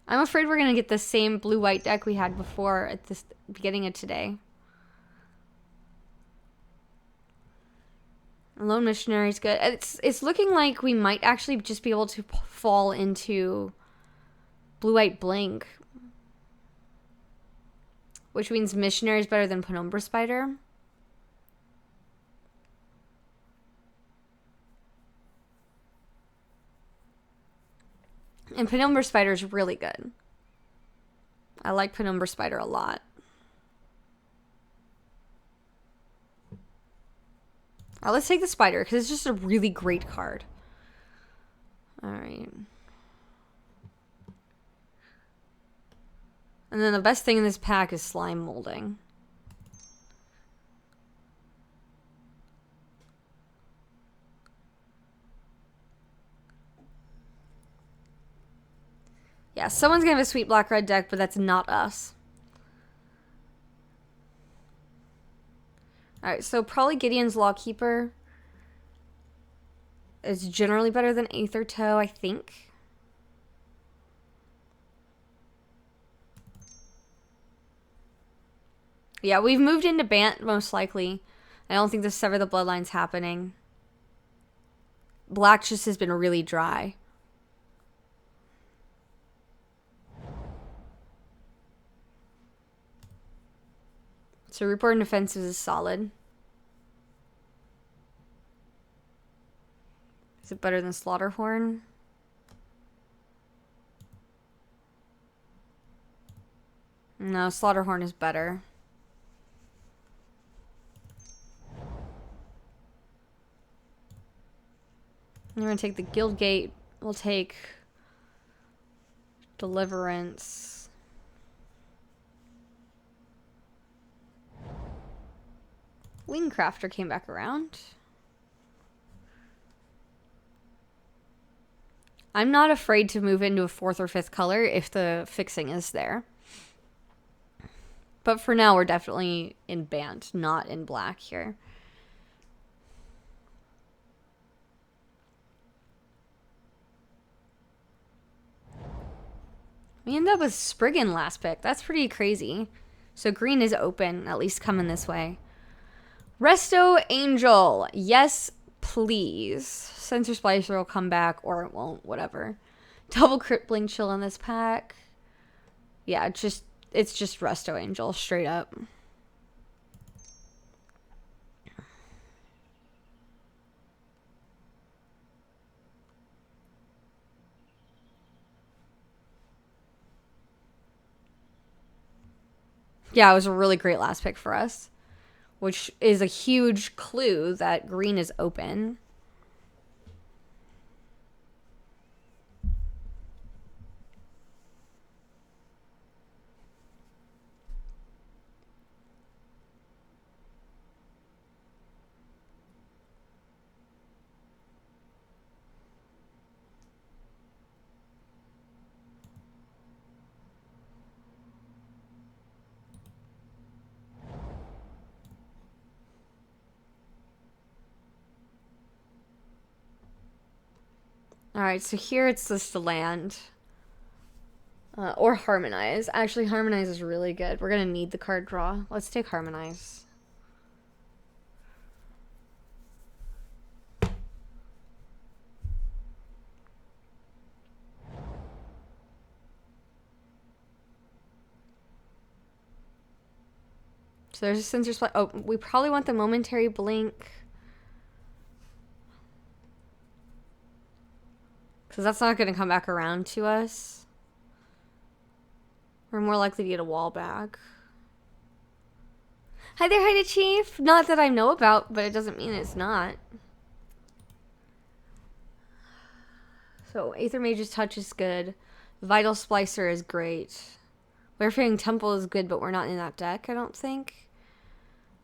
I'm afraid we're going to get the same blue-white deck we had before at the beginning of today. Lone Missionary is good. It's looking like we might actually just be able to fall into blue-white blink. Which means Missionary is better than Penumbra Spider. And Penumbra Spider is really good. I like Penumbra Spider a lot. Alright, let's take the Spider, because it's just a really great card. Alright. And then the best thing in this pack is Slime Molding. Yeah, someone's gonna have a sweet black-red deck, but that's not us. Alright, so probably Gideon's Lawkeeper is generally better than Aether Toe, I think. Yeah, we've moved into Bant, most likely. I don't think the Sever the Bloodline's happening. Black just has been really dry. So Reborn Defenses is solid. Is it better than Slaughterhorn? No, Slaughterhorn is better. I'm going to take the Guildgate. We'll take Deliverance. Wingcrafter came back around. I'm not afraid to move into a 4th or 5th color if the fixing is there. But for now, we're definitely in Bant, not in black here. We end up with Spriggan last pick. That's pretty crazy. So green is open, at least coming this way. Resto Angel. Yes, please. Sensor Splicer will come back, or it won't, whatever. Double Crippling Chill in this pack. Yeah, it's just Resto Angel, straight up. Yeah, it was a really great last pick for us, which is a huge clue that green is open. Alright, so here it's just the land. Or Harmonize. Actually, Harmonize is really good. We're gonna need the card draw. Let's take Harmonize. So there's a sensor spot. Oh, we probably want the Momentary Blink. Because that's not going to come back around to us. We're more likely to get a wall back. Hi there, Haida Chief. Not that I know about, but it doesn't mean it's not. So Aether Mage's Touch is good. Vital Splicer is great. Wearfaring Temple is good, but we're not in that deck, I don't think.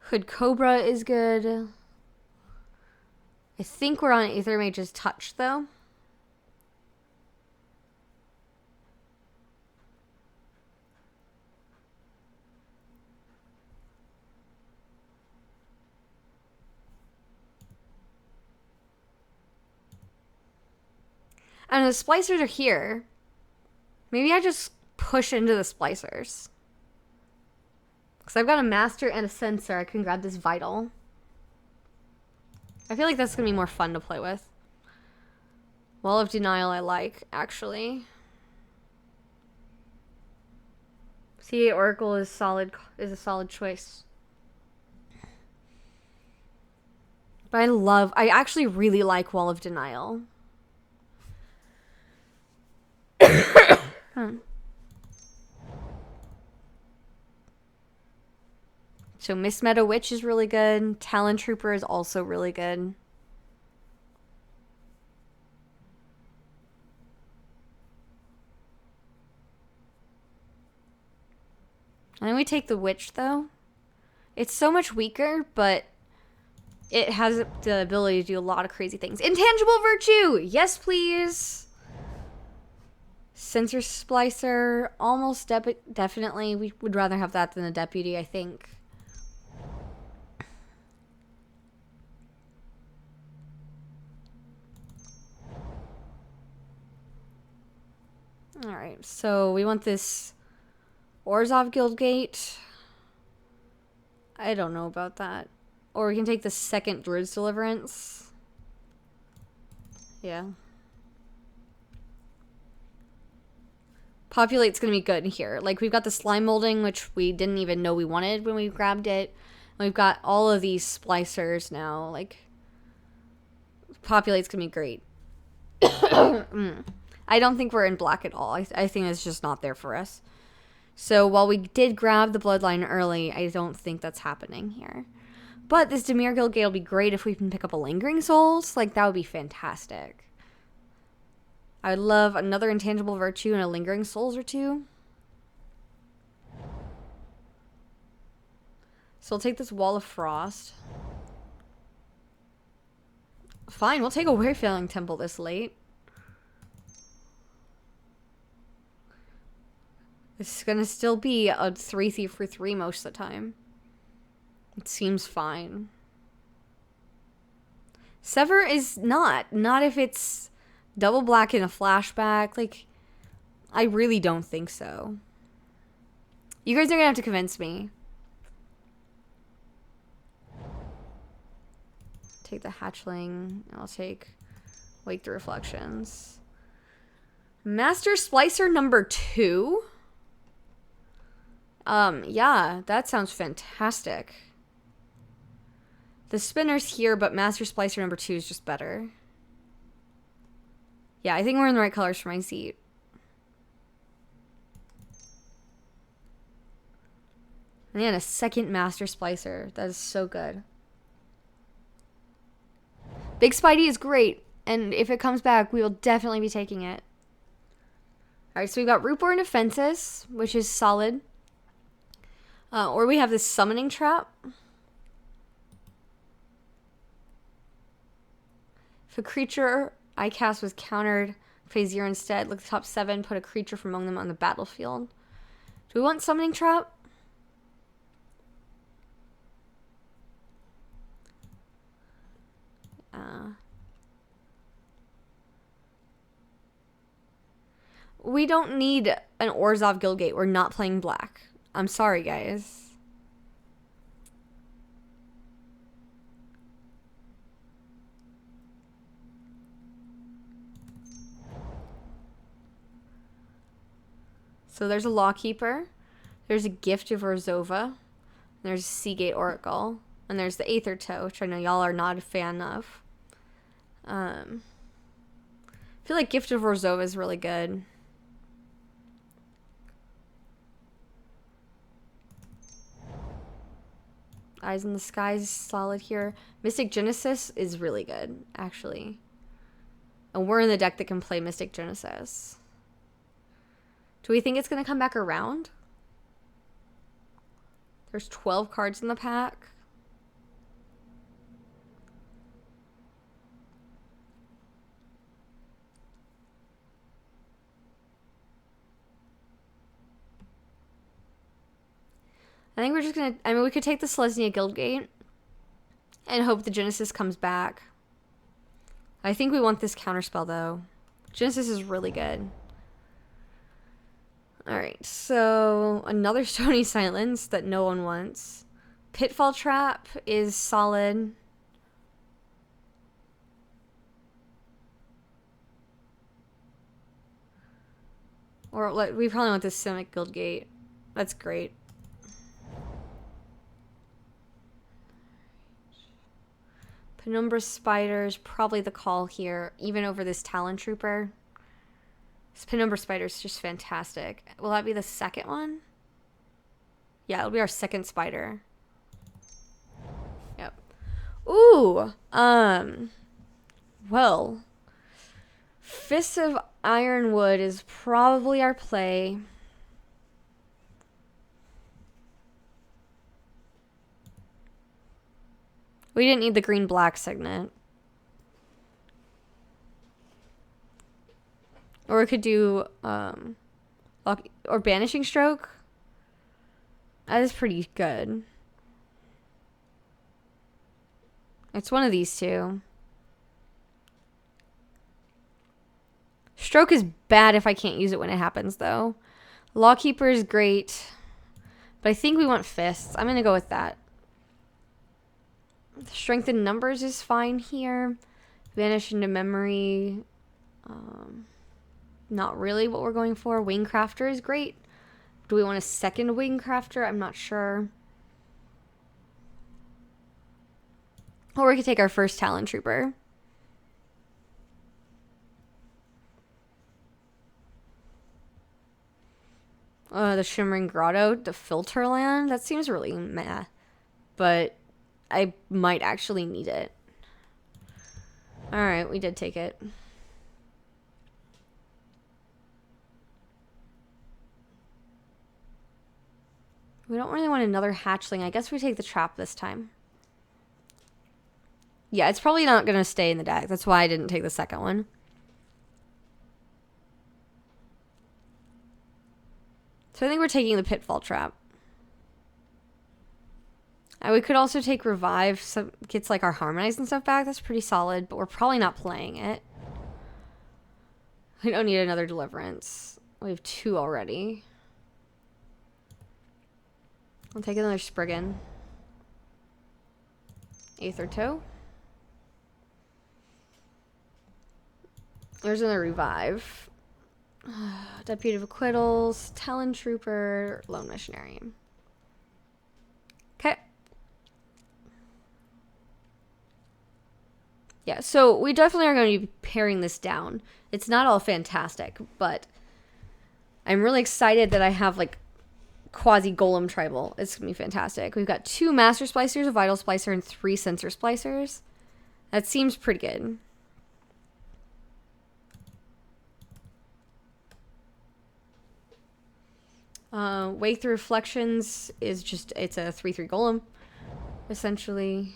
Hood Cobra is good. I think we're on Aether Mage's Touch, though. And the Splicers are here. Maybe I just push into the Splicers. Because I've got a Master and a Sensor. I can grab this Vital. I feel like that's going to be more fun to play with. Wall of Denial I like, actually. C8 Oracle is a solid choice. But I actually really like Wall of Denial. So Miss Meadow Witch is really good. Talon Trooper is also really good. And then we take the Witch, though. It's so much weaker, but it has the ability to do a lot of crazy things. Intangible Virtue! Yes, please! Sensor Splicer, almost definitely. We would rather have that than the Deputy, I think. Alright, so we want this Orzhov Guildgate. I don't know about that. Or we can take the second Druid's Deliverance. Yeah. Populate's gonna be good here. Like, we've got the Slime Molding, which we didn't even know we wanted when we grabbed it. And we've got all of these Splicers now. Like, Populate's gonna be great. I don't think we're in black at all. I think it's just not there for us. So while we did grab the Bloodline early, I don't think that's happening here. But this Dimir Guildgate will be great if we can pick up a Lingering Souls. Like, that would be fantastic. I would love another Intangible Virtue and a Lingering Souls or two. So we'll take this Wall of Frost. Fine, we'll take a Wayfaring Temple this late. It's gonna still be a 3 Thief for 3 most of the time. It seems fine. Sever is not. Not if it's double black in a flashback. Like, I really don't think so. You guys are gonna have to convince me. Take the Hatchling. I'll take Wake the Reflections. Master Splicer number 2? Yeah, that sounds fantastic. The Spinner's here, but Master Splicer number 2 is just better. Yeah, I think we're in the right colors for my seat. Man, a second Master Splicer. That is so good. Big Spidey is great, and if it comes back, we will definitely be taking it. Alright, so we've got Rootborn Defenses, which is solid. Or we have this Summoning Trap. If a creature I cast was countered, play 0 instead. Look at the top 7, put a creature from among them on the battlefield. Do we want Summoning Trap? We don't need an Orzhov Guildgate. We're not playing black. I'm sorry, guys. So there's a Lawkeeper. There's a Gift of Orzhova. There's a Seagate Oracle. And there's the Aether Toe, which I know y'all are not a fan of. I feel like Gift of Orzhova is really good. Eyes in the Sky is solid here. Mystic Genesis is really good, actually. And we're in the deck that can play Mystic Genesis. Do we think it's going to come back around? There's 12 cards in the pack. I think we're just going to... I mean, we could take the Selesnya Guildgate and hope the Genesis comes back. I think we want this counterspell, though. Genesis is really good. Alright, so another Stony Silence that no one wants. Pitfall Trap is solid. Or like, we probably want this Simic Guildgate. That's great. Penumbra Spider is probably the call here, even over this Talon Trooper. This Penumbra Spider is just fantastic. Will that be the second one? Yeah, it'll be our second spider. Yep. Ooh. Well. Fists of Ironwood is probably our play. We didn't need the green-black signet. Or we could do, or Banishing Stroke. That is pretty good. It's one of these two. Stroke is bad if I can't use it when it happens, though. Lawkeeper is great. But I think we want Fists. I'm going to go with that. Strength in Numbers is fine here. Vanish into Memory. Not really what we're going for. Wingcrafter is great. Do we want a second Wingcrafter? I'm not sure. Or we could take our first Talon Trooper. The Shimmering Grotto, the Filter Land. That seems really meh. But I might actually need it. Alright, we did take it. We don't really want another hatchling. I guess we take the trap this time. Yeah, it's probably not going to stay in the deck. That's why I didn't take the second one. So I think we're taking the Pitfall Trap. We could also take Revive. So gets like our Harmonize and stuff back. That's pretty solid, but we're probably not playing it. We don't need another Deliverance. We have 2 already. I'll take another Spriggan. Aether Toe. There's another Revive. Deputy of Acquittals, Talon Trooper, Lone Missionary. Okay. Yeah, so we definitely are going to be paring this down. It's not all fantastic, but I'm really excited that I have like quasi-golem tribal. It's going to be fantastic. We've got 2 Master Splicers, a Vital Splicer, and 3 Sensor Splicers. That seems pretty good. Wake the Reflections is just, it's a 3/3 golem, essentially.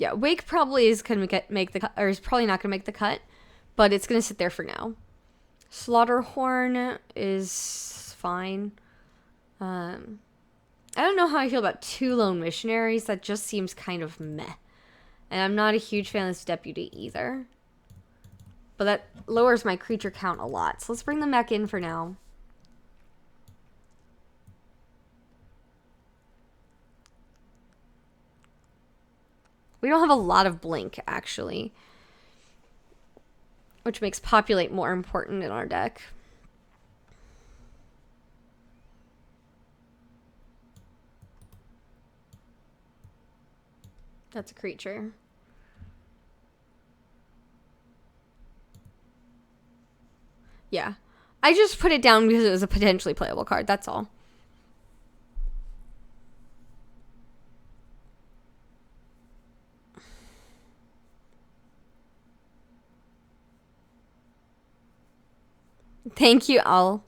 Yeah, Wake probably is gonna make the cut, or is probably not gonna make the cut, but it's gonna sit there for now. Slaughterhorn is fine. I don't know how I feel about 2 lone missionaries. That just seems kind of meh. And I'm not a huge fan of this deputy either. But that lowers my creature count a lot. So let's bring them back in for now. We don't have a lot of blink, actually. Which makes populate more important in our deck. That's a creature. Yeah. I just put it down because it was a potentially playable card, that's all. Thank you, all.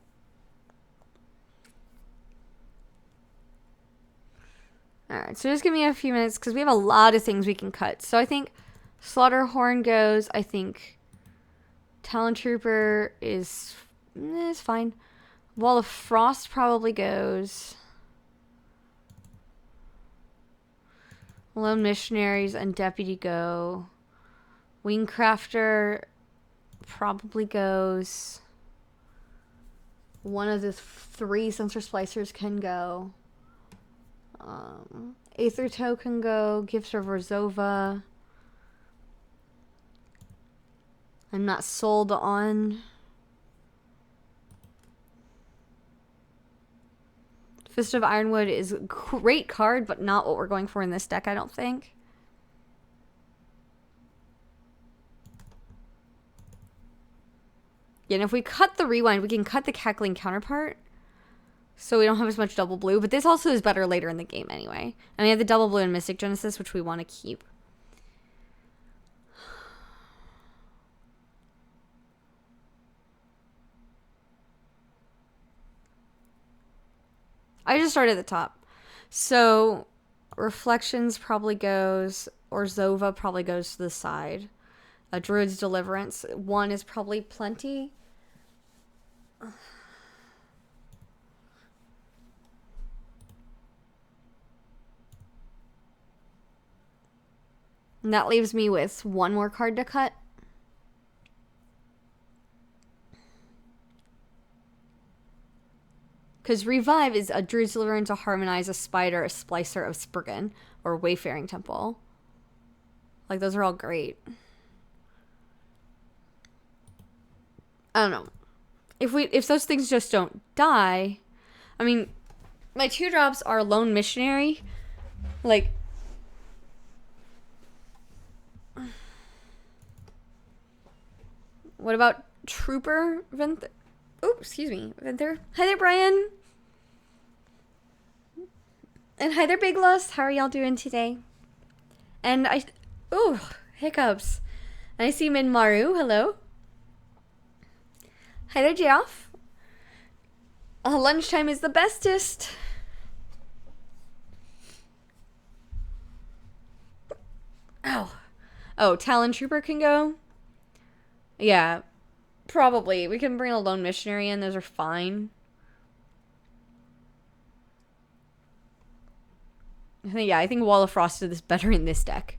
Alright, so just give me a few minutes because we have a lot of things we can cut. So I think Slaughterhorn goes. I think Talon Trooper is fine. Wall of Frost probably goes. Lone Missionaries and Deputy go. Wingcrafter probably goes. One of the 3 Sensor Splicers can go. Aether Toe can go. Gifts of Orzhova. I'm not sold on. Fist of Ironwood is a great card, but not what we're going for in this deck, I don't think. Yeah, and if we cut the Rewind, we can cut the Cackling Counterpart. So we don't have as much double blue. But this also is better later in the game anyway. And we have the double blue and Mystic Genesis, which we want to keep. I just started at the top. So Reflections probably goes. Orzhova probably goes to the side. Druid's Deliverance. 1 is probably plenty. And that leaves me with 1 more card to cut. Because Revive is a Druid's Deliverance, a Harmonize, a Spider, a Splicer of Spriggan, or Wayfaring Temple. Like, those are all great. I don't know. If those things just don't die, I mean, my 2-drops are Lone Missionary. Like, what about Trooper Venthyr? Oh, excuse me, Venthyr. Hi there, Brian. And hi there, Big Loss. How are y'all doing today? And hiccups. And I see Minmaru. Hello. Hi there, Geoff. Lunchtime is the bestest. Ow. Oh, Talon Trooper can go? Yeah, probably. We can bring a Lone Missionary in. Those are fine. I think Wall of Frost is better in this deck.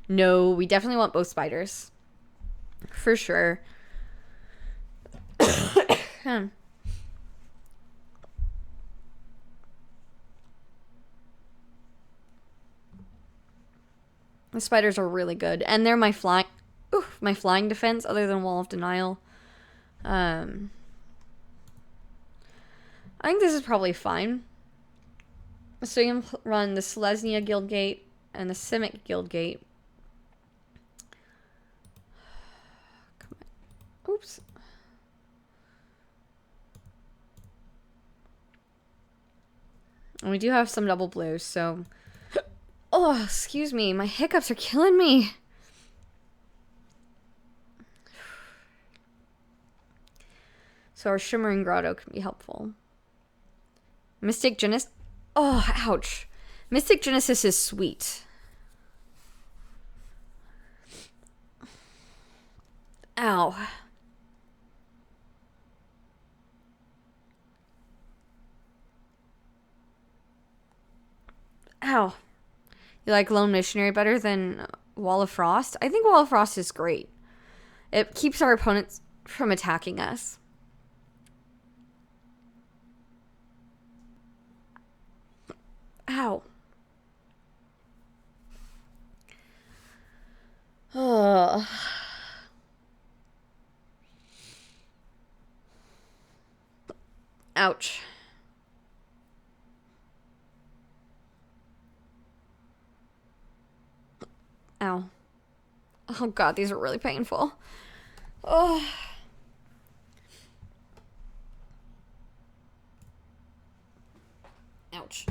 No, we definitely want both spiders. For sure. The spiders are really good. And they're my flying defense other than Wall of Denial. I think this is probably fine. So you can run the Selesnya Guildgate and the Simic Guildgate. Come on. Oops. And we do have some double blues, so... Oh, excuse me. My hiccups are killing me. So our Shimmering Grotto can be helpful. Mystic Genesis... Oh, ouch. Mystic Genesis is sweet. Ow. Ow. You like Lone Missionary better than Wall of Frost? I think Wall of Frost is great. It keeps our opponents from attacking us. Ow. Ugh. Ouch. Ow. Oh god, these are really painful. Oh. Ouch.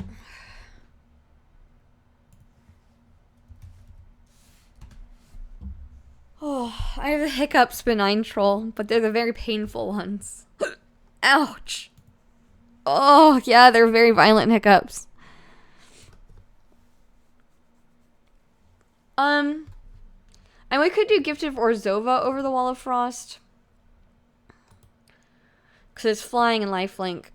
Oh, I have the hiccups, benign troll, but they're the very painful ones. Ouch. Oh, yeah, they're very violent hiccups. And we could do Gift of Orzhova over the Wall of Frost. Because it's flying and lifelink.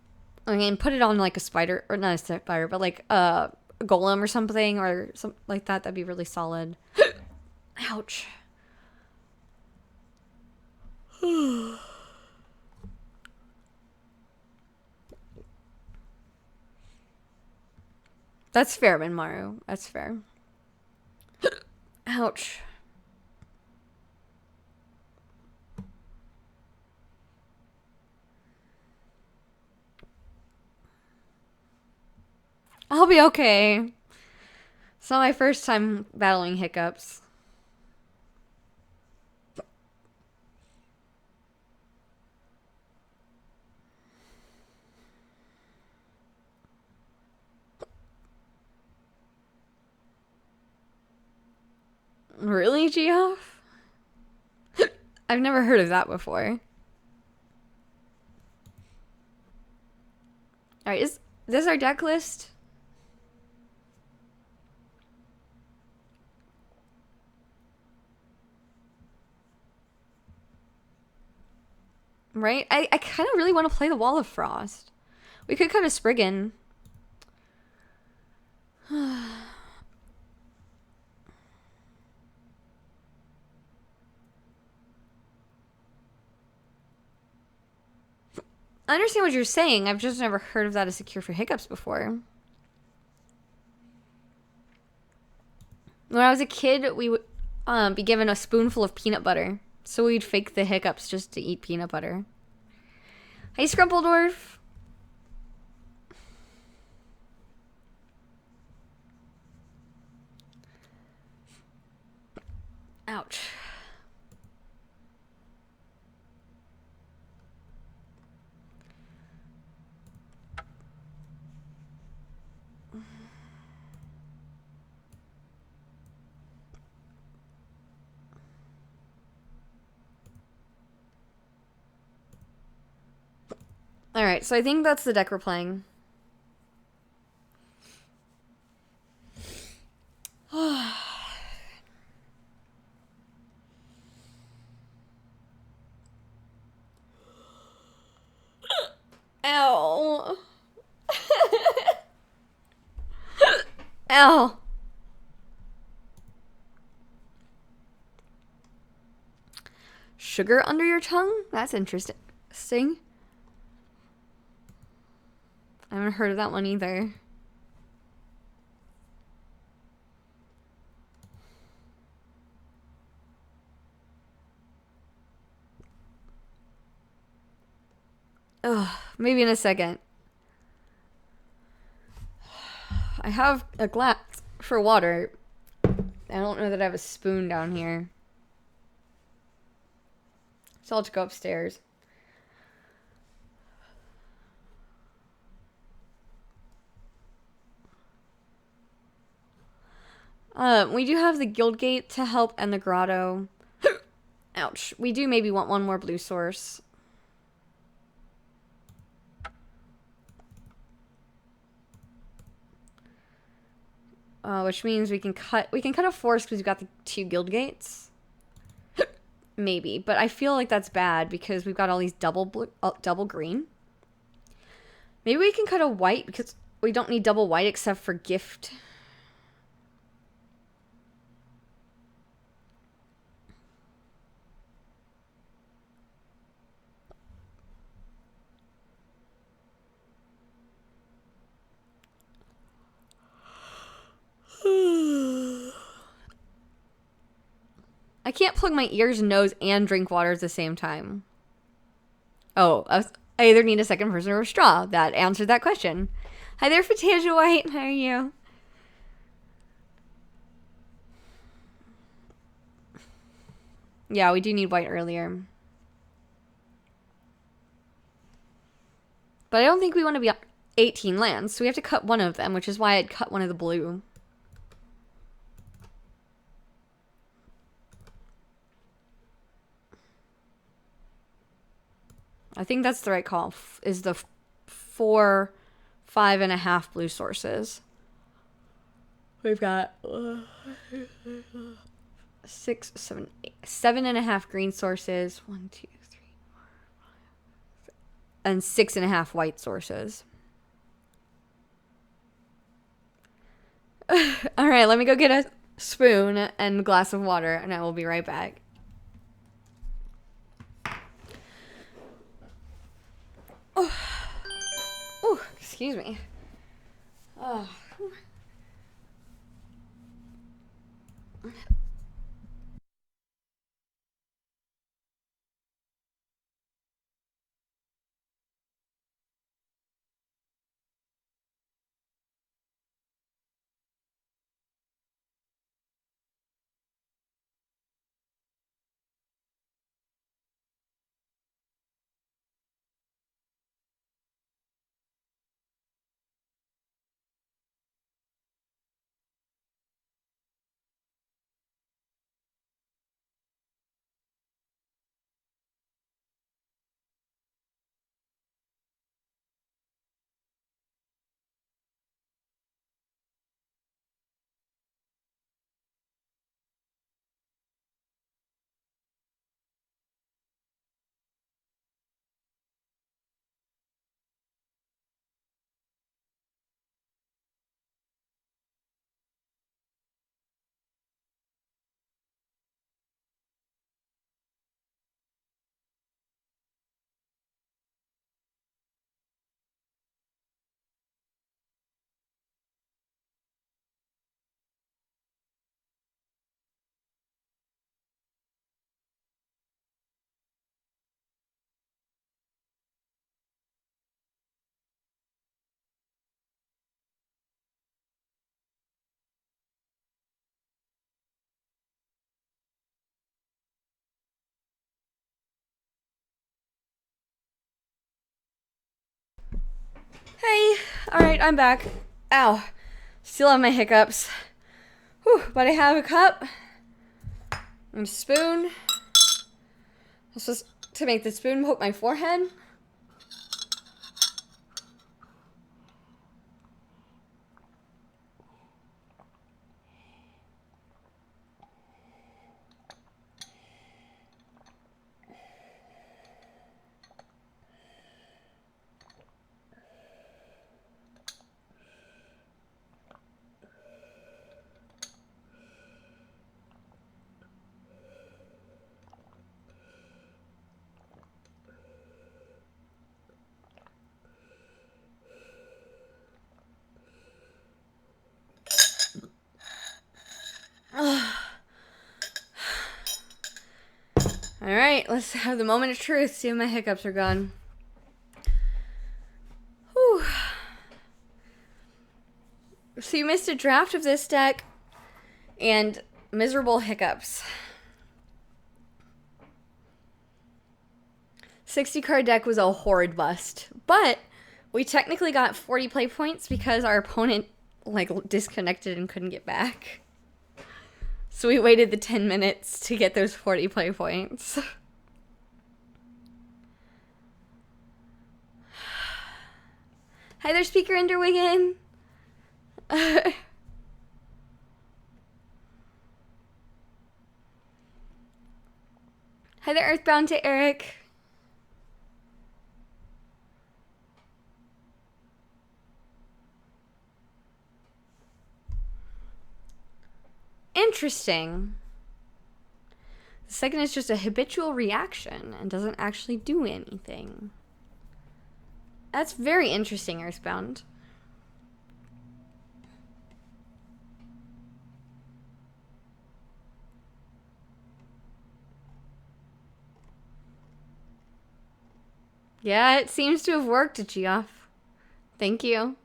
I mean, put it on like a spider, or not a spider, but like a golem or something, or something like that. That'd be really solid. Ouch. That's fair, Minmaru. That's fair. Ouch. I'll be okay. It's not my first time battling hiccups. Really, Geoff? I've never heard of that before. Alright, is this our deck list? Right? I kind of really want to play the Wall of Frost. We could cut a Spriggan. I understand what you're saying. I've just never heard of that as a cure for hiccups before. When I was a kid, we would be given a spoonful of peanut butter. So we'd fake the hiccups just to eat peanut butter. Hey, Scrumpledorf. Ouch. Alright, so I think that's the deck we're playing. Ow. Ow. Sugar under your tongue? That's interesting. I haven't heard of that one either. Ugh, maybe in a second. I have a glass for water. I don't know that I have a spoon down here. So I'll just go upstairs. We do have the Guildgate to help and the Grotto. Ouch. We do maybe want one more blue source. Which means we can cut a forest because we've got the 2 Guildgates. maybe, but I feel like that's bad because we've got all these double green. Maybe we can cut a white because we don't need double white except for gift. I can't plug my ears, nose, and drink water at the same time. Oh, I either need a second person or a straw. That answered that question. Hi there, Fantasia White. How are you? Yeah, we do need white earlier. But I don't think we want to be 18 lands, so we have to cut one of them, which is why I'd cut one of the blue. I think that's the right call, is the 4, 5.5 blue sources. We've got 6, 7, 8, 7.5 green sources. 1, 2, 3, 4, 5, and 6.5 white sources. All right, let me go get a spoon and a glass of water, and I will be right back. Oh, excuse me. Oh. Hey, alright, I'm back. Ow. Still have my hiccups. Whew, but I have a cup and a spoon. This was to make the spoon poke my forehead. Alright, let's have the moment of truth. See if my hiccups are gone. Whew. So you missed a draft of this deck and miserable hiccups. 60 card deck was a horrid bust, but we technically got 40 play points because our opponent disconnected and couldn't get back. So we waited the 10 minutes to get those 40 play points. Hi there, Speaker Enderwigan. Hi there, Earthbound to Eric. Interesting. The second is just a habitual reaction and doesn't actually do anything. That's very interesting, Earthbound. Yeah, it seems to have worked, Geoff. Thank you.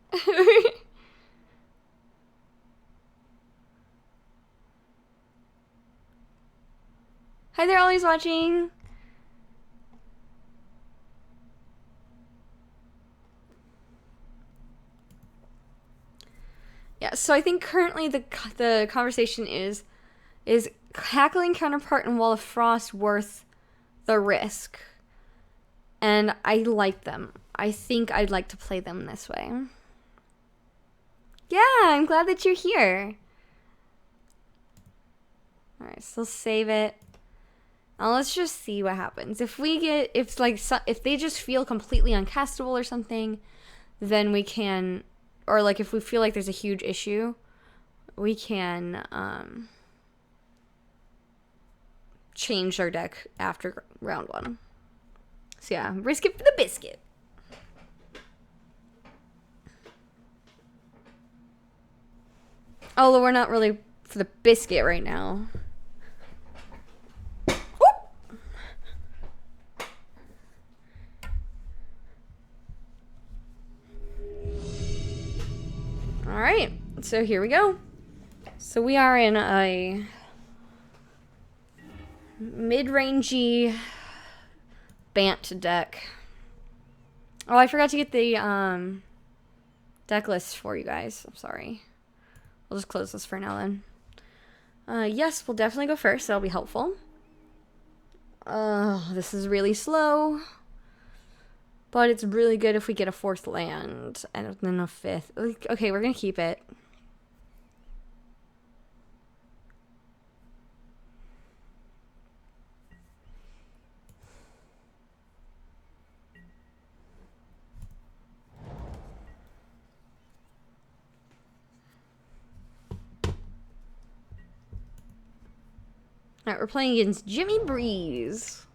Hi there, always watching. Yeah, so I think currently the conversation is Cackling Counterpart and Wall of Frost worth the risk? And I like them. I think I'd like to play them this way. Yeah, I'm glad that you're here. Alright, so save it. Now let's just see what happens. If they just feel completely uncastable or something, then we can, or like if we feel like there's a huge issue, we can change our deck after round 1. So yeah, risk it for the biscuit. Although we're not really for the biscuit right now. Alright, so here we go. So we are in a mid-rangey Bant deck. Oh, I forgot to get the deck list for you guys. I'm sorry. We'll just close this for now then. Yes, we'll definitely go first. That'll be helpful. This is really slow. But it's really good if we get a 4th land and then a 5th. Okay, we're gonna keep it. Alright, we're playing against Jimmy Breeze.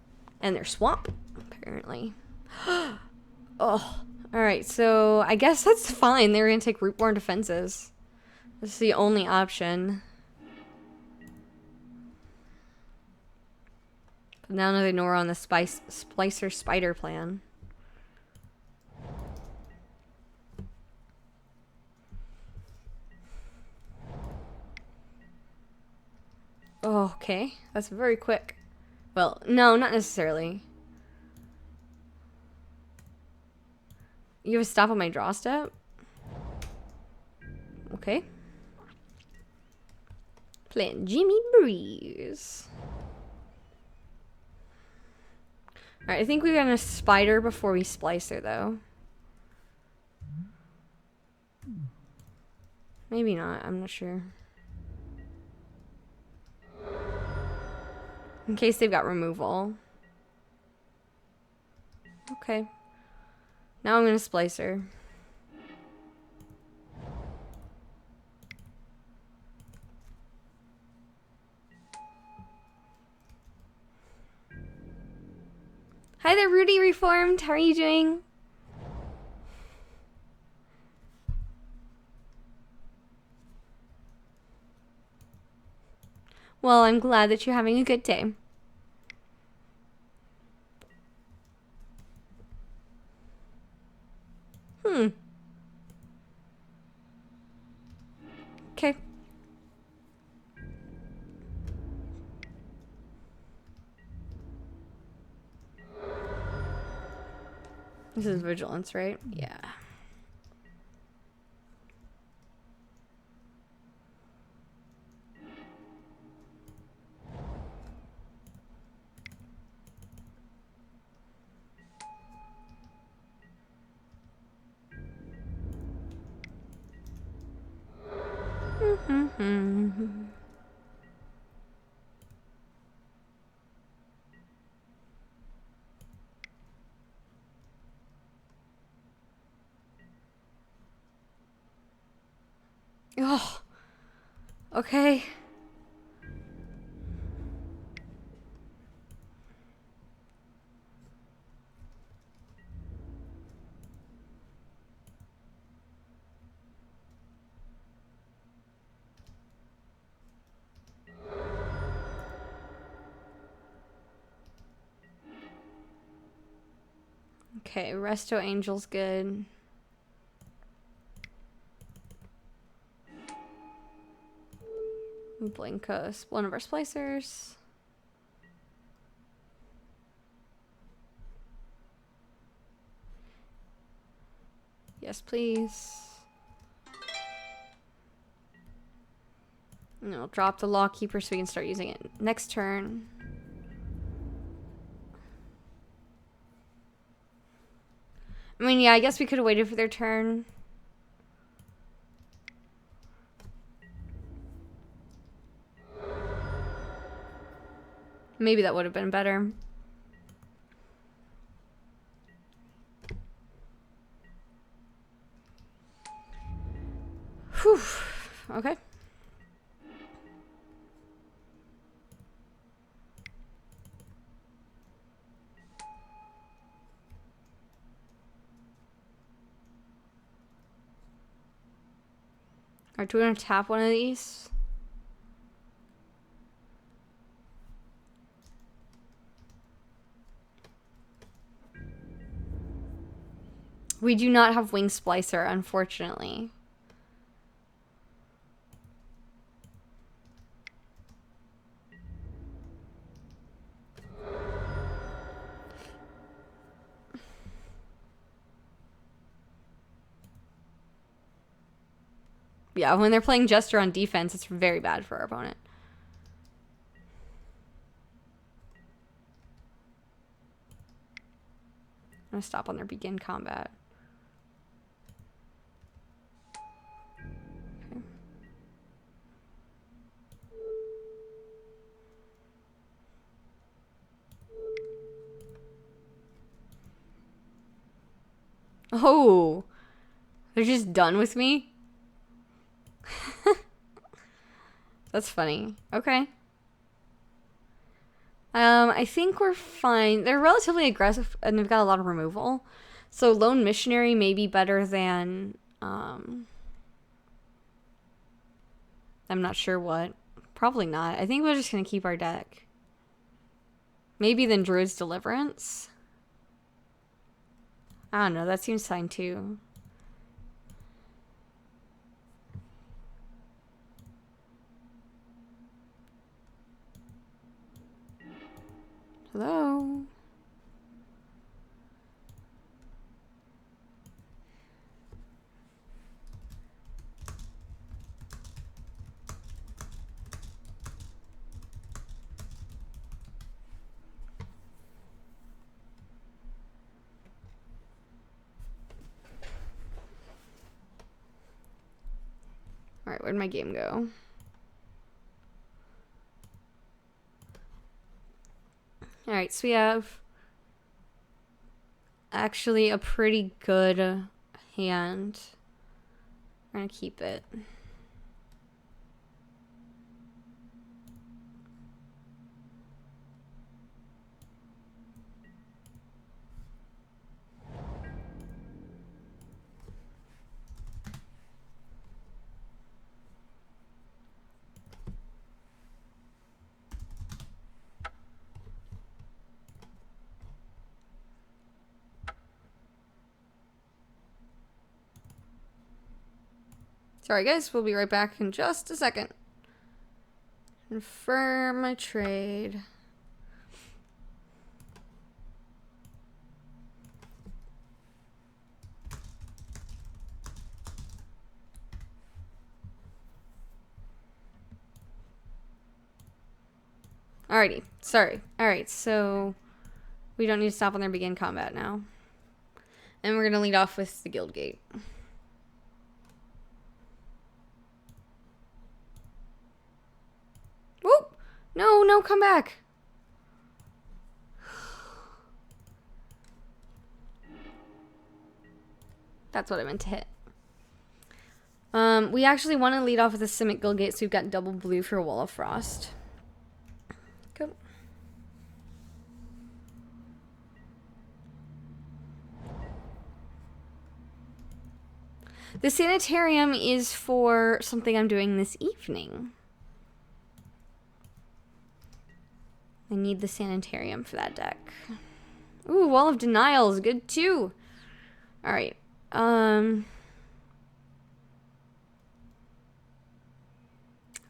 And their swamp, apparently. Oh, alright, so I guess that's fine. They're gonna take Rootborn Defenses. This is the only option. But now they know we're on the Splicer Spider plan. Oh, okay. That's very quick. Well, no, not necessarily. You have a stop on my draw step? Okay. Playing Jimmy Breeze. Alright, I think we're gonna spider before we splicer, though. Maybe not, I'm not sure. In case they've got removal. Okay. Now I'm gonna splicer. Hi there, Rudy Reformed. How are you doing? Well, I'm glad that you're having a good day. Okay. This is Vigilance, right? Yeah. Mm-hmm. Oh, okay. Okay, Resto Angel's good. Blink us one of our splicers. Yes, please. And we'll drop the Law Keeper so we can start using it next turn. I mean, yeah, I guess we could have waited for their turn. Maybe that would have been better. Whew. Okay. Alright, do we want to tap one of these? We do not have Wing Splicer, unfortunately. Yeah, when they're playing Jester on defense, it's very bad for our opponent. I'm gonna stop on their begin combat. Okay. Oh, they're just done with me? That's funny. Okay. I think we're fine. They're relatively aggressive and they've got a lot of removal. So Lone Missionary may be better than, I'm not sure what. Probably not. I think we're just gonna keep our deck. Maybe then Druid's Deliverance? I don't know, that seems fine too. Hello? Alright, where'd my game go? Alright, so we have actually a pretty good hand. We're gonna keep it. Sorry guys, we'll be right back in just a second. Confirm my trade. Alrighty, sorry. Alright, so we don't need to stop on their begin combat now. And we're gonna lead off with the Guild Gate. Whoop! No, no, come back! That's what I meant to hit. We actually want to lead off with a Simic Guildgate, so we've got double blue for Wall of Frost. Go. The Sanitarium is for something I'm doing this evening. I need the Sanitarium for that deck. Ooh, Wall of Denial is good too. Alright.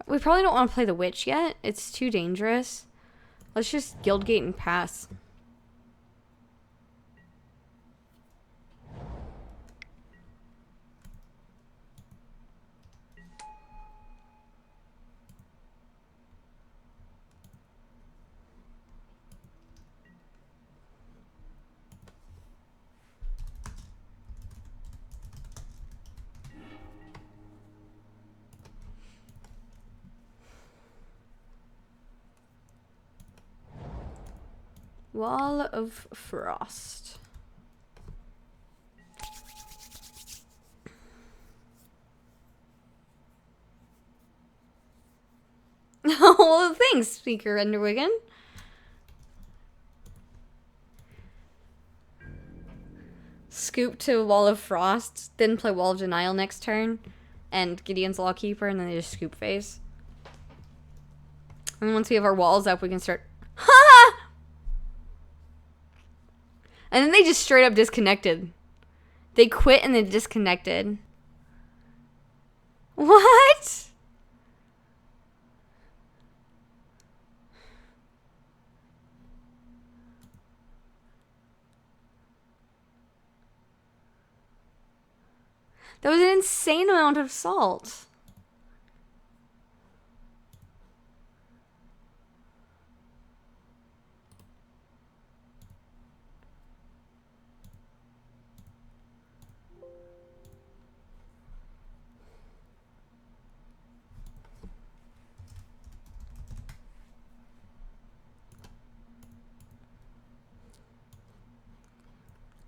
We probably don't want to play the Witch yet. It's too dangerous. Let's just Guildgate and pass. Wall of Frost. Well, thanks, Speaker Underwigan. Scoop to Wall of Frost, then play Wall of Denial next turn, and Gideon's Lawkeeper, and then they just scoop phase. And once we have our walls up, we can start. Ha! And then they just straight up disconnected. They quit and then disconnected. What? That was an insane amount of salt.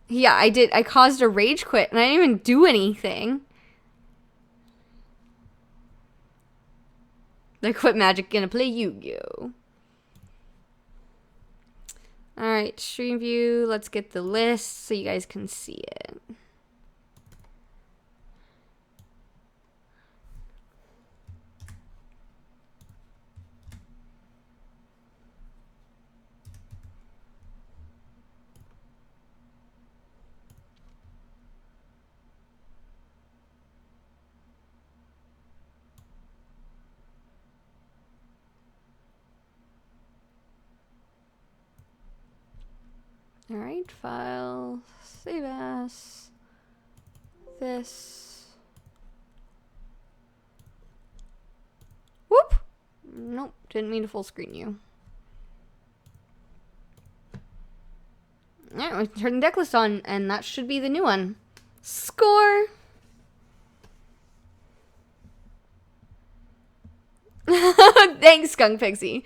Yeah, I did. I caused a rage quit, and I didn't even do anything. I quit Magic, gonna play Yu-Gi-Oh! Alright, stream view. Let's get the list so you guys can see it. Alright, file, save as, this. Whoop! Nope, didn't mean to full screen you. Alright, we turned the deck list on, and that should be the new one. Score! Thanks, Skunk Pixie.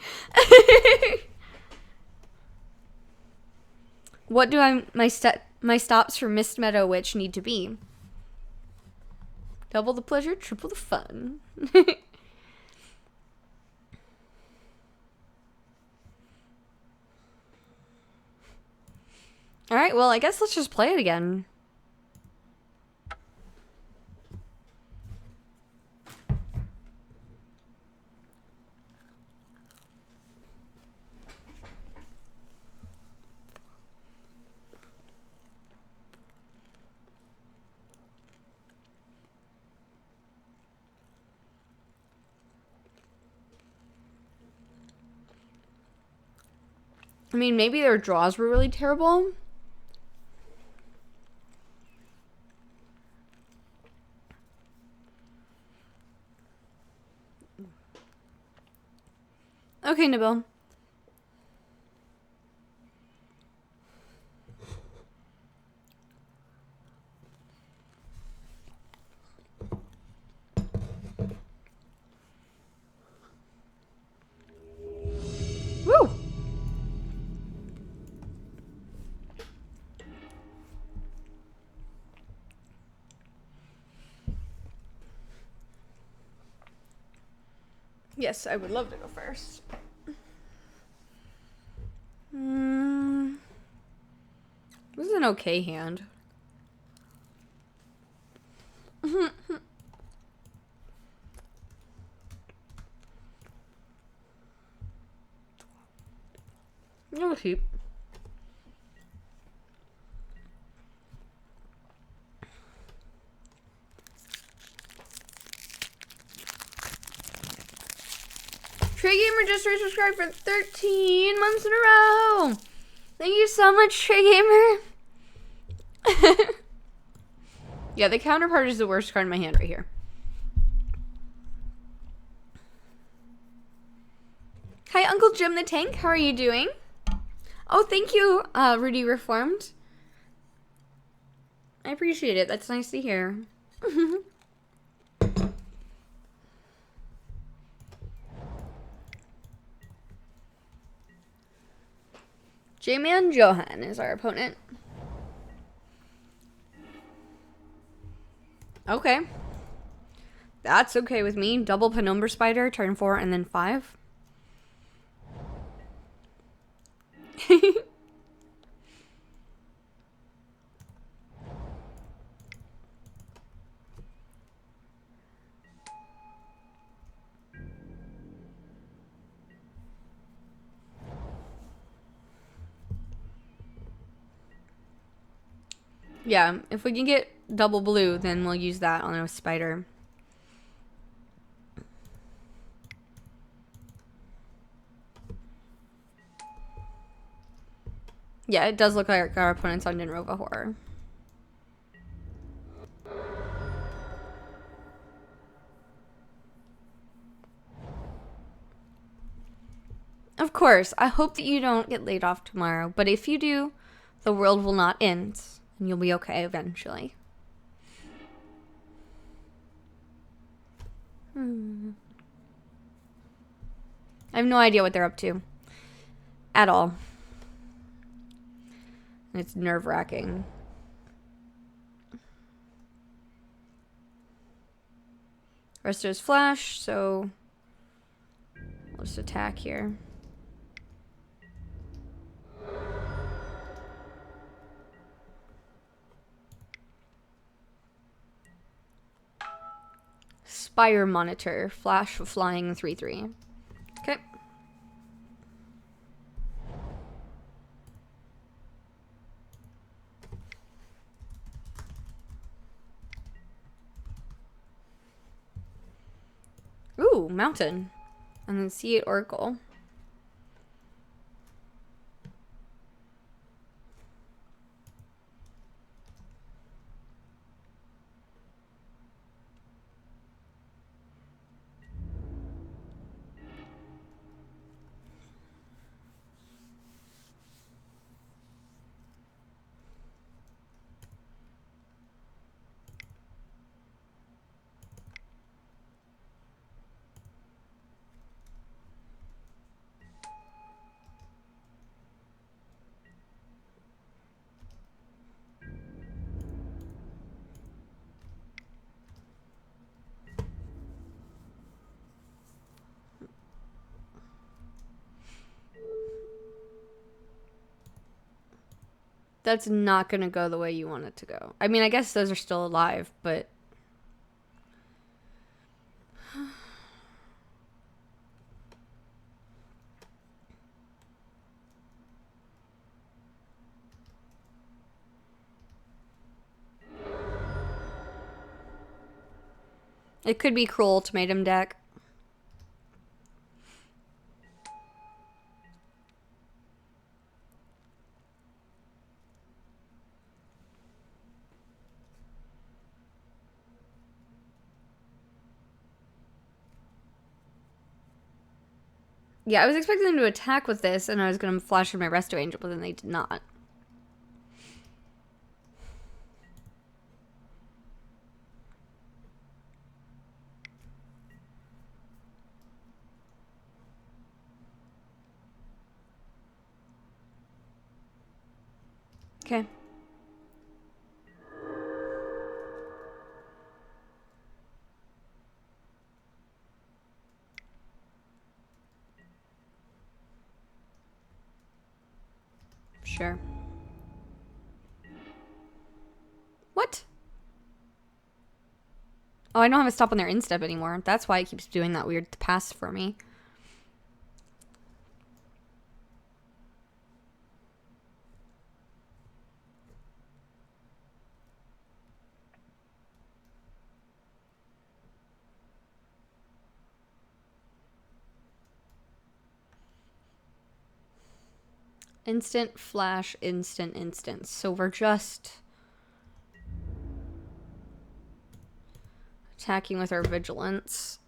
What do my stops for Mist Meadow Witch need to be? Double the pleasure, triple the fun. Alright, well, I guess let's just play it again. I mean, maybe their draws were really terrible. Okay, Nabil. Woo! Yes, I would love to go first. This is an okay hand. No sheep. Trey Gamer just resubscribed for 13 months in a row. Thank you so much, Trey Gamer. Yeah, the counterpart is the worst card in my hand right here. Hi, Uncle Jim the Tank. How are you doing? Oh, thank you, Rudy Reformed. I appreciate it. That's nice to hear. J-Man Johan is our opponent. Okay. That's okay with me. Double Penumbra Spider, turn 4 and then 5. Yeah, if we can get double blue, then we'll use that on a spider. Yeah, it does look like our opponent's on Dinrova Horror. Of course, I hope that you don't get laid off tomorrow, but if you do, the world will not end, and you'll be okay eventually. I have no idea what they're up to. At all. And it's nerve-wracking. Resto's flash, so we'll just attack here. Spire Monitor, flash flying 3/3. Okay. Ooh, Mountain. And then C8 Oracle. That's not gonna go the way you want it to go. I mean, I guess those are still alive, but... It could be Cruel Ultimatum deck. Yeah, I was expecting them to attack with this, and I was going to flash in my Resto Angel, but then they did not. Okay. Sure. What? Oh, I don't have a stop on their instep anymore. That's why it keeps doing that weird pass for me. Instant, flash, instant, instance. So we're just attacking with our vigilance.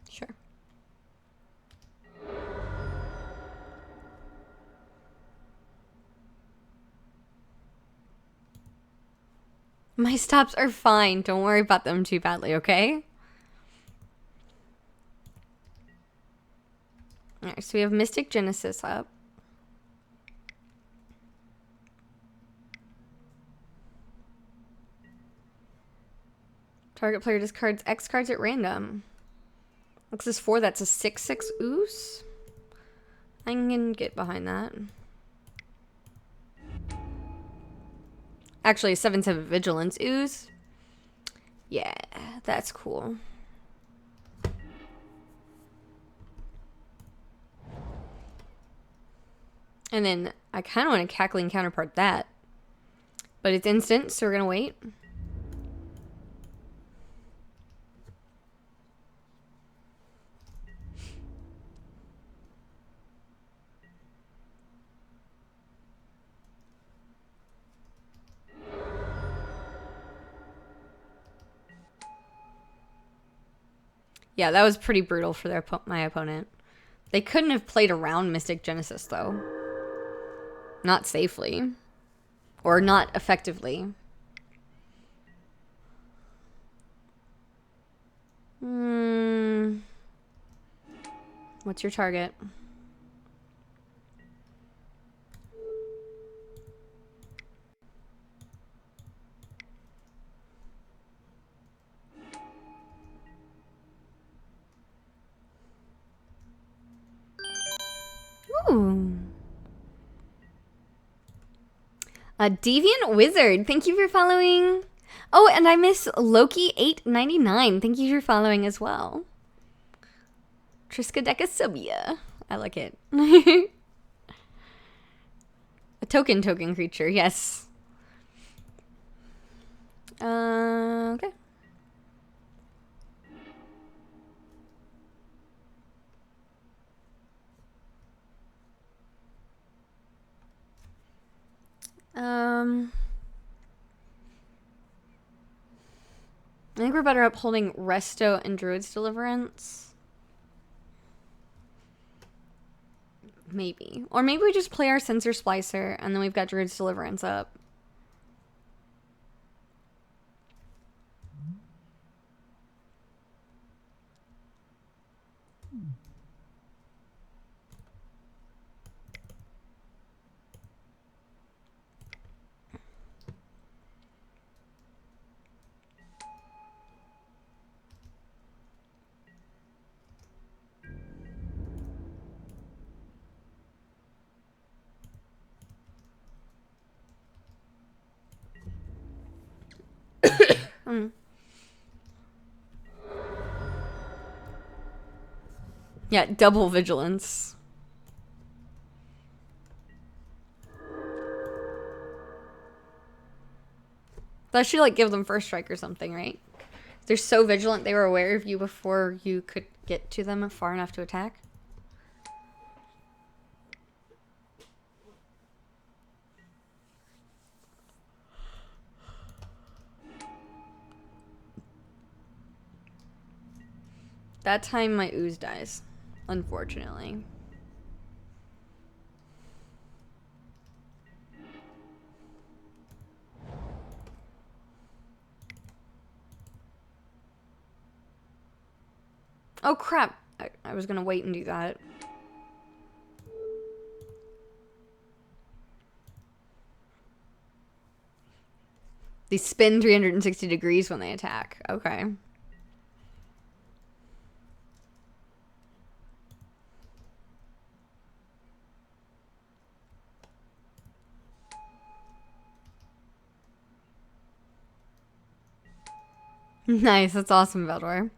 Sure. My stops are fine. Don't worry about them too badly, okay? Alright, so we have Mystic Genesis up. Target player discards X cards at random. X is 4, that's a 6/6 ooze. I can get behind that. Actually, a 7/7 vigilance ooze. Yeah, that's cool. And then I kind of want to Cackling Counterpart that. But it's instant, so we're going to wait. Yeah, that was pretty brutal for my opponent. They couldn't have played around Mystic Genesis, though. Not safely. Or not effectively. What's your target? Ooh. A Deviant Wizard. Thank you for following. Oh, and I miss Loki899. Thank you for following as well. Triskaidekasubia. I like it. A token creature, yes. Okay. I think we're better up holding Resto and Druid's Deliverance. Maybe. Or maybe we just play our Sensor Splicer and then we've got Druid's Deliverance up. Yeah, double vigilance. That should like give them first strike or something, right? They're so vigilant they were aware of you before you could get to them far enough to attack. That time my ooze dies, unfortunately. Oh crap, I was gonna wait and do that. They spin 360 degrees when they attack. Okay. Nice, that's awesome, Veldor.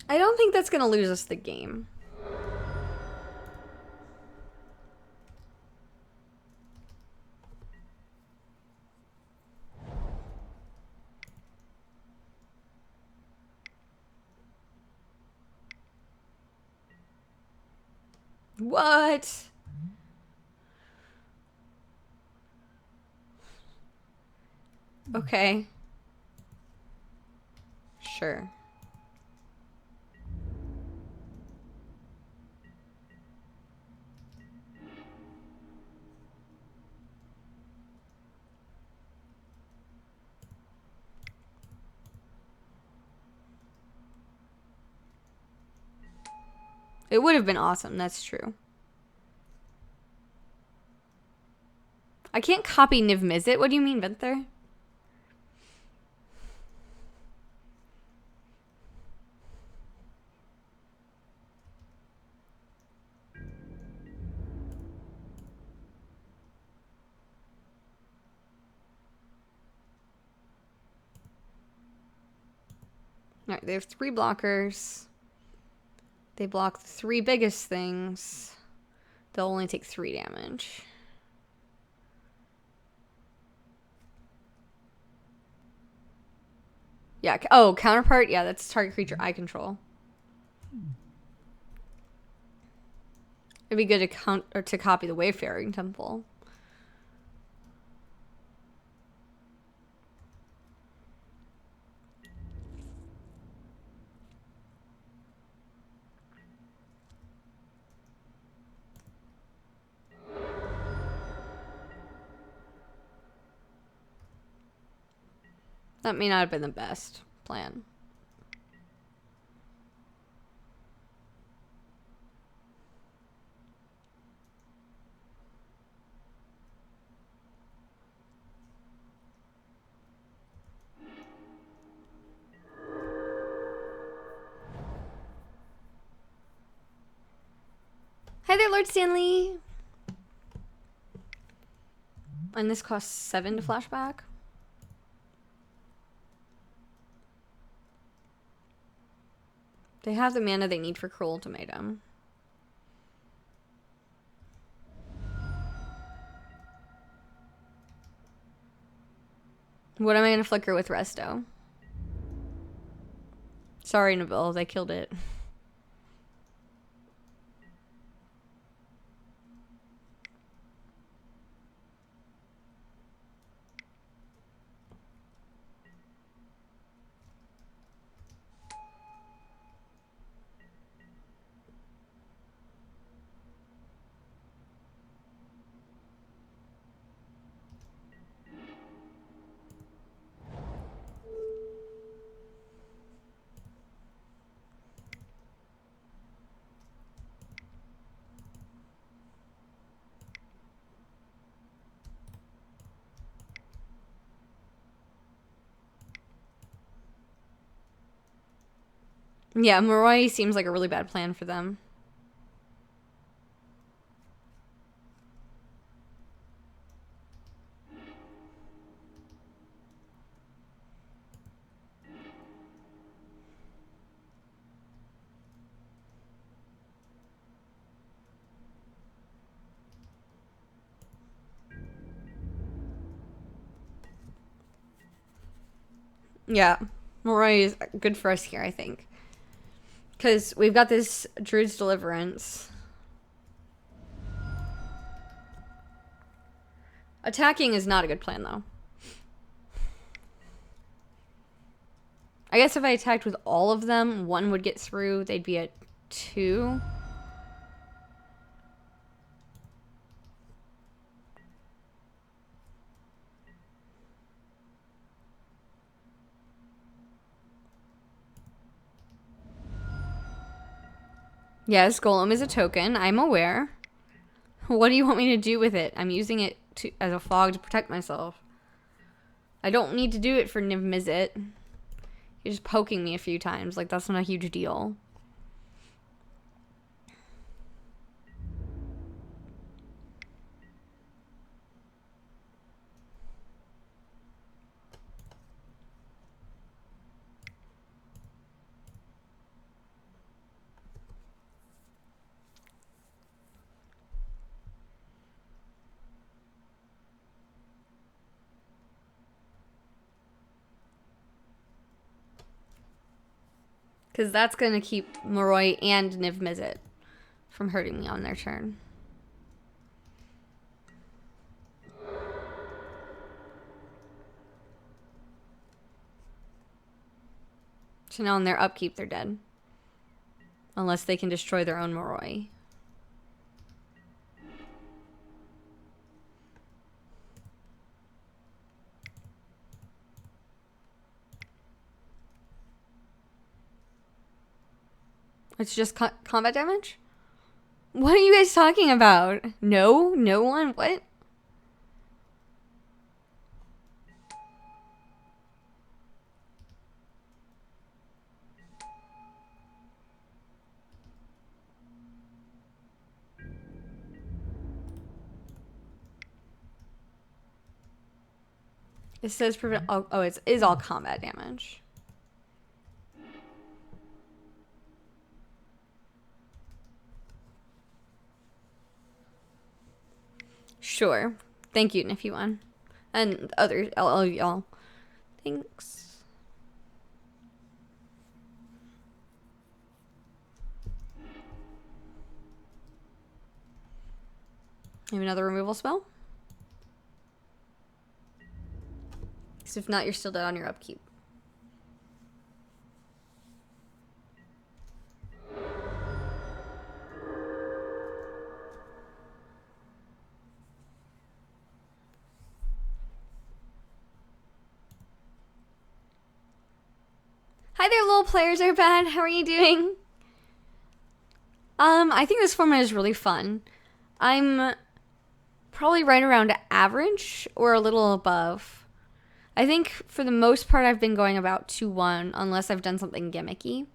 I don't think that's gonna lose us the game. What? Okay. Sure. It would have been awesome, that's true. I can't copy Niv Mizzet. What do you mean, Venther? Alright, they have 3 blockers. They block the 3 biggest things. They'll only take 3 damage. Yeah, oh, counterpart? Yeah, that's target creature I control. It'd be good to copy the Wayfaring Temple. That may not have been the best plan. Hi there, Lord Stanley. And this costs 7 to flashback. They have the mana they need for Cruel Ultimatum. What am I gonna flicker with Resto? Sorry, Nabil, they killed it. Yeah, Moroi seems like a really bad plan for them. Yeah, Moroi is good for us here, I think. Because we've got this Druid's Deliverance. Attacking is not a good plan, though. I guess if I attacked with all of them, one would get through. They'd be at 2. Yes, Golem is a token. I'm aware. What do you want me to do with it? I'm using it as a fog to protect myself. I don't need to do it for Niv Mizzet. You're just poking me a few times. Like, that's not a huge deal. Because that's going to keep Moroi and Niv Mizzet from hurting me on their turn. So now on their upkeep, they're dead. Unless they can destroy their own Moroi. It's just combat damage? What are you guys talking about? No? No one? What? It says prevent. Oh, it is all combat damage. Sure. Thank you, Nifty1. And others, all of y'all. Thanks. You have another removal spell? Because if not, you're still dead on your upkeep. Hi there, little players are bad. How are you doing? I think this format is really fun. I'm probably right around average or a little above. I think for the most part I've been going about 2-1 unless I've done something gimmicky.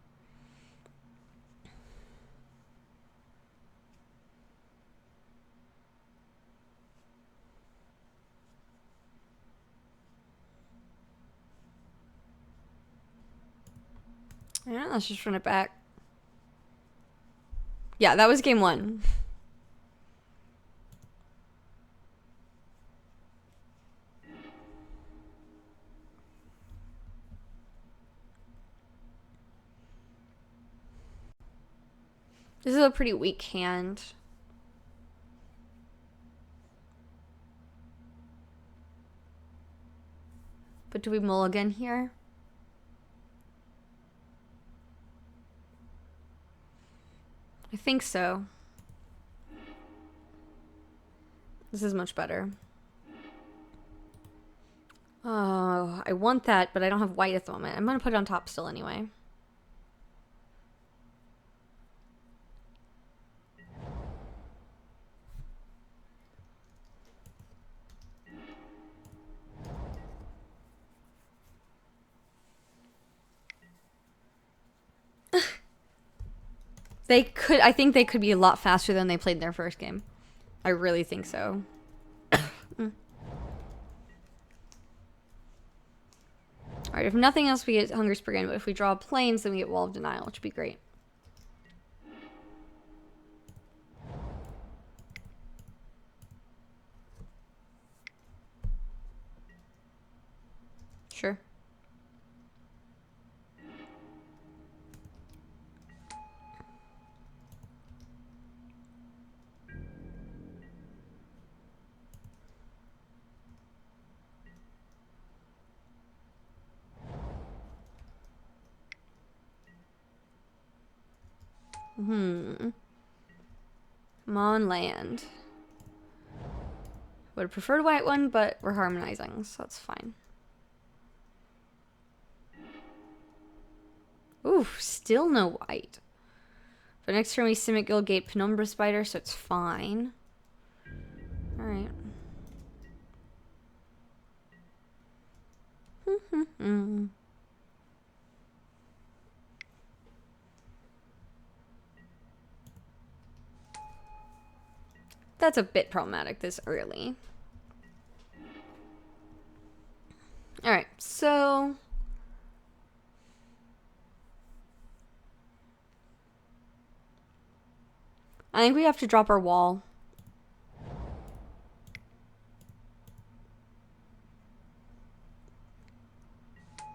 Yeah, let's just run it back. Yeah, that was game 1. This is a pretty weak hand. But do we mulligan here? I think so. This is much better. Oh, I want that, but I don't have white at the moment. I'm going to put it on top still anyway. I think they could be a lot faster than they played in their first game. I really think so. Alright, if nothing else, we get Hunger Spriggan, but if we draw Plains, then we get Wall of Denial, which would be great. Sure. Come on, land. Would have preferred a white one, but we're harmonizing, so that's fine. Ooh, still no white. But next turn we Simic Gilgate Penumbra Spider, so it's fine. Alright. That's a bit problematic this early. Alright, so... I think we have to drop our wall.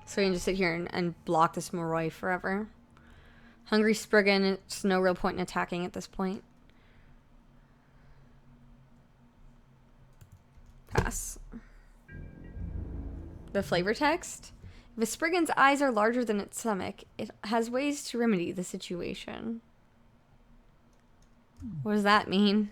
So we can just sit here and block this Moroi forever. Hungry Spriggan, it's no real point in attacking at this point. Pass. The flavor text? If a Spriggan's eyes are larger than its stomach, it has ways to remedy the situation. What does that mean?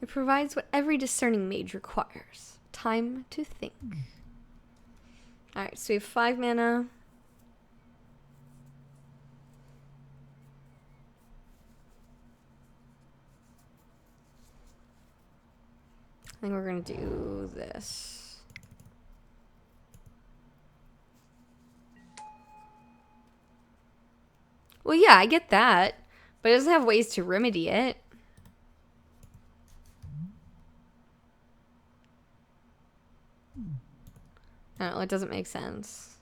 It provides what every discerning mage requires. Time to think. Alright, so we have 5 mana. I think we're going to do this. Well, yeah, I get that. But it doesn't have ways to remedy it. I don't know, it doesn't make sense.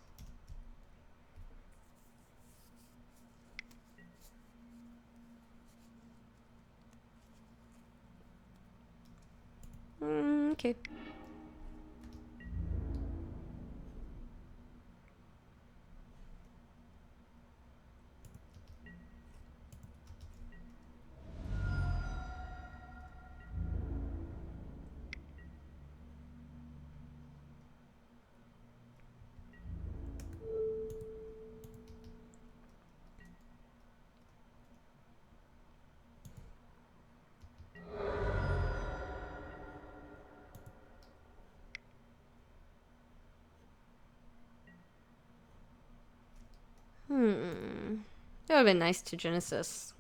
Okay. That would have been nice to Genesis.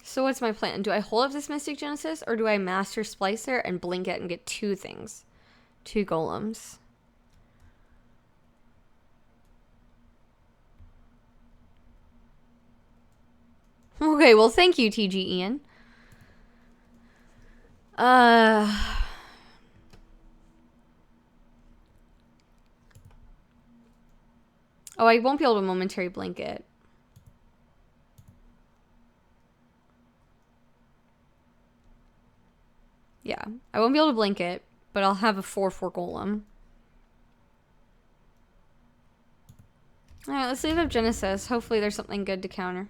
So what's my plan? Do I hold up this Mystic Genesis, or do I Master Splicer and blink it and get 2 things? 2 golems. Okay, well, thank you, TG Ian. Oh, I won't be able to momentary blink it. Yeah, I won't be able to blink it, but I'll have a 4/4 golem. Alright, let's leave up Genesis. Hopefully there's something good to counter.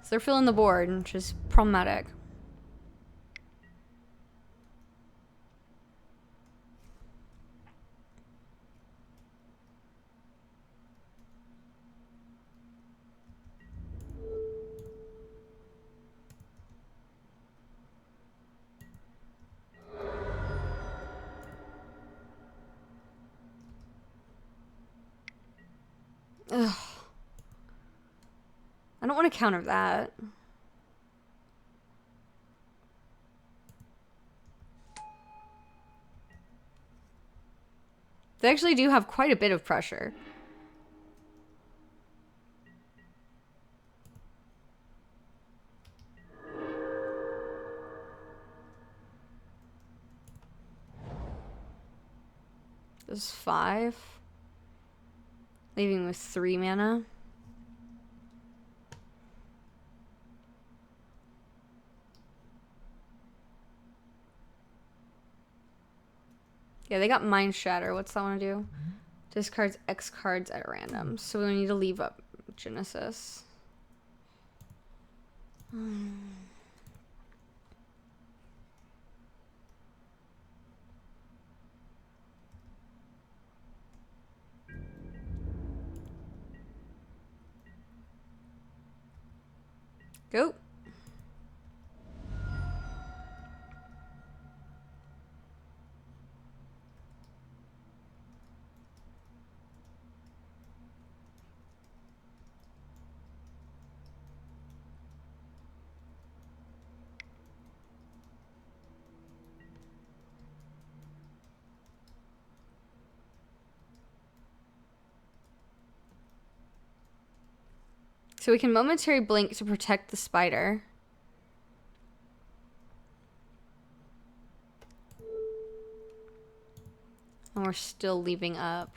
So they're filling the board, which is problematic. Ugh. I don't want to counter that. They actually do have quite a bit of pressure. is 5. Leaving with 3 mana. Yeah, they got Mind Shatter. What's that want to do? Discards X cards at random. So we need to leave up Genesis. Go. So we can momentary blink to protect the spider. And we're still leaving up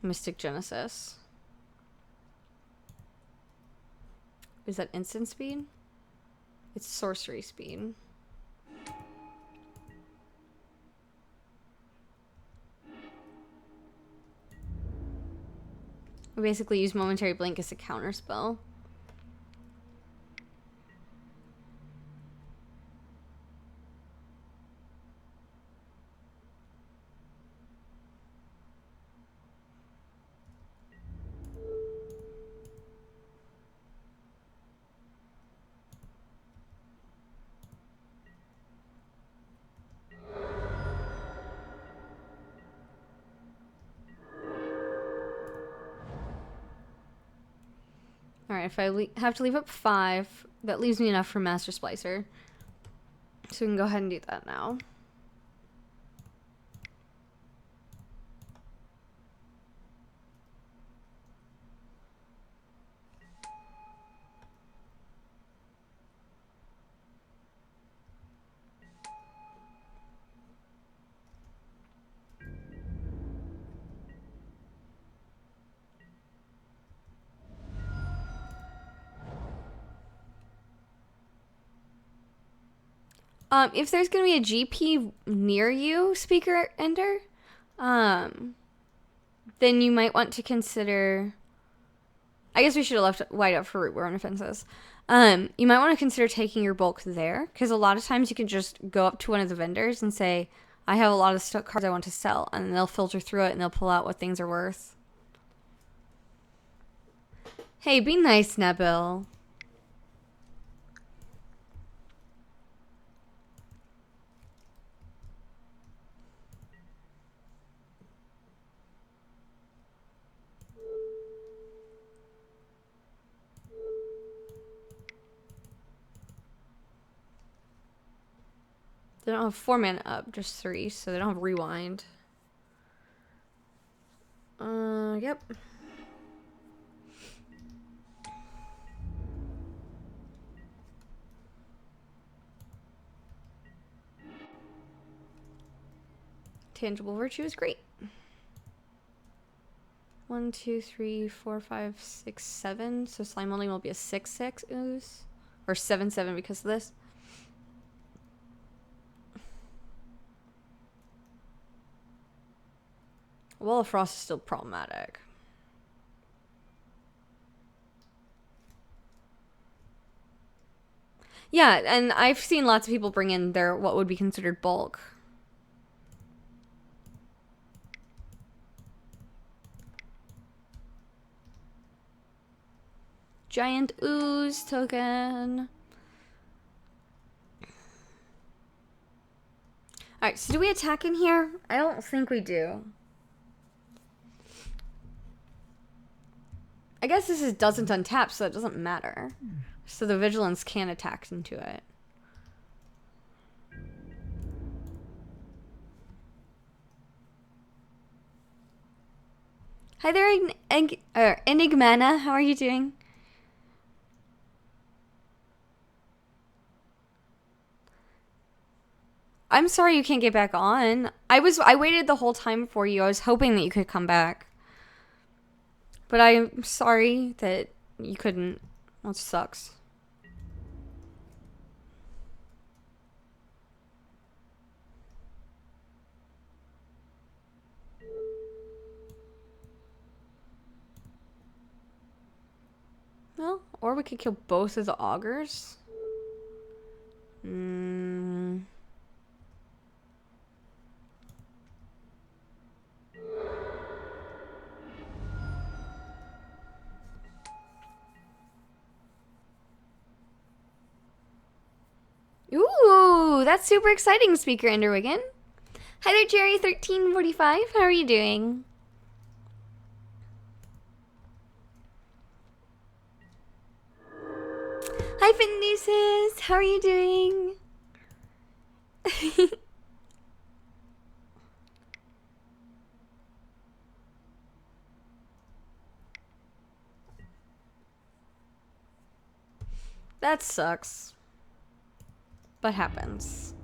Mystic Genesis. Is that instant speed? It's sorcery speed. We basically use momentary blink as a counter spell. Alright, if I have to leave up 5, that leaves me enough for Master Splicer. So we can go ahead and do that now. If there's going to be a GP near you, Speaker Ender, then you might want to consider... I guess we should have left White up for Rootworm Offenses. You might want to consider taking your bulk there, because a lot of times you can just go up to one of the vendors and say, I have a lot of cards I want to sell, and they'll filter through it and they'll pull out what things are worth. Hey, be nice, Nabil. They don't have 4 mana up, just 3, so they don't have rewind. Yep. Tangible Virtue is great. 1, 2, 3, 4, 5, 6, 7. So Slime only will be a 6/6 ooze. Or 7/7 because of this. Wall of Frost is still problematic. Yeah, and I've seen lots of people bring in their what would be considered bulk. Giant ooze token. Alright, so do we attack in here? I don't think we do. I guess this doesn't untap, so it doesn't matter. So the Vigilance can attack into it. Hi there, Enigmana. How are you doing? I'm sorry you can't get back on. I waited the whole time for you. I was hoping that you could come back. But I'm sorry that you couldn't. That sucks. Well, or we could kill both of the augurs. Ooh, that's super exciting, Speaker Enderwigan. Hi there, Jerry1345. How are you doing? Hi, Finduces. How are you doing? That sucks. But happens.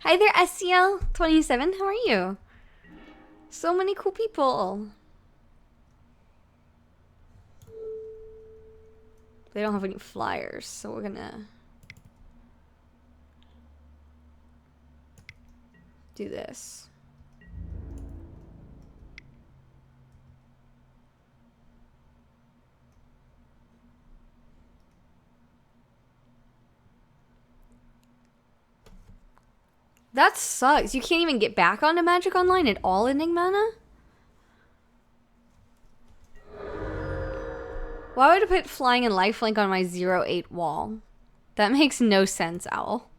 Hi there, SCL27. How are you? So many cool people. They don't have any flyers, so we're gonna do this. That sucks. You can't even get back onto Magic Online at all, Enigmana? Why would I put flying and lifelink on my 0-8 wall? That makes no sense, Owl.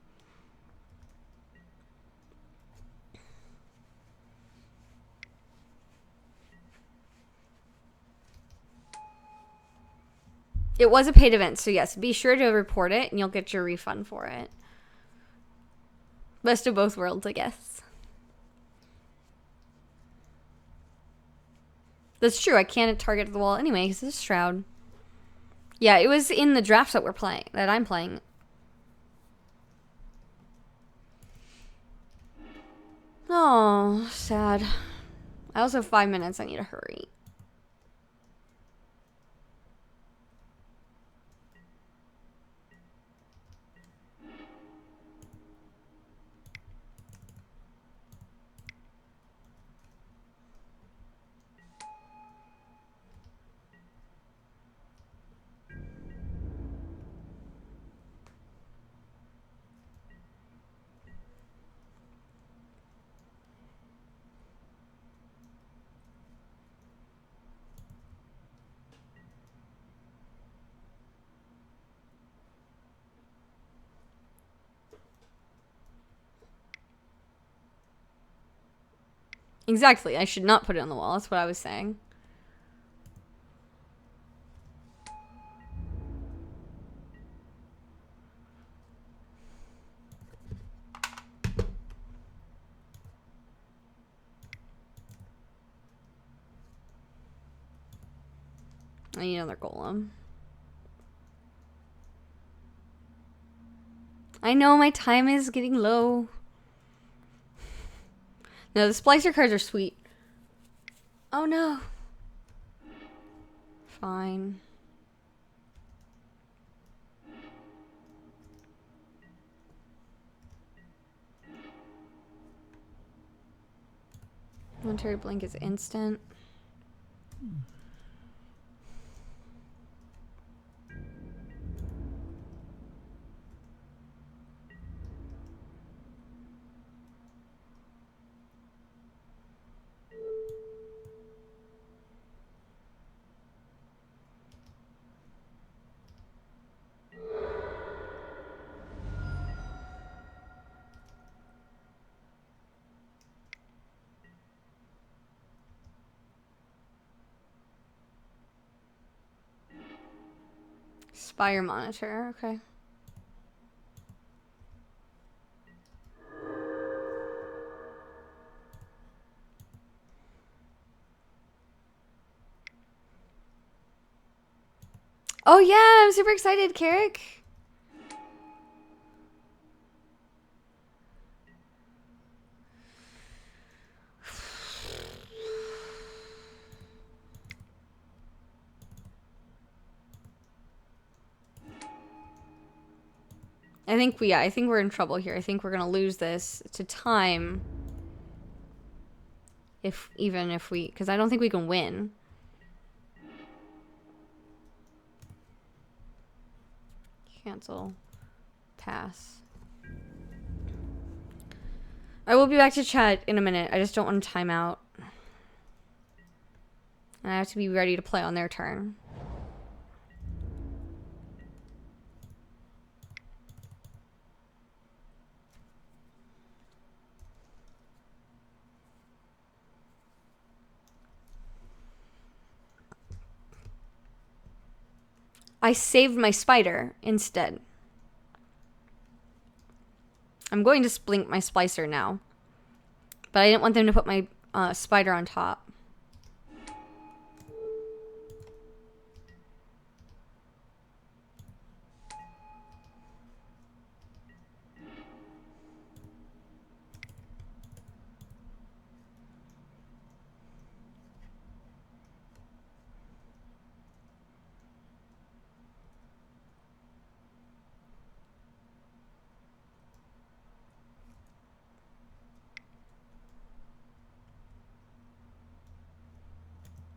It was a paid event, so yes, be sure to report it and you'll get your refund for it. Best of both worlds, I guess. That's true, I can't target the wall anyway because it's Shroud. Yeah, it was in the drafts that I'm playing. Oh, sad. I also have 5 minutes, I need to hurry. Exactly, I should not put it on the wall, that's what I was saying. I need another golem. I know my time is getting low. No, the splicer cards are sweet. Oh no. Fine. Momentary blink is instant. Spire monitor, okay. Oh yeah, I'm super excited, Carrick. I think we're in trouble here. I think we're gonna lose this to time. Even if we, because I don't think we can win. Cancel. Pass. I will be back to chat in a minute. I just don't want to time out. And I have to be ready to play on their turn. I saved my spider instead. I'm going to splink my splicer now. But I didn't want them to put my spider on top.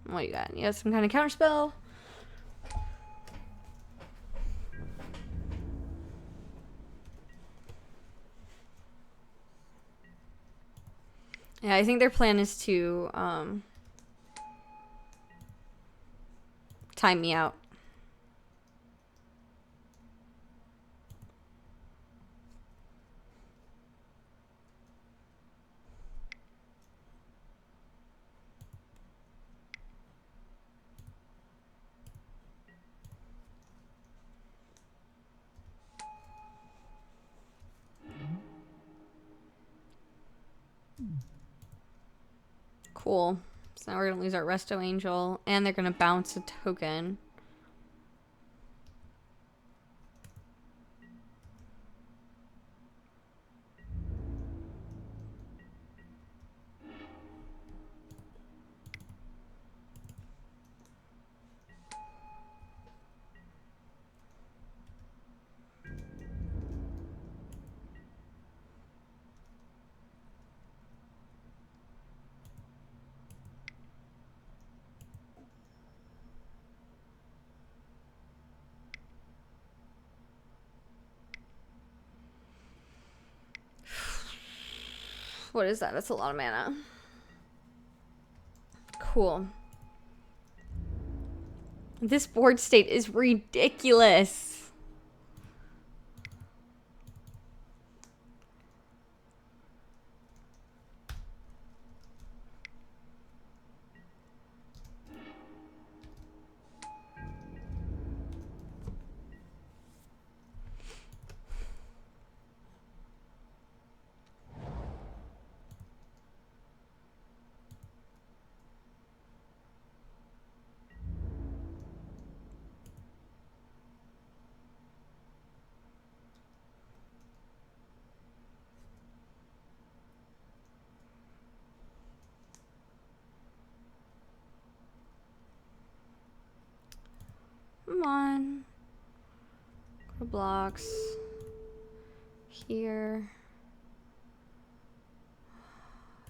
What you got? You have some kind of counterspell? Yeah, I think their plan is to time me out. Cool. So now we're gonna lose our Resto Angel, and they're gonna bounce a token. What is that? That's a lot of mana. Cool. This board state is ridiculous. Come on. Go blocks. Here.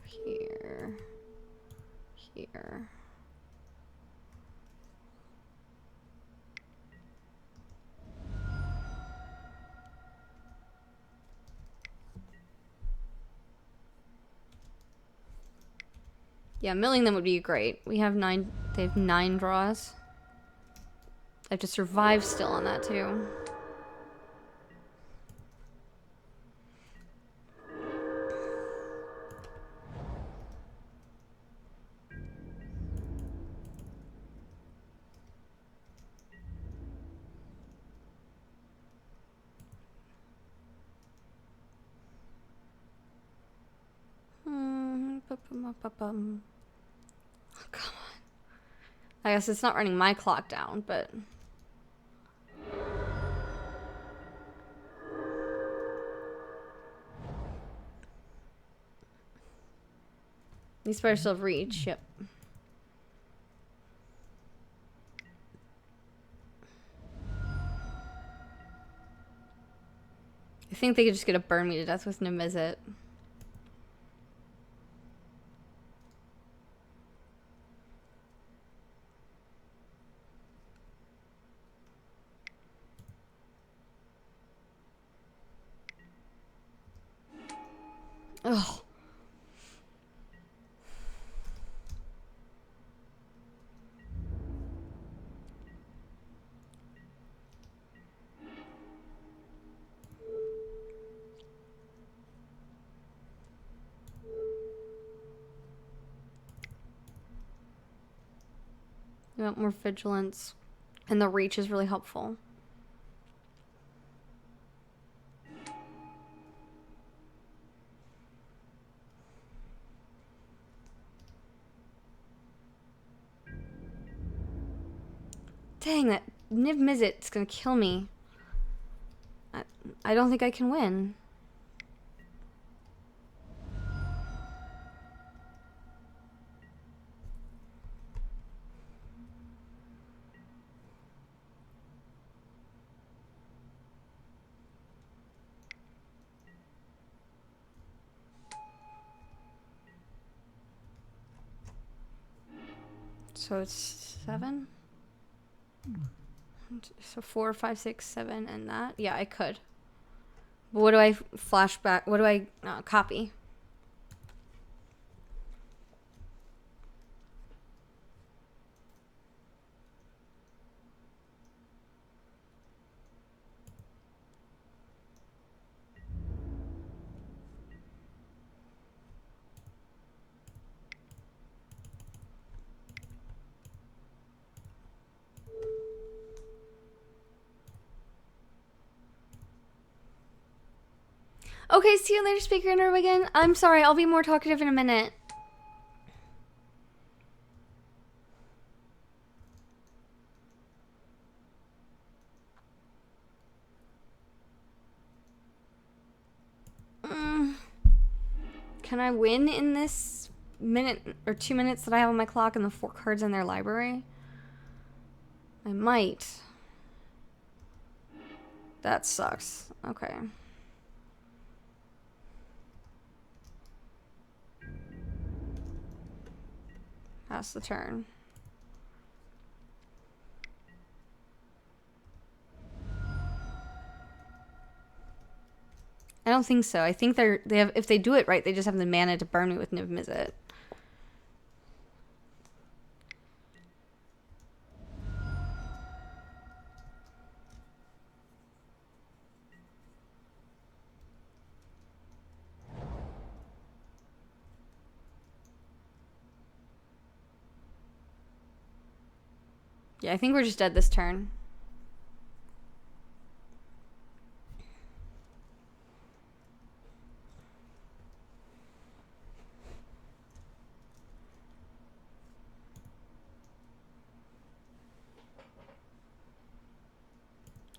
Here. Here. Yeah, milling them would be great. We have 9, they have 9 draws. I have to survive still on that too. Oh, come on. I guess it's not running my clock down, but These spiders still have reach, yep. I think they could just get to burn me to death with Nimizit. Ugh. You want more vigilance. And the reach is really helpful. Dang, that Niv Mizzet's gonna kill me. I don't think I can win. So it's 7? So 4, 5, 6, 7, and that? Yeah, I could. But what do I flashback? What do I copy? Okay, see you later, Speaker Nerve again. I'm sorry, I'll be more talkative in a minute. Can I win in this minute or 2 minutes that I have on my clock and the 4 cards in their library? I might. That sucks. Okay. Pass the turn. I don't think so. I think they have, if they do it right, they just have the mana to burn me with Niv Mizzet. Yeah, I think we're just dead this turn.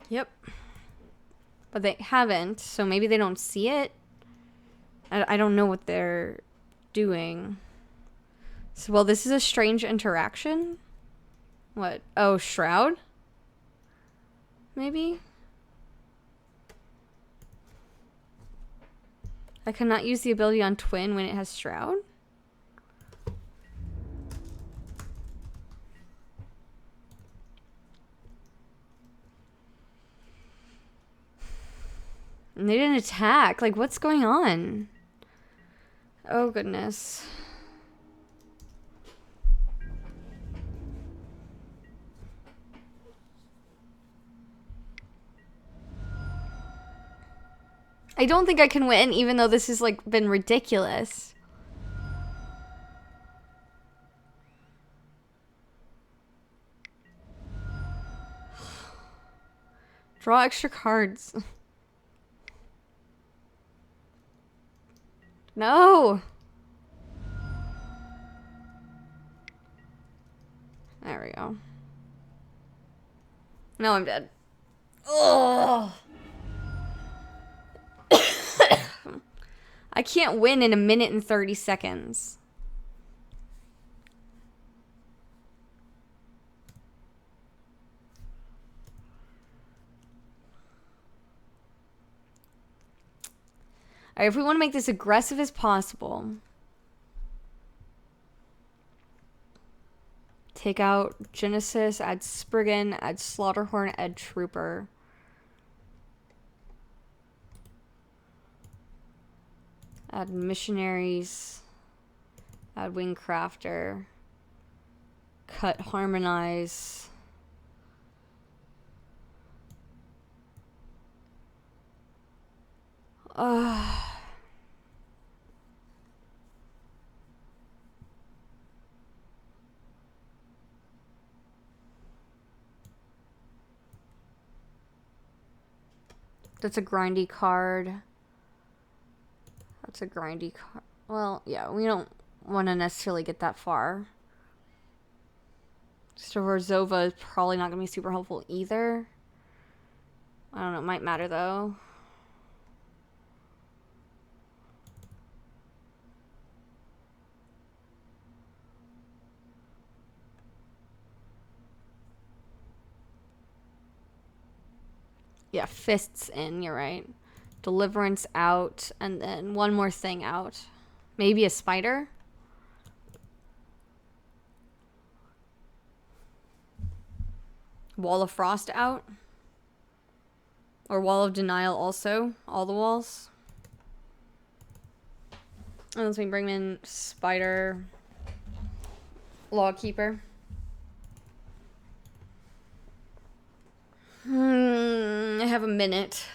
Yep. But they haven't, so maybe they don't see it. I don't know what they're doing. So, well, this is a strange interaction. What? Oh, Shroud? Maybe? I cannot use the ability on Twin when it has Shroud? And they didn't attack. Like, what's going on? Oh, goodness. I don't think I can win, even though this has, like, been ridiculous. Draw extra cards. No! There we go. Now I'm dead. Ugh! I can't win in a minute and 30 seconds. Alright, if we want to make this aggressive as possible, take out Genesis, add Spriggan, add Slaughterhorn, add Trooper. Add Missionaries, add Wingcrafter, cut Harmonize. That's a grindy card. That's a grindy card. Well, yeah, we don't want to necessarily get that far. Zova is probably not going to be super helpful either. I don't know, it might matter though. Yeah, Fists in, you're right. Deliverance out, and then one more thing out. Maybe a spider? Wall of Frost out? Or Wall of Denial also? All the walls? Unless we bring in Spider... Lawkeeper. I have a minute.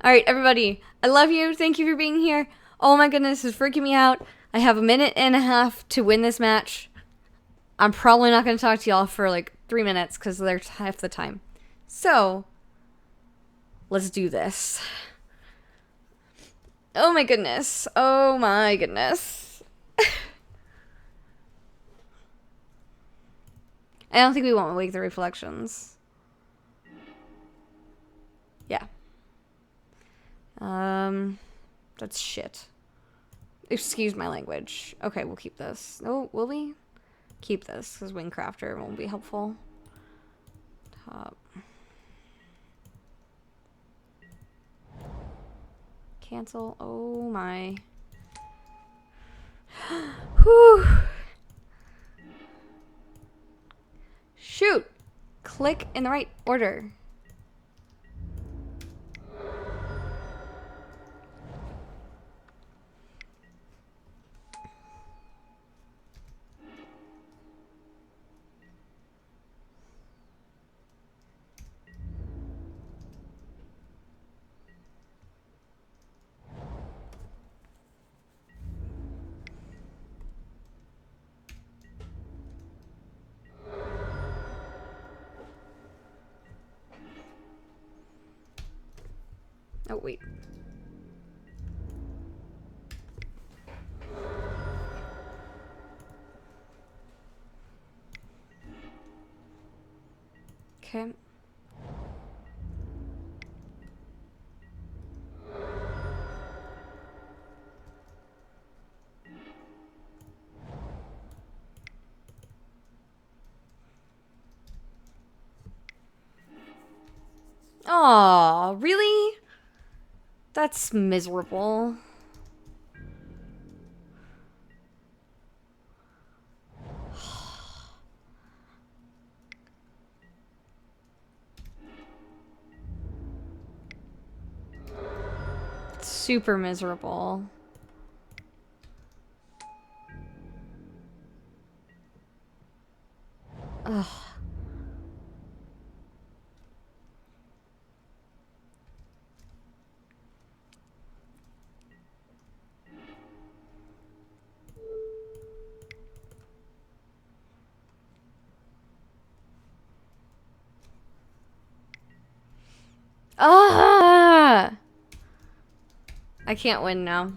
Alright, everybody. I love you. Thank you for being here. Oh my goodness, this is freaking me out. I have a minute and a half to win this match. I'm probably not going to talk to y'all for like 3 minutes because they're half the time. So, let's do this. Oh my goodness. Oh my goodness. I don't think we want Wake the Reflections. Yeah. That's shit. Excuse my language. Okay, we'll keep this. Oh, will we? Keep this, because Wingcrafter won't be helpful. Top. Cancel. Oh my. Whew. Shoot! Click in the right order. Oh, wait. Okay. Aw, really? That's miserable. Super miserable. Ugh. Ah! I can't win now.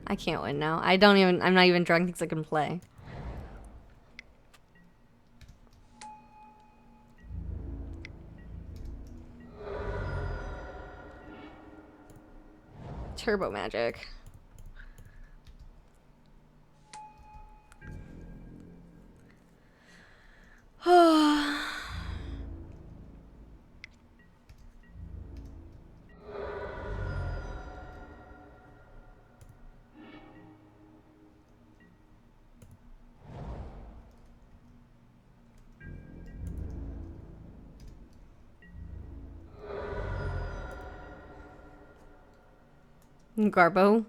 I can't win now. I'm not even drawing things I can play. Turbo Magic. Garbo.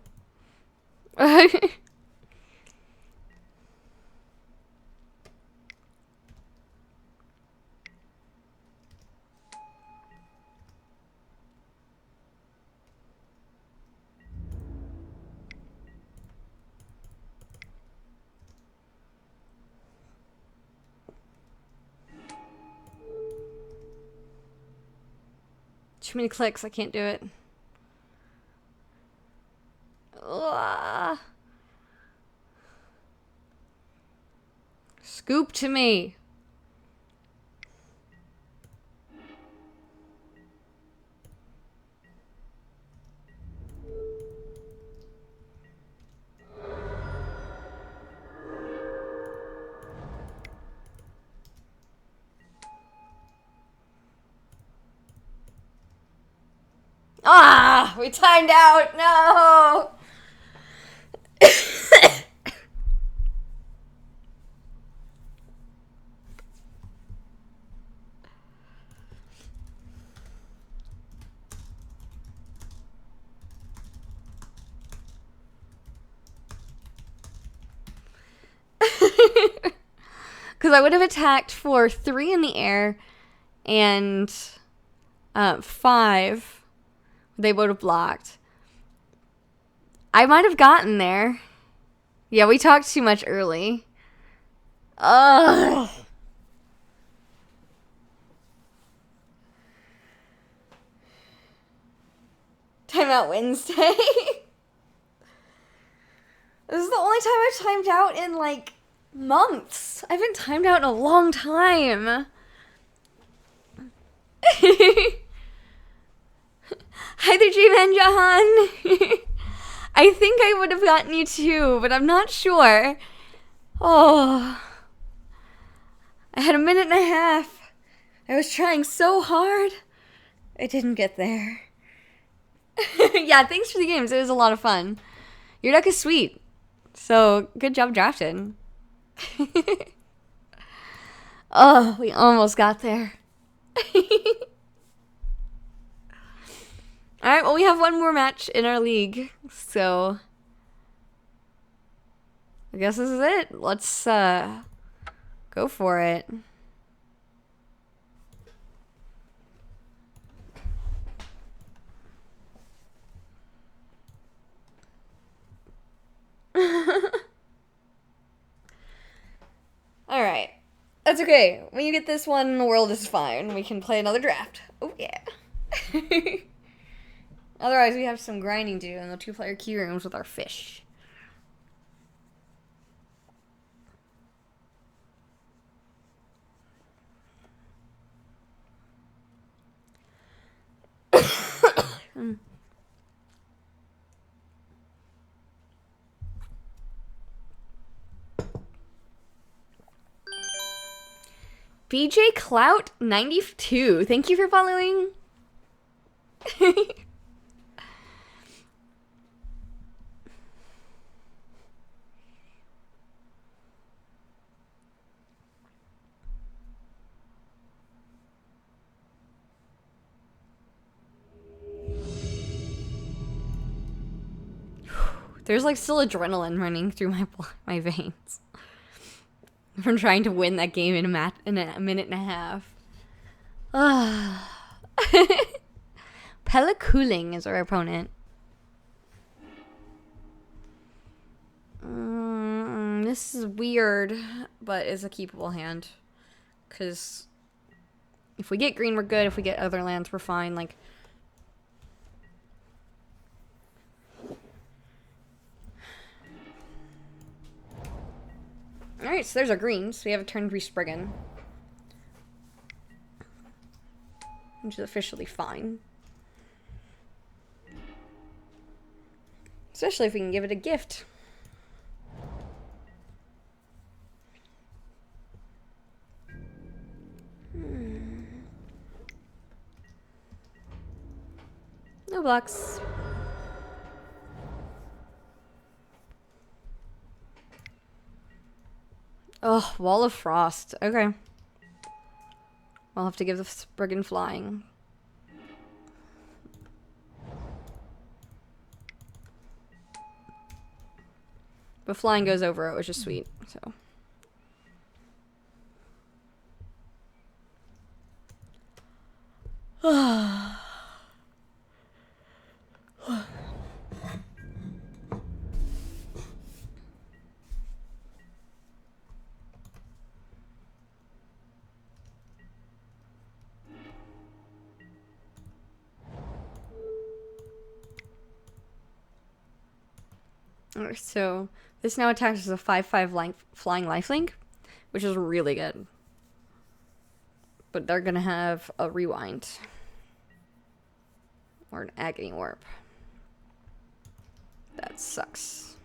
Too many clicks, I can't do it. Ugh. Scoop to me. Ah, we timed out. No. Because I would have attacked for 3 in the air and 5. They would have blocked. I might have gotten there. Yeah, we talked too much early. Ugh. Timeout Wednesday. This is the only time I've timed out in, like, months. I haven't timed out in a long time. Hi there, J-Man Jahan. I think I would have gotten you too, but I'm not sure. Oh. I had a minute and a half. I was trying so hard. I didn't get there. Yeah, thanks for the games. It was a lot of fun. Your deck is sweet. So, good job drafting. Oh, we almost got there. Alright, well, we have one more match in our league. So, I guess this is it. Let's go for it. Alright. That's okay. When you get this one, the world is fine. We can play another draft. Oh, yeah. Otherwise, we have some grinding to do in the 2-player key rooms with our fish. BJ Clout 92. Thank you for following. There's like still adrenaline running through my veins from trying to win that game in a minute and a half. Pella Cooling is our opponent. This is weird, but is a keepable hand. Because if we get green, we're good. If we get other lands, we're fine. Like, alright, so there's our greens. We have a turn 3 Spriggan, which is officially fine. Especially if we can give it a gift. No blocks. Oh, Wall of Frost. Okay. I'll have to give the Spriggan flying. But flying goes over it, which is sweet. So. So this now attacks as a 5/5 flying lifelink, which is really good. But they're gonna have a rewind or an agony warp. That sucks.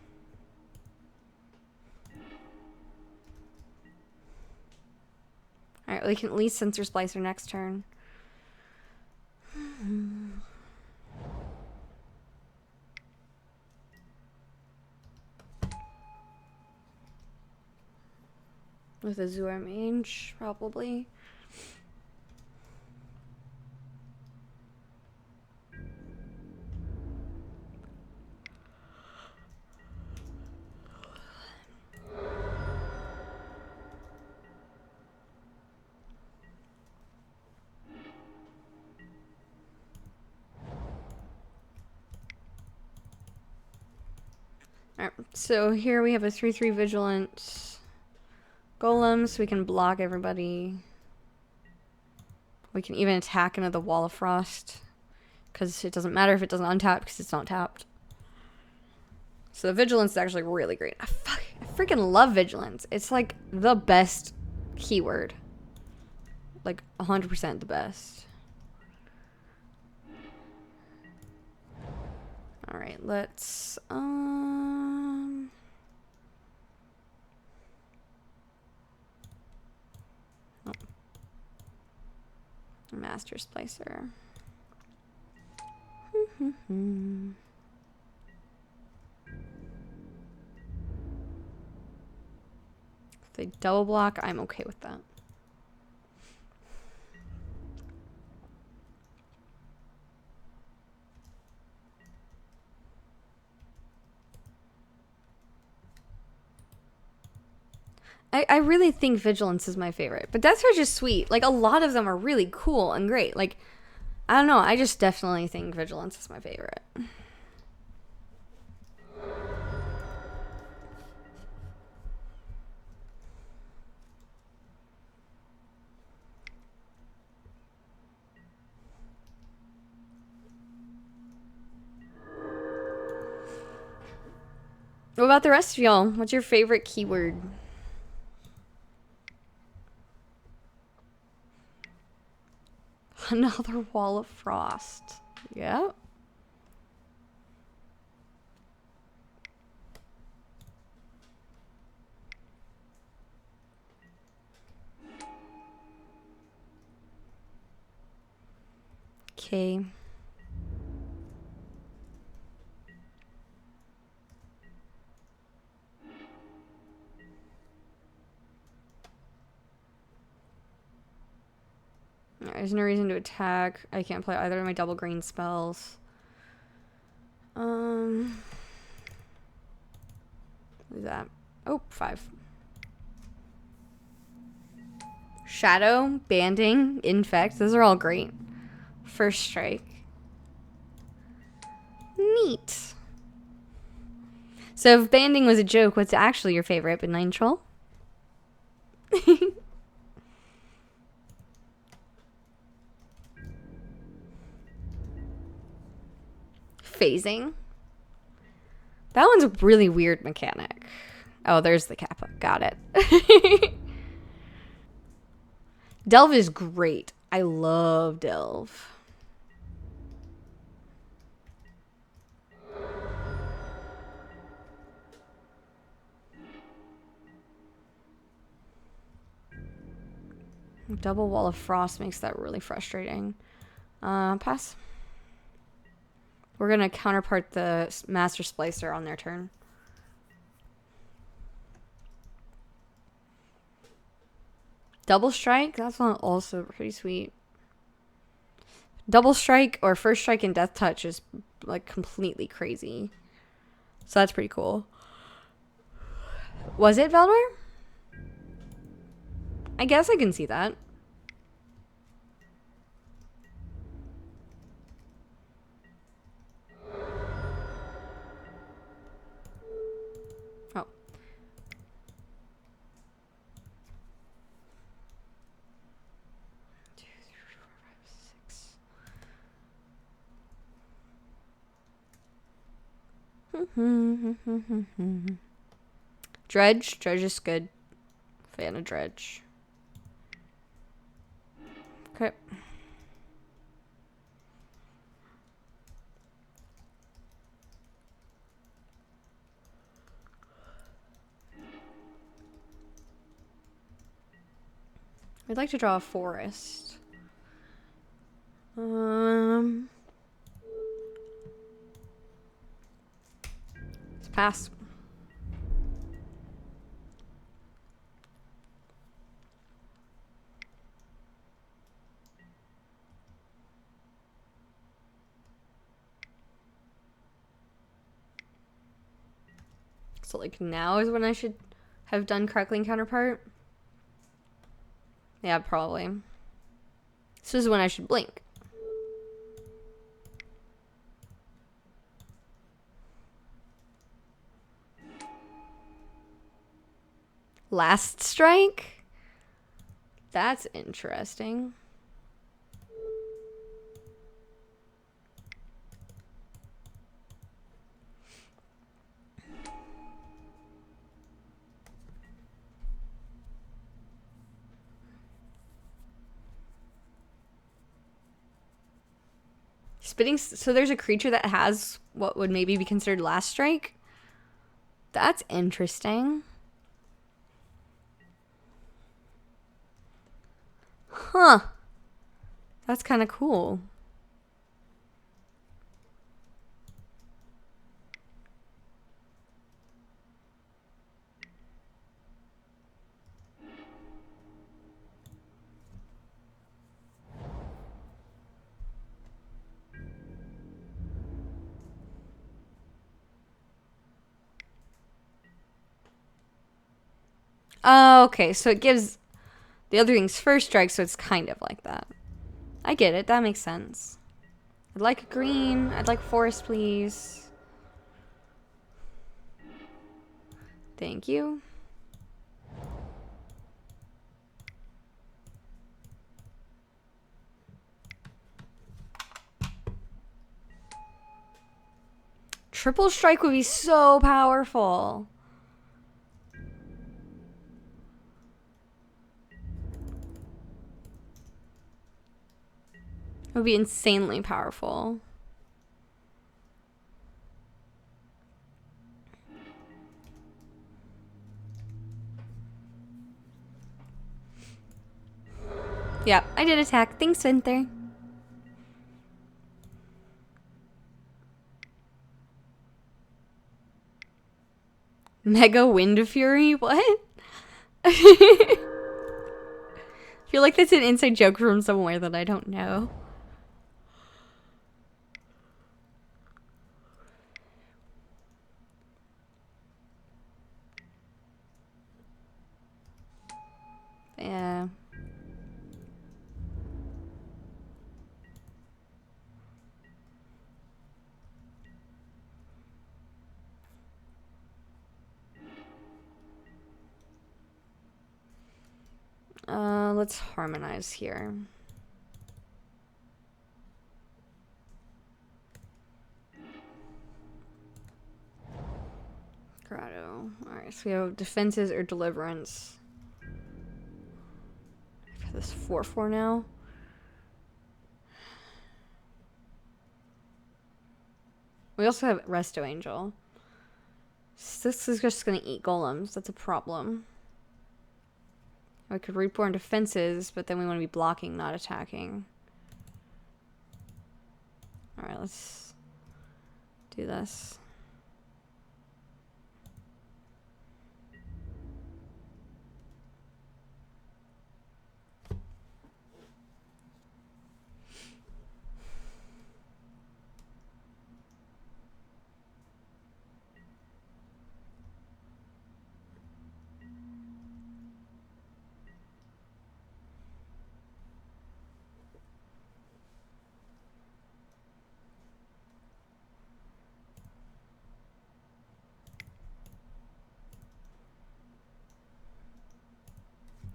Alright, we can at least sensor splicer next turn. With a Zora Mage, probably. Alright, so here we have a 3/3 Vigilant Golem, so we can block everybody. We can even attack into the Wall of Frost, because it doesn't matter if it doesn't untap, because it's not tapped. So the Vigilance is actually really great. I freaking love Vigilance. It's like the best keyword. Like 100% the best. Alright, let's Master Splicer. If they double block, I'm okay with that. I really think Vigilance is my favorite, but Death Touch is sweet. Like, a lot of them are really cool and great. Like, I don't know, I just definitely think Vigilance is my favorite. What about the rest of y'all? What's your favorite keyword? Another Wall of Frost. Yeah. Okay. There's no reason to attack. I can't play either of my double green spells. What is that? Oh, 5. Shadow, Banding, Infect. Those are all great. First Strike. Neat. So if Banding was a joke, what's actually your favorite? Benign Troll? Phasing. That one's a really weird mechanic. Oh, there's the Kappa. Got it. Delve is great. I love Delve. Double Wall of Frost makes that really frustrating. Pass. We're going to counterpart the Master Splicer on their turn. Double Strike? That's also pretty sweet. Double Strike or First Strike and Death Touch is like completely crazy. So that's pretty cool. Was it Veldor? I guess I can see that. Oh. Two, three, four, five, six. Dredge. Dredge is good. Fan of Dredge. Okay. I'd like to draw a forest. Let's pass. So like now is when I should have done Crackling Counterpart? Yeah, probably. This is when I should blink. Last strike? That's interesting. Spitting. So there's a creature that has what would maybe be considered last strike? That's interesting. Huh. That's kind of cool. Oh, okay. So it gives the other things first strike, so it's kind of like that. I get it. That makes sense. I'd like a green. I'd like forest, please. Thank you. Triple strike would be so powerful. It would be insanely powerful. Yeah, I did attack. Thanks, Cynthia. Mega Wind Fury? What? I feel like that's an inside joke from somewhere that I don't know. Yeah. Let's harmonize here. Grotto. Alright, so we have defenses or deliverance. I've got this 4/4 now. We also have Resto Angel. This is just gonna eat golems. That's a problem. I could Reborn defenses, but then we want to be blocking, not attacking. Alright, let's do this.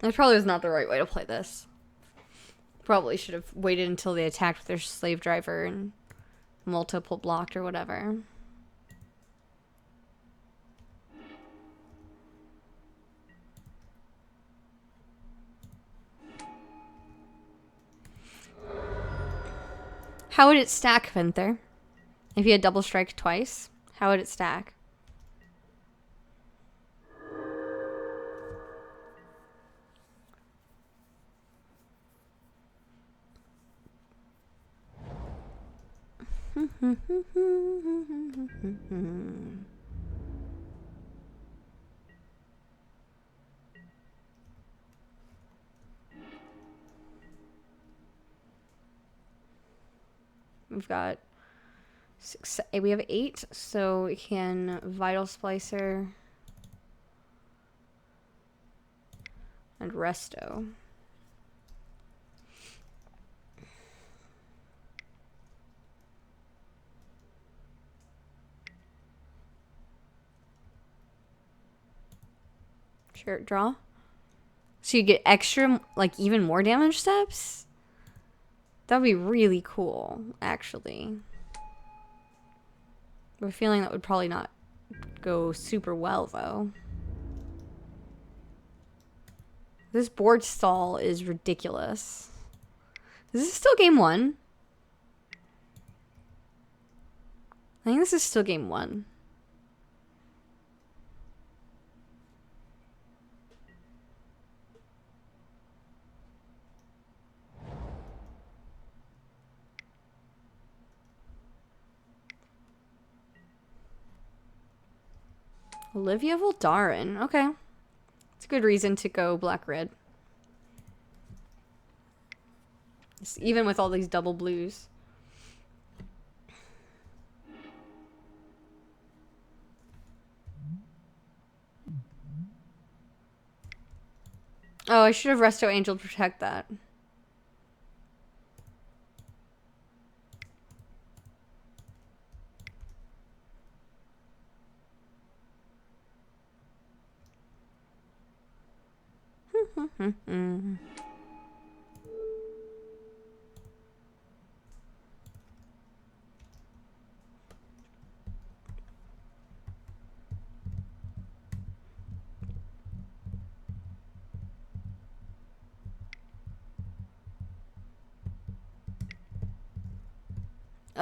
That probably was not the right way to play this. Probably should have waited until they attacked with their slave driver and multiple blocked or whatever. How would it stack, Vinther? If you had double strike twice, how would it stack? We've got six, we have 8, so we can Vital Splicer and Resto. Sure, draw. So you get extra, like, even more damage steps? That'd be really cool, actually. I have a feeling that would probably not go super well, though. This board stall is ridiculous. Is this still game 1? I think this is still game 1. Olivia Voldaren. Okay. It's a good reason to go black-red. Even with all these double blues. Oh, I should have Resto Angel to protect that.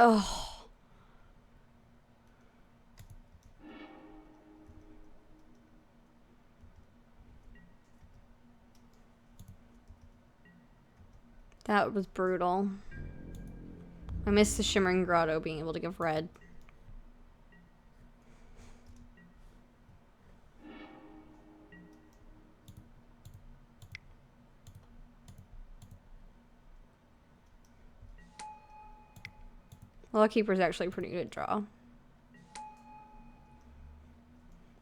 Oh. That was brutal. I missed the Shimmering Grotto being able to give red. Lawkeeper is actually a pretty good draw.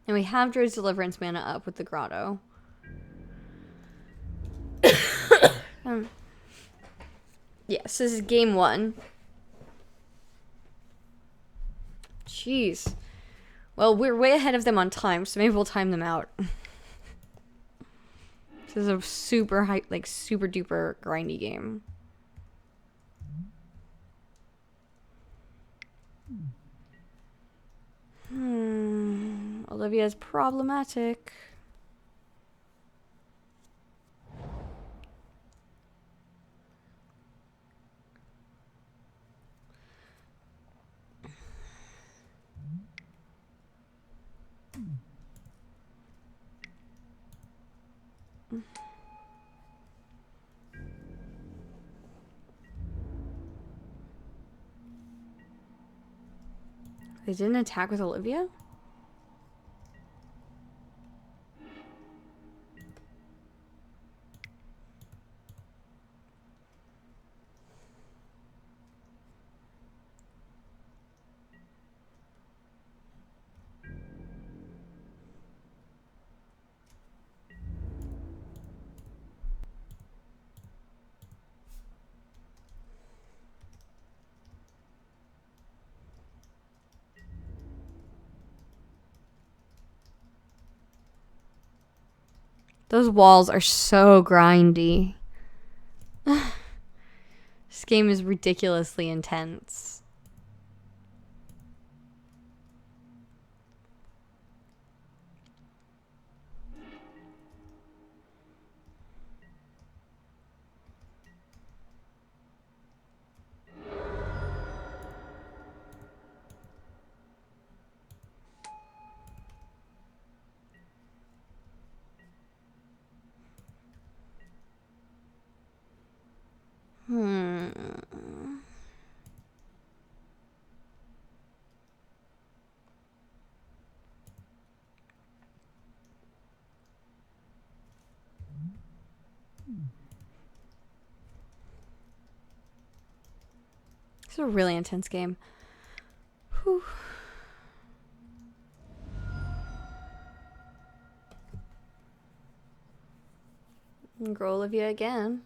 And we have Druid's Deliverance mana up with the Grotto. Yes, this is game 1. Jeez. Well, we're way ahead of them on time, so maybe we'll time them out. This is a super high, like super duper grindy game. Olivia's problematic. They didn't attack with Olivia? Those walls are so grindy. This game is ridiculously intense. It's a really intense game. Whew. Grow Olivia again.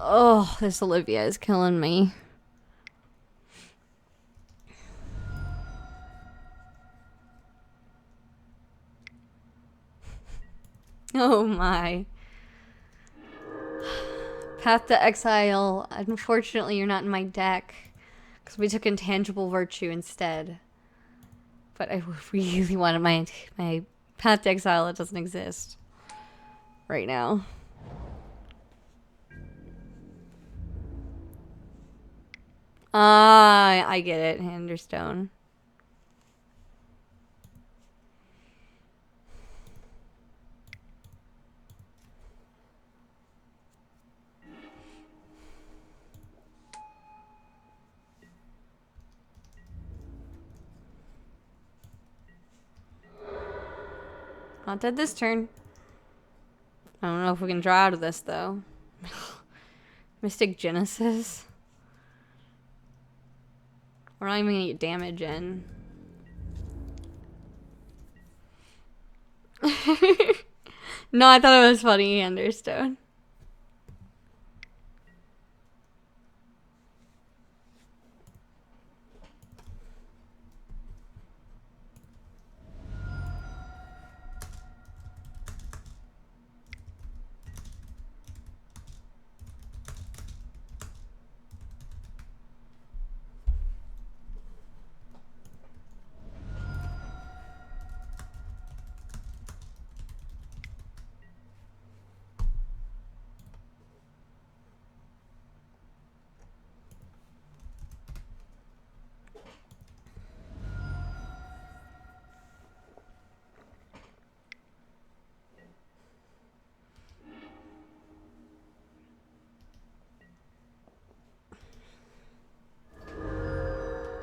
Oh, this Olivia is killing me. Oh my. Path to Exile. Unfortunately, you're not in my deck. Because we took Intangible Virtue instead. But I really wanted my Path to Exile that doesn't exist right now. Ah, I get it, Handerstone. Not dead this turn. I don't know if we can draw out of this, though. Mystic Genesis. We're not even gonna get damage in. No, I thought it was funny, Anderstone.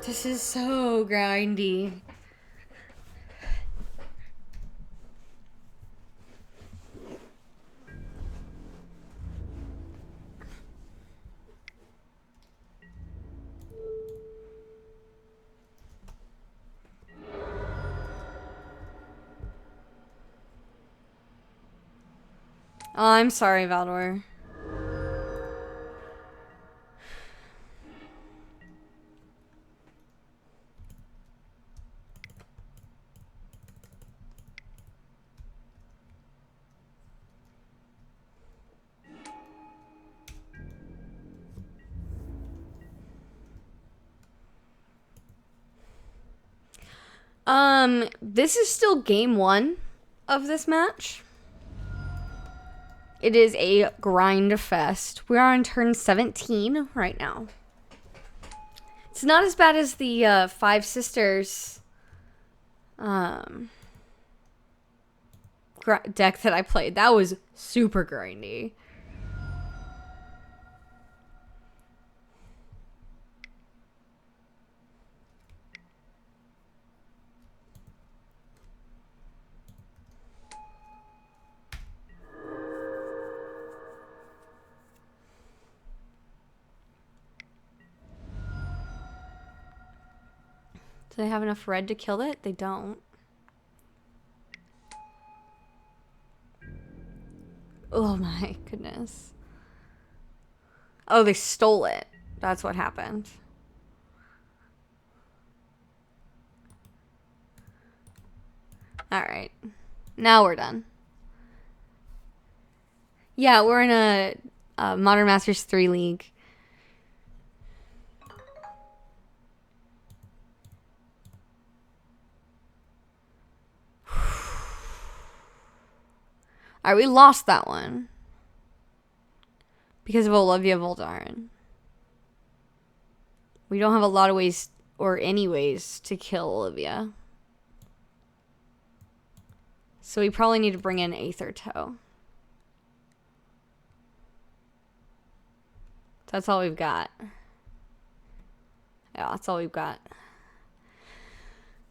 This is so grindy. Oh, I'm sorry, Valdor. This is still game 1 of this match. It is a grind fest. We are on turn 17 right now. It's not as bad as the Five Sisters deck that I played. That was super grindy. Do they have enough red to kill it? They don't. Oh my goodness. Oh, they stole it. That's what happened. Alright. Now we're done. Yeah, we're in a Modern Masters 3 league. Alright, we lost that one. Because of Olivia Voldaren. We don't have a lot of ways, or any ways, to kill Olivia. So we probably need to bring in Aether Toe. That's all we've got. Yeah, that's all we've got.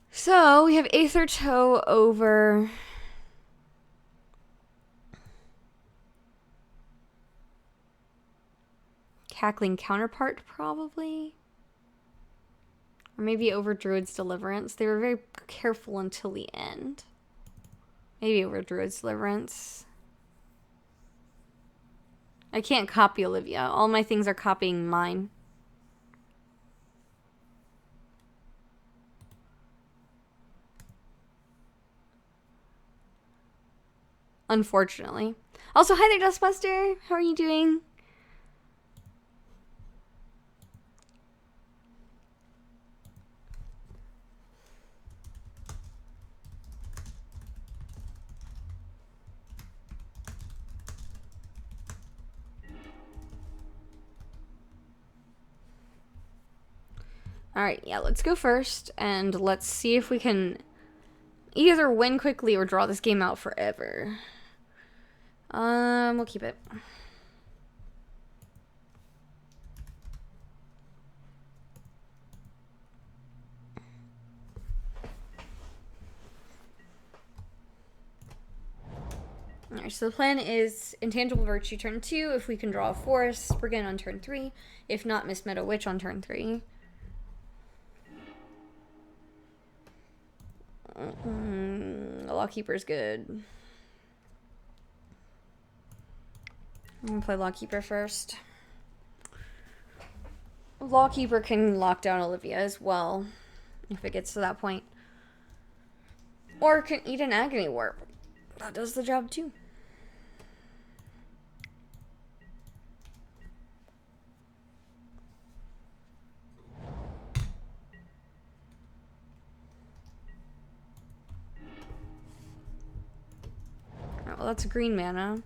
So we have Aether Toe over... Cackling Counterpart, probably. Or maybe over Druid's Deliverance. They were very careful until the end. Maybe over Druid's Deliverance. I can't copy Olivia. All my things are copying mine. Unfortunately. Also, hi there, Dustbuster. How are you doing? Alright, yeah, let's go first, and let's see if we can either win quickly or draw this game out forever. We'll keep it. Alright, so the plan is Intangible Virtue turn 2. If we can draw a Forest, Spriggan on turn 3. If not, Miss Meadow Witch on turn 3. Lawkeeper's good. I'm gonna play Lawkeeper first. Lawkeeper can lock down Olivia as well, if it gets to that point. Or can eat an Agony Warp. That does the job too. Oh, well, that's green mana.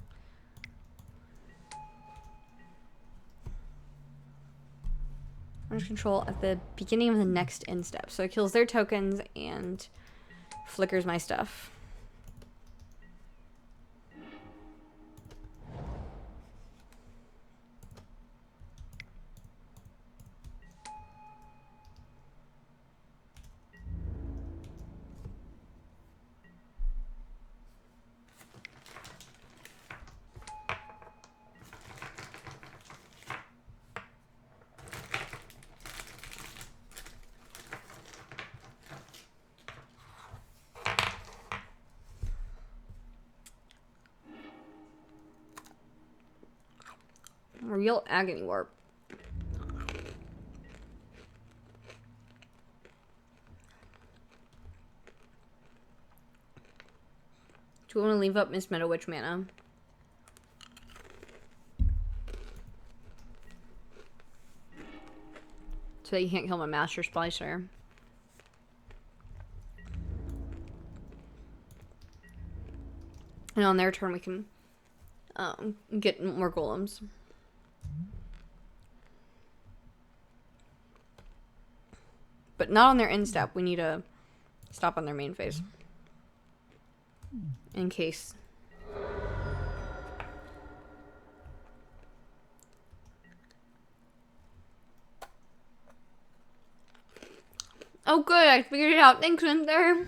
Orange control at the beginning of the next end step. So it kills their tokens and flickers my stuff. Real Agony Warp. Do we want to leave up Miss Meadow Witch mana? So that you can't kill my Master Splicer. And on their turn, we can get more golems. But not on their end step. We need to stop on their main phase. In case. Oh good, I figured it out. Thanks, Winter.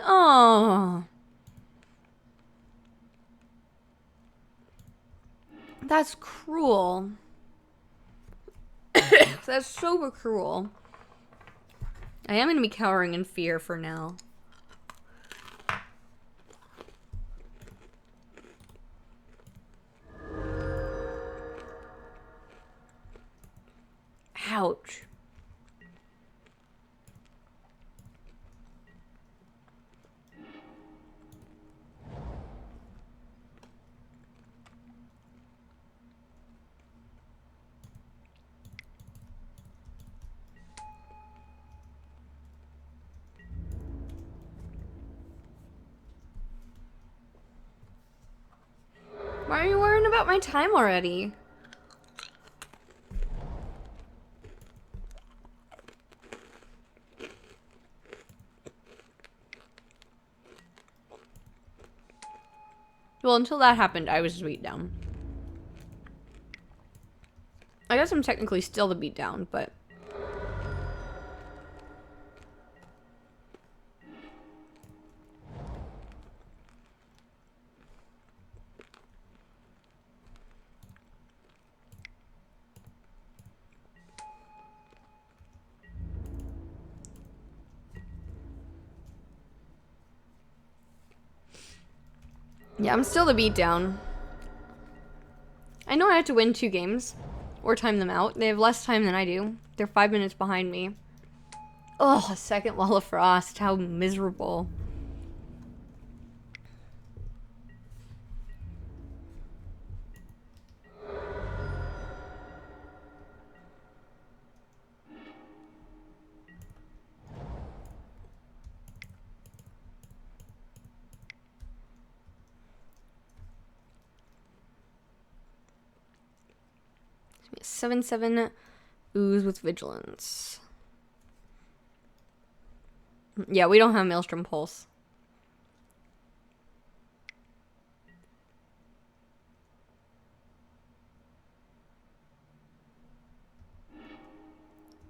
Oh. That's cruel. That's super cruel. I am gonna be cowering in fear for now. Ouch. Why are you worrying about my time already? Well, until that happened, I was beat down. I guess I'm technically still the beat down, but... yeah, I'm still the beat down. I know I have to win 2 games. Or time them out. They have less time than I do. They're 5 minutes behind me. Oh, a second wall of frost. How miserable. It's 7/7 ooze with vigilance. Yeah, we don't have Maelstrom Pulse.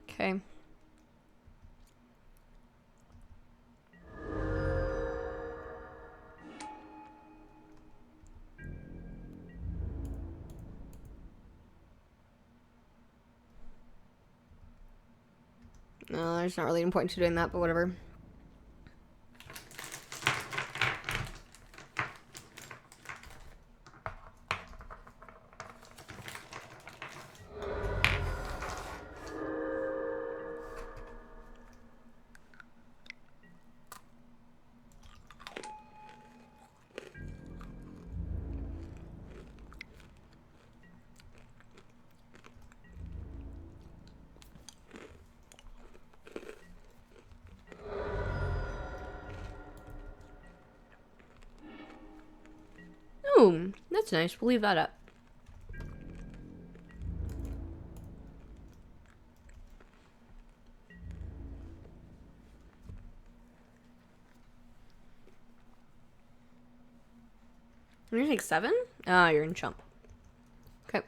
Okay. No, there's not really any point to doing that, but whatever. Ooh, that's nice. We'll leave that up. You're gonna take 7? Ah, you're in chump. Okay.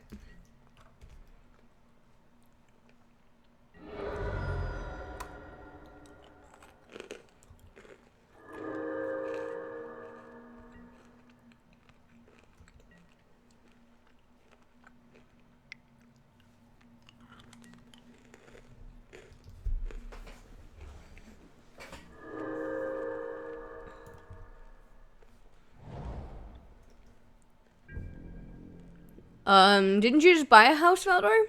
Didn't you just buy a house, Valdor?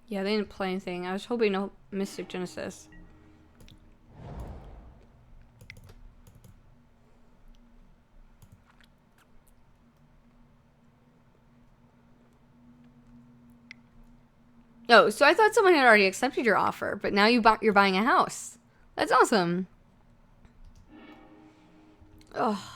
Yeah, they didn't play anything. I was hoping no Mystic Genesis. Oh, so I thought someone had already accepted your offer, but now you're buying a house. That's awesome. Oh.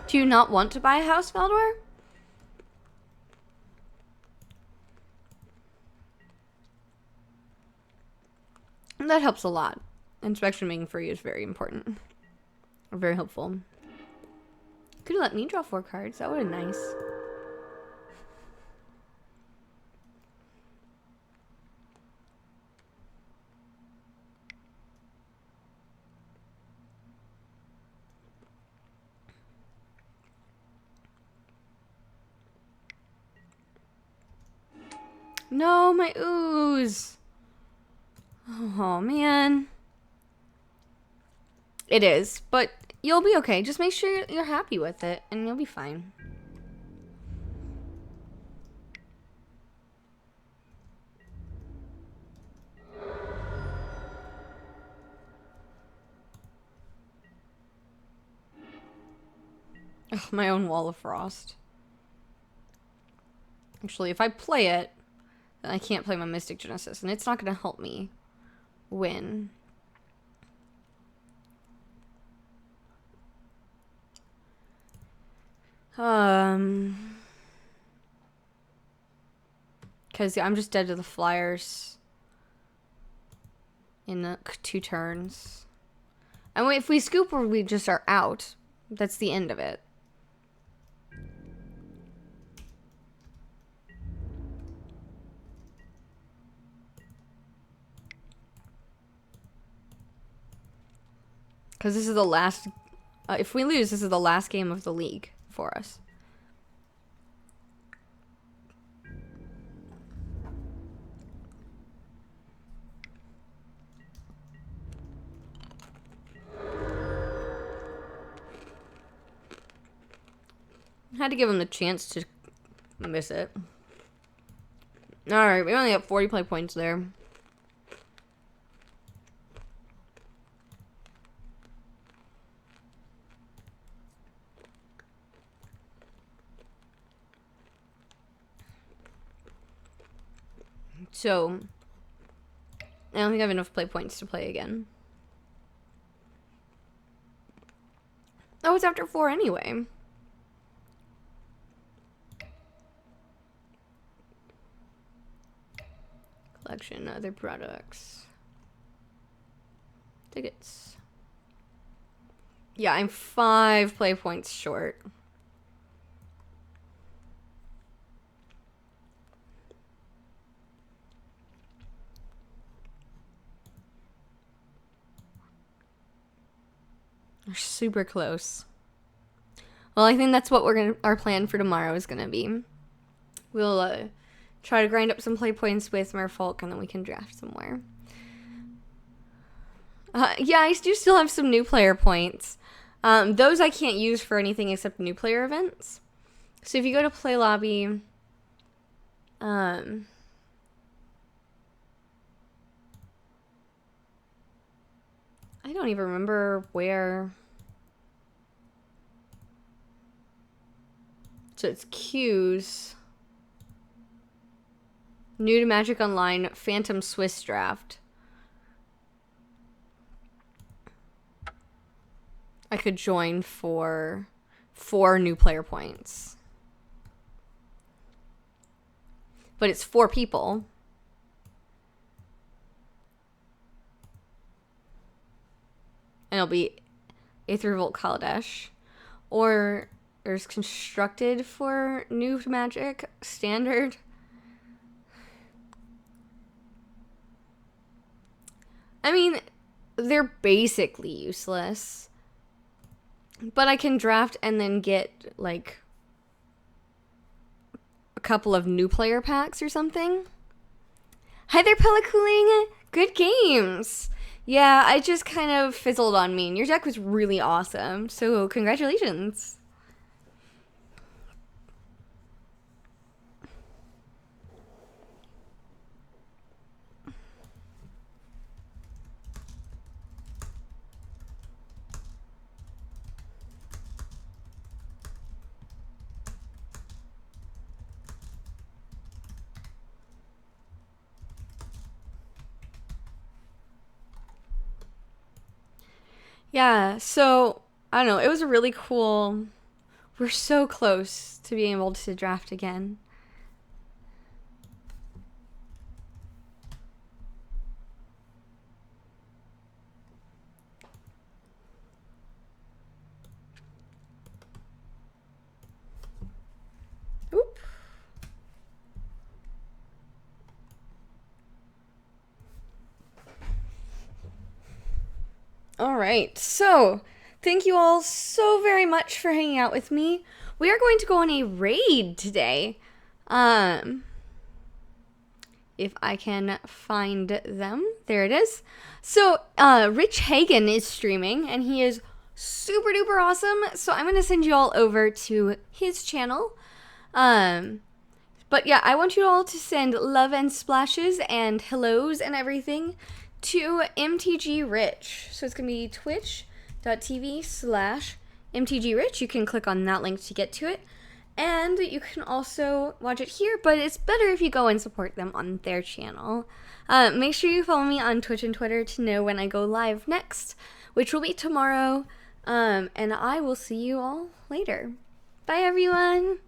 Do you not want to buy a house, Valdor? That helps a lot. Inspection making for you is very important. Or very helpful. Could have let me draw 4 cards. That would have been nice. No, my ooze. Oh, man. It is, but you'll be okay. Just make sure you're happy with it, and you'll be fine. Ugh, my own Wall of Frost. Actually, if I play it, then I can't play my Mystic Genesis, and it's not going to help me win. Because I'm just dead to the Flyers in 2 turns. And if we scoop or we just are out, that's the end of it. Because this is the last... if we lose, this is the last game of the league for us. I had to give him the chance to miss it. Alright, we only have 40 play points there. So, I don't think I have enough play points to play again. Oh, it's after 4 anyway. Collection, other products. Tickets. Yeah, I'm 5 play points short. We're super close. Well, I think that's what our plan for tomorrow is gonna be. We'll try to grind up some play points with Merfolk, and then we can draft somewhere. Yeah, I do still have some new player points. Those I can't use for anything except new player events. So if you go to play lobby, I don't even remember where. So it's queues. New to Magic Online, Phantom Swiss Draft. I could join for 4 new player points. But it's 4 people. And it'll be Aether Revolt Kaladesh. Or is constructed for new magic standard. I mean, they're basically useless. But I can draft and then get, like, a couple of new player packs or something. Hi there, Pelacooling! Good games! Yeah, I just kind of fizzled on me, and your deck was really awesome, so congratulations. Yeah, so, I don't know, it was a really cool... We're so close to being able to draft again. Oop. All right, so thank you all so very much for hanging out with me. We are going to go on a raid today. If I can find them. There it is. So, Rich Hagen is streaming, and he is super duper awesome. So I'm going to send you all over to his channel. But yeah, I want you all to send love and splashes and hellos and everything to MTG Rich. So it's going to be twitch.tv/MTG Rich. You can click on that link to get to it. And you can also watch it here, but it's better if you go and support them on their channel. Make sure you follow me on Twitch and Twitter to know when I go live next, which will be tomorrow. And I will see you all later. Bye, everyone.